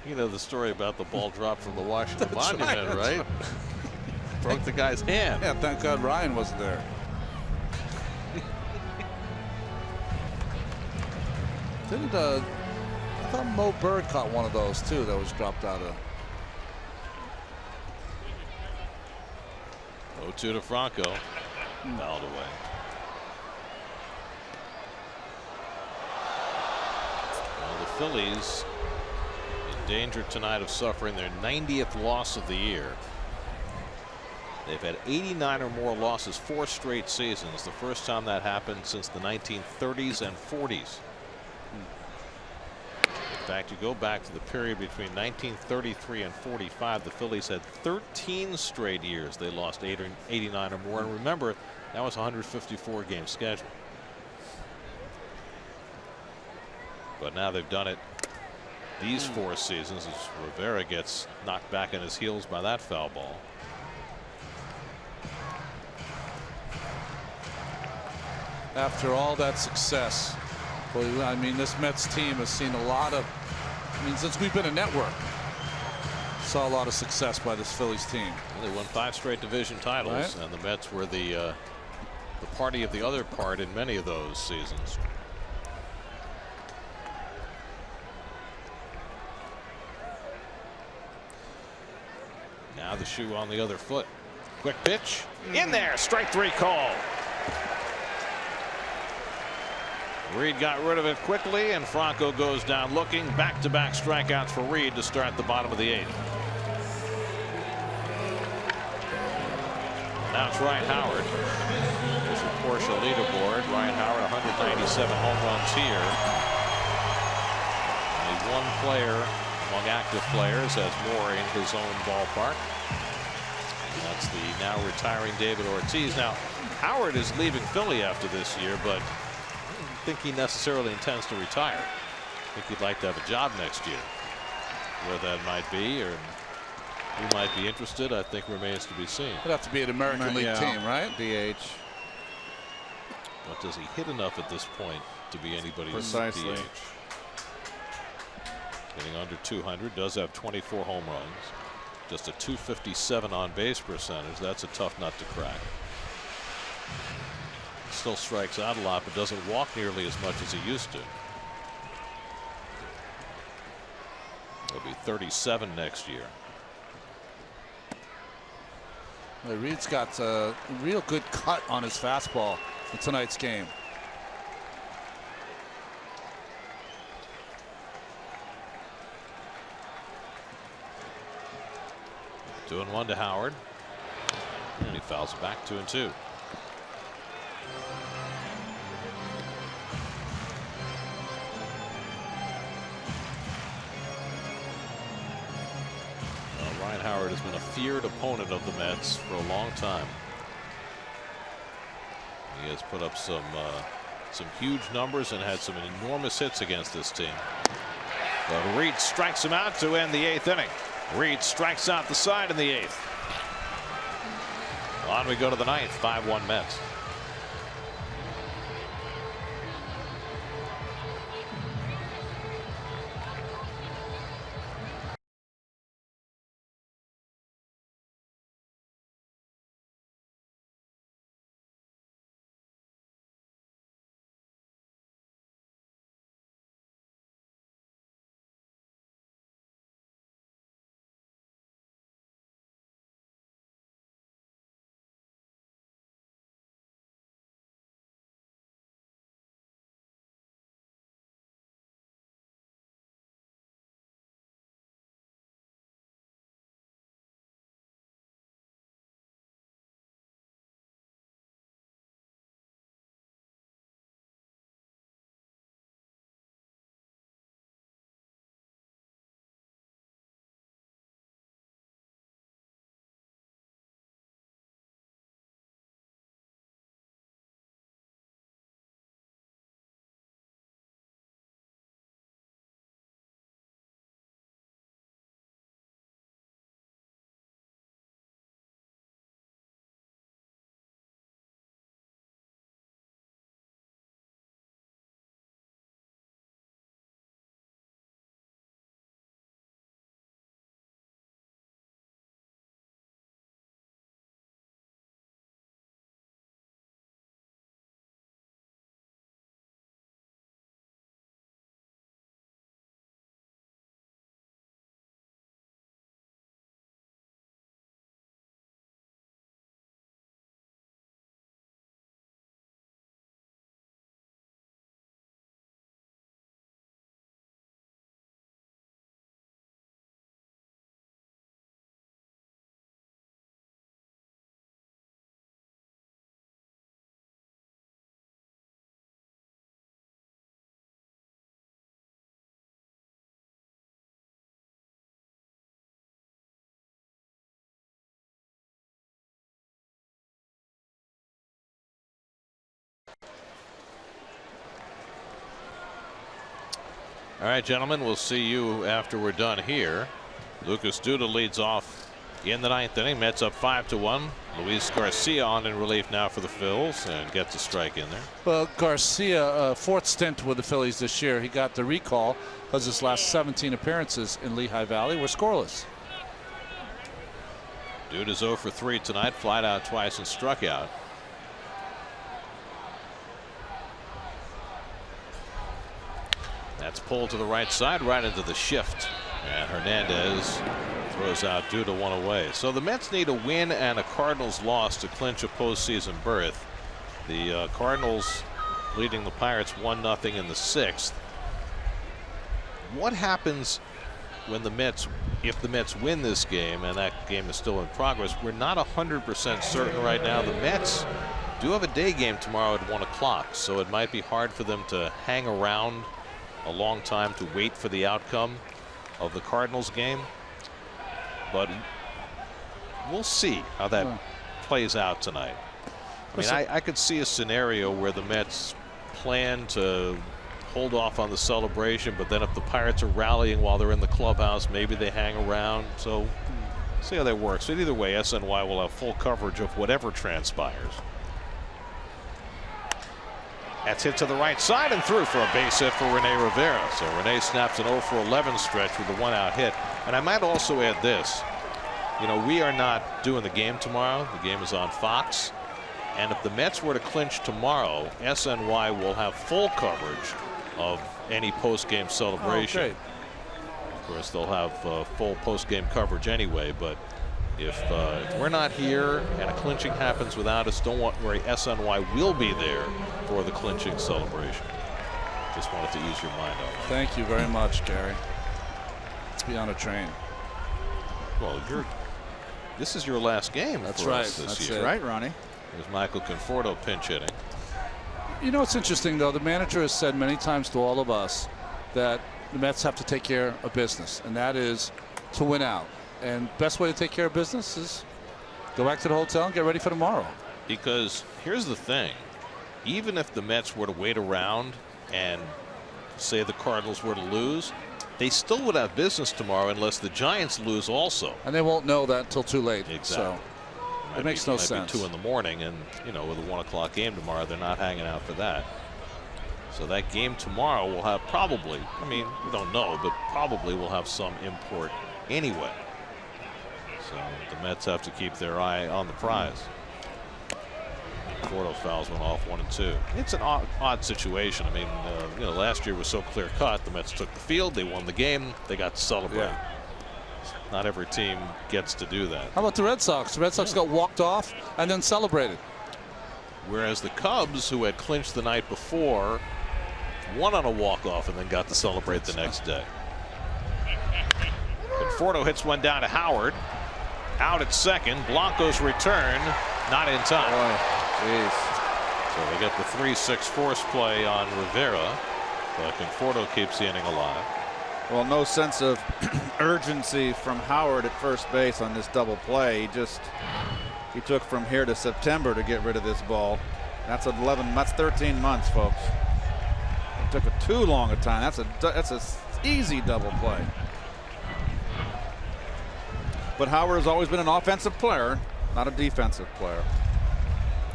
You know the story about the ball dropped from the Washington Monument, right? Broke the guy's hand. Yeah, thank God Ryan wasn't there. I thought Mo Bird caught one of those too that was dropped out of. 0-2 to Franco. Fouled away. Well, the Phillies in danger tonight of suffering their 90th loss of the year. They've had 89 or more losses 4 straight seasons. The first time that happened since the 1930s and 40s. In fact, you go back to the period between 1933 and 45, the Phillies had 13 straight years they lost 89 or more. And remember, that was a 154 game schedule. But now they've done it these 4 seasons as Rivera gets knocked back on his heels by that foul ball. After all that success, well, I mean, this Mets team has seen a lot of, since we've been a network, saw a lot of success by this Phillies team. They won 5 straight division titles, right? And the Mets were the party of the other part in many of those seasons. Now the shoe on the other foot. Quick pitch. In there. Strike 3 call. Reed got rid of it quickly, and Franco goes down looking. Back-to-back strikeouts for Reed to start the bottom of the 8th. Now it's Ryan Howard. There's your Porsche leaderboard. Ryan Howard, 197 home runs here. Only one player among active players has more in his own ballpark. And that's the now retiring David Ortiz. Now, Howard is leaving Philly after this year, but I don't think he necessarily intends to retire. I think he'd like to have a job next year. Where that might be, or who might be interested, I think remains to be seen. It'd have to be an American League team, right? DH. But does he hit enough at this point to be anybody's Precisely. DH? Getting under 200, does have 24 home runs. Just a .257 on base percentage. That's a tough nut to crack. Still strikes out a lot, but doesn't walk nearly as much as he used to. He'll be 37 next year. Well, Reed's got a real good cut on his fastball in tonight's game. 2-1 to Howard. And he fouls it back 2-2. Ryan Howard has been a feared opponent of the Mets for a long time. He has put up some huge numbers and had some enormous hits against this team. But Reed strikes him out to end the 8th inning. Reed strikes out the side in the 8th. On we go to the 9th. 5-1 Mets. All right, gentlemen, we'll see you after we're done here. Lucas Duda leads off in the 9th inning. Mets up 5-1. Luis Garcia on in relief now for the Phils and gets a strike in there. Well, Garcia, 4th stint with the Phillies this year. He got the recall because his last 17 appearances in Lehigh Valley were scoreless. Duda's 0 for 3 tonight. Flied out twice and struck out. That's pulled to the right side, right into the shift. And Hernandez Throws out due to 1 away. So the Mets need a win and a Cardinals loss to clinch a postseason berth. The Cardinals leading the Pirates 1-0 in the 6th. What happens when the Mets, if the Mets win this game, and that game is still in progress? We're not 100% certain right now. The Mets do have a day game tomorrow at 1 o'clock, so it might be hard for them to hang around a long time to wait for the outcome of the Cardinals game. But we'll see how that plays out tonight. I mean, I could see a scenario where the Mets plan to hold off on the celebration, but then if the Pirates are rallying while they're in the clubhouse, maybe they hang around. So see how that works. But either way, SNY will have full coverage of whatever transpires. That's hit to the right side and through for a base hit for Rene Rivera. So Rene snaps an 0 for 11 stretch with a 1-out hit. And I might also add this. You know, we are not doing the game tomorrow. The game is on Fox. And if the Mets were to clinch tomorrow, SNY will have full coverage of any post-game celebration. Okay. Of course, they'll have full post-game coverage anyway. But if we're not here and a clinching happens without us, don't worry. SNY will be there for the clinching celebration. Just wanted to ease your mind on that. Thank you very much, Gary. Let's be on a train. Well, this is your last game. That's for right. us this That's year. it. Right, Ronnie. There's Michael Conforto pinch hitting. You know, it's interesting, though. The manager has said many times to all of us that the Mets have to take care of business, and that is to win out. And best way to take care of business is go back to the hotel and get ready for tomorrow. Because here's the thing. Even if the Mets were to wait around and say the Cardinals were to lose, they still would have business tomorrow unless the Giants lose also. And they won't know that until too late. Exactly. So it makes no sense. sense. Be 2 in the morning, and you know, with a 1 o'clock game tomorrow, they're not hanging out for that. So that game tomorrow will have probably, I mean, we don't know, but probably will have some import anyway. So the Mets have to keep their eye on the prize. Conforto fouls one off, 1 and 2. It's an odd situation. I mean, you know, last year was so clear cut. The Mets took the field, they won the game, they got to celebrate. Yeah. Not every team gets to do that. How about the Red Sox? The Red Sox got walked off and then celebrated. Whereas the Cubs, who had clinched the night before, won on a walk-off and then got to celebrate the next day. Conforto hits one down to Howard. Out at second. Blanco's return, not in time. Jeez. So they get the 3-6 force play on Rivera. But Conforto keeps the inning alive. Well, no sense of urgency from Howard at first base on this double play. He took from here to September to get rid of this ball. That's 13 months, folks. It took too long a time. That's a easy double play. But Howard has always been an offensive player, not a defensive player.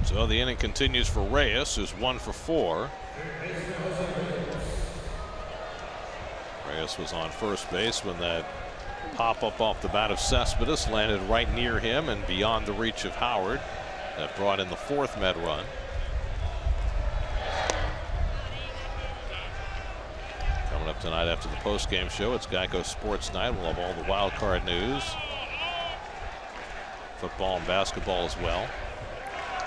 So the inning continues for Reyes, who's 1 for 4. Reyes was on first base when that pop-up off the bat of Cespedes landed right near him and beyond the reach of Howard. That brought in the 4th Met run. Coming up tonight after the post-game show, it's Geico Sports Night. We'll have all the wild card news. Football and basketball as well.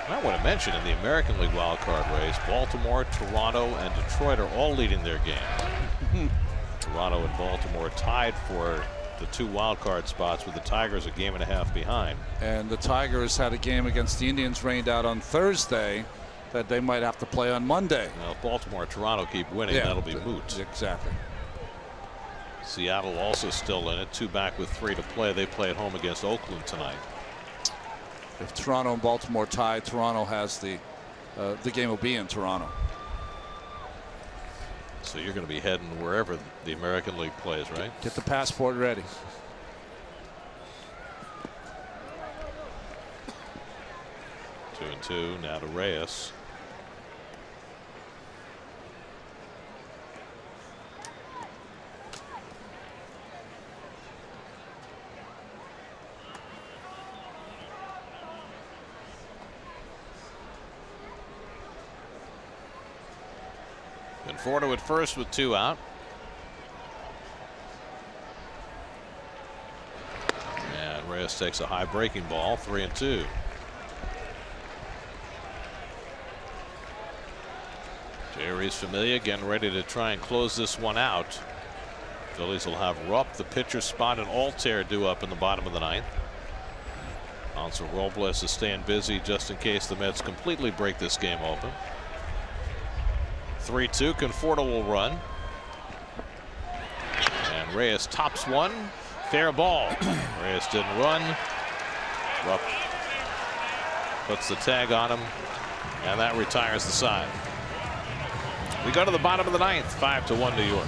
I want to mention in the American League wild card race, Baltimore, Toronto, and Detroit are all leading their game. Toronto and Baltimore tied for the 2 wild card spots, with the Tigers a game and a half behind. And the Tigers had a game against the Indians rained out on Thursday that they might have to play on Monday. Now, if Baltimore and Toronto keep winning, that'll be moot. Exactly. Seattle also still in it, 2 back with 3 to play. They play at home against Oakland tonight. If Toronto and Baltimore tie, Toronto has the game will be in Toronto. So you're going to be heading wherever the American League plays, right? Get the passport ready. Two and 2 now to Reyes. Conforto at first with 2 out. Reyes takes a high breaking ball, 3-2. Jerry's Familia getting ready to try and close this one out. Phillies will have Rupp, the pitcher spot, and Altair due up in the bottom of the ninth. Alonso Robles is staying busy just in case the Mets completely break this game open. 3-2. Conforto will run. And Reyes tops one. Fair ball. Reyes didn't run. Rupp puts the tag on him, and that retires the side. We go to the bottom of the ninth, 5-1 New York.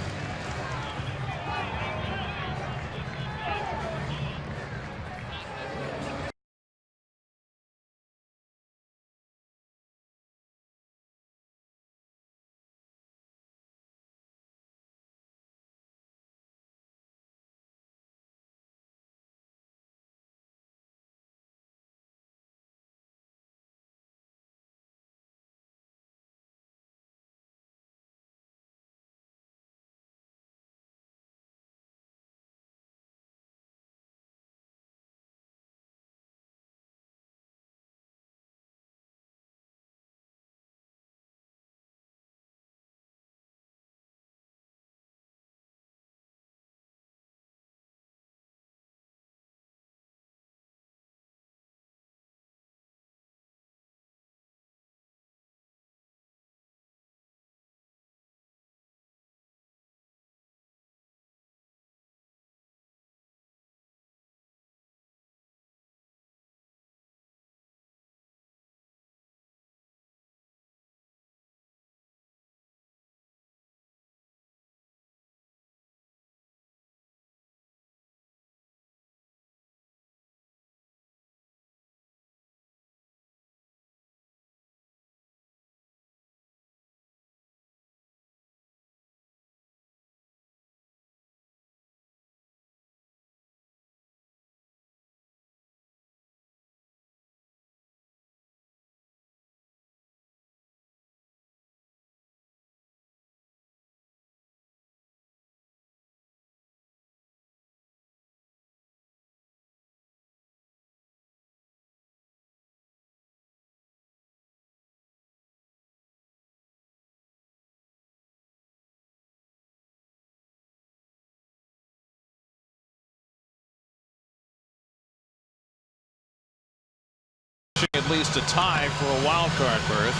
At least a tie for a wild card berth.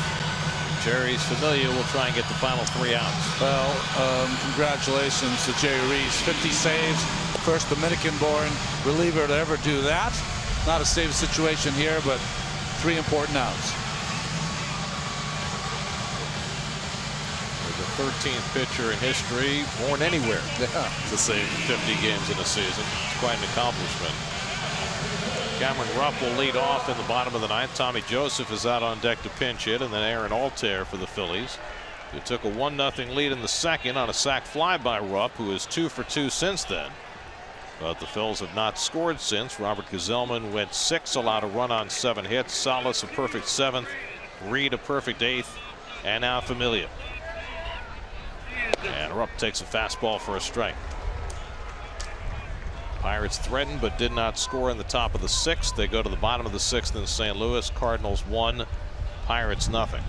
Jerry's Familia will try and get the final 3 outs. Well, congratulations to Jerry Reese. 50 saves, first Dominican-born reliever to ever do that. Not a save situation here, but 3 important outs. The 13th pitcher in history born anywhere to save 50 games in a season. It's quite an accomplishment. Cameron Rupp will lead off in the bottom of the ninth. Tommy Joseph is out on deck to pinch hit, and then Aaron Altair for the Phillies, who took a 1-0 lead in the second on a sac fly by Rupp, who is 2 for 2 since then. But the Phils have not scored since. Robert Gazelman went 6, allowed a run on 7 hits. Salas a perfect 7th, Reed a perfect 8th, and now Familia. And Rupp takes a fastball for a strike. Pirates threatened but did not score in the top of the 6th. They go to the bottom of the 6th in St. Louis. Cardinals 1, Pirates nothing.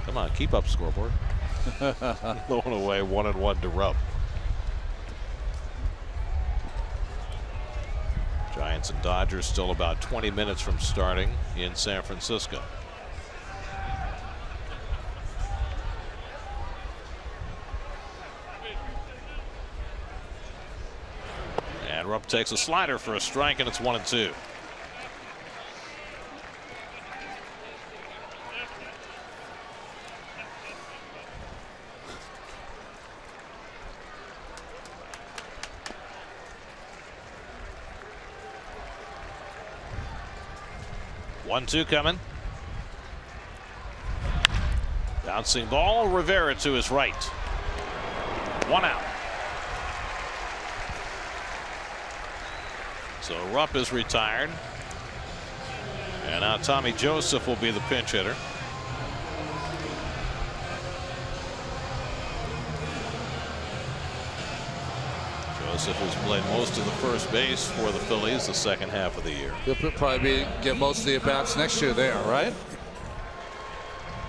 Come on, keep up, scoreboard. Throwing away 1-1 to Rupp. Giants and Dodgers still about 20 minutes from starting in San Francisco. And Rupp takes a slider for a strike, and it's 1-2. One-two coming. Bouncing ball. Rivera to his right. 1 out. So Rupp is retired. And now Tommy Joseph will be the pinch hitter. Joseph, who's played most of the first base for the Phillies the second half of the year. He'll probably get most of the at-bats next year there, right?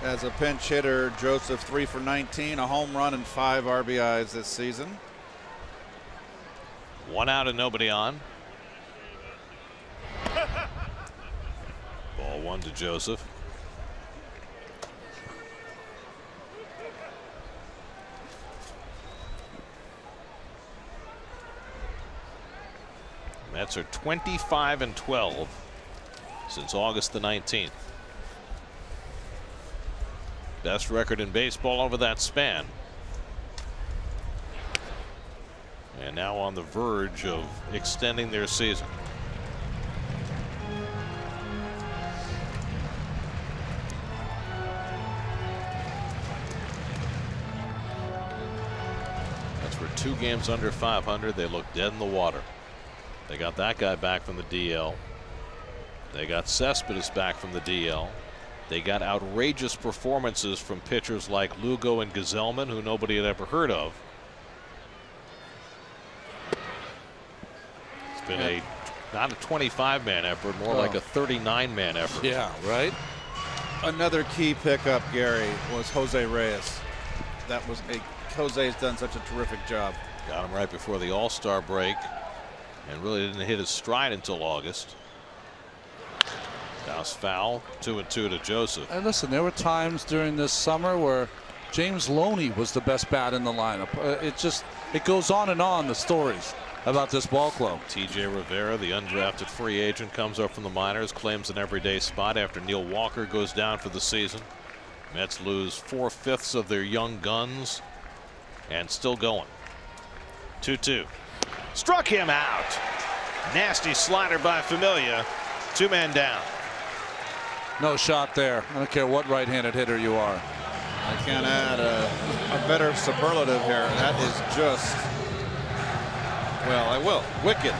As a pinch hitter, Joseph 3 for 19, a home run and 5 RBIs this season. 1 out and nobody on. Ball 1 to Joseph. Mets are 25-12 since August the 19th. Best record in baseball over that span. And now on the verge of extending their season. That's where 2 games under 500. They look dead in the water. They got that guy back from the DL. They got Cespedes back from the DL. They got outrageous performances from pitchers like Lugo and Gazelman, who nobody had ever heard of. It's been not a 25-man effort, more like a 39-man effort. Yeah, right. Another key pickup, Gary, was Jose Reyes. Jose's done such a terrific job. Got him right before the All-Star break, and really didn't hit his stride until August. That's foul. 2-2 to Joseph. And listen, there were times during this summer where James Loney was the best bat in the lineup. It goes on and on, the stories about this ball club. TJ Rivera, the undrafted free agent, comes up from the minors, claims an everyday spot after Neil Walker goes down for the season. Mets lose 4/5 of their young guns and still going. 2-2. Struck him out. Nasty slider by Familia. 2 men down. No shot there. I don't care what right-handed hitter you are. I can't add a better superlative here. That is just, well, I will. Wicked.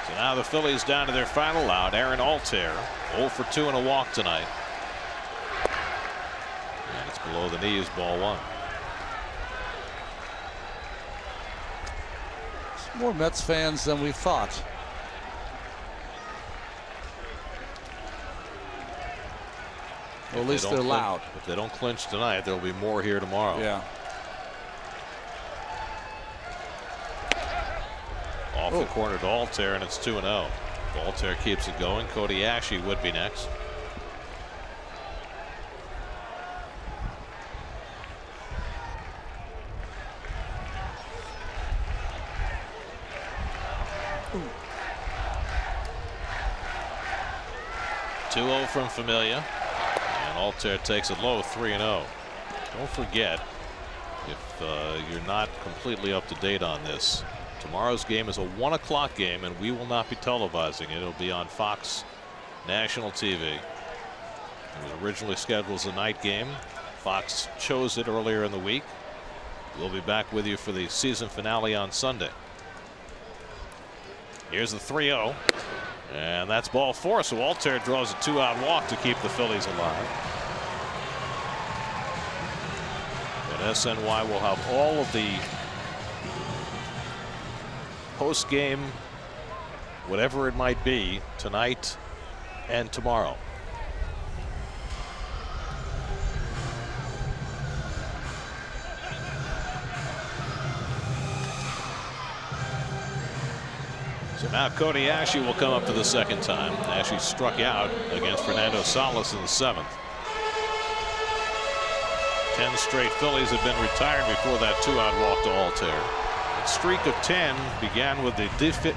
So now the Phillies down to their final out. Aaron Altair 0 for 2 and a walk tonight. And it's below the knees, ball 1. More Mets fans than we thought. Well, at least they're loud. If they don't clinch tonight, there'll be more here tomorrow. Yeah. Off the corner to Altair, and it's 2-0. If Altair keeps it going, Cody Ashe would be next. .2-0 from Familia, and Altair takes it low, 3-0. Don't forget, if you're not completely up to date on this, tomorrow's game is a 1 o'clock game, and we will not be televising it. It'll be on Fox National TV. It was originally scheduled as a night game. Fox chose it earlier in the week. We'll be back with you for the season finale on Sunday. Here's the 3-0. And that's ball 4. So Altair draws a 2-out walk to keep the Phillies alive. And SNY will have all of the post-game, whatever it might be, tonight and tomorrow. So now Cody Ashe will come up for the second time. Ashe struck out against Fernando Salas in the 7th. 10 straight Phillies have been retired before that 2-out walk to Altair. The streak of 10 began with the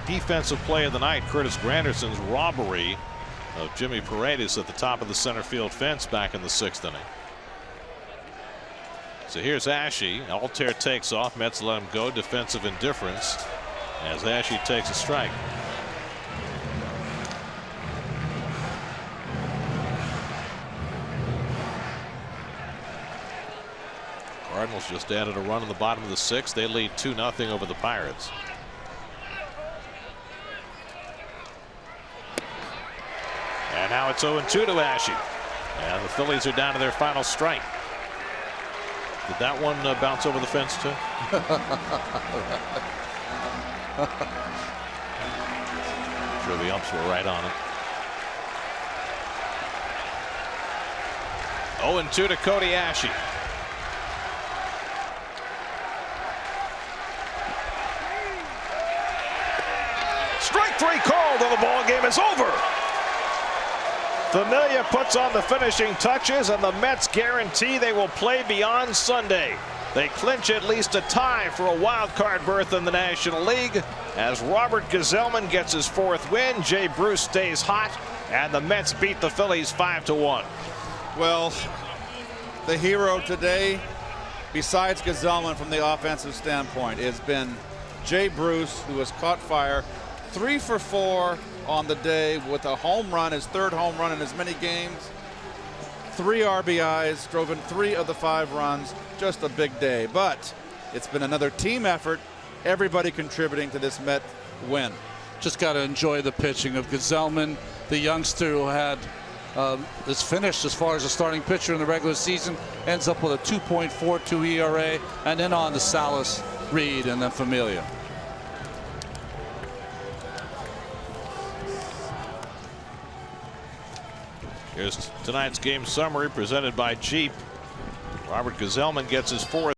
defensive play of the night, Curtis Granderson's robbery of Jimmy Paredes at the top of the center field fence back in the 6th inning. So here's Ashe. Altair takes off. Mets let him go. Defensive indifference as Ashe takes a strike. Cardinals just added a run in the bottom of the 6th. They lead 2-0 over the Pirates. And And now it's 0-2 to Ashe. And the Phillies are down to their final strike. Did that one bounce over the fence too? I'm sure the umps were right on it. 0-2 to Cody Ashe. Strike 3 called, and the ball game is over. Familia puts on the finishing touches, and the Mets guarantee they will play beyond Sunday. They clinch at least a tie for a wild card berth in the National League as Robert Gsellman gets his 4th win. Jay Bruce stays hot, and the Mets beat the Phillies 5-1. Well, the hero today, besides Gsellman from the offensive standpoint, has been Jay Bruce, who has caught fire. 3 for 4 on the day with a home run, his 3rd home run in as many games. 3 RBIs, drove in 3 of the 5 runs. Just a big day, but it's been another team effort. Everybody contributing to this Met win. Just got to enjoy the pitching of Gsellman, the youngster who had is finished as far as a starting pitcher in the regular season, ends up with a 2.42 ERA, and then on to Salas, Reed, and then Familia. Here's tonight's game summary presented by Jeep. Robert Gsellman gets his 4th.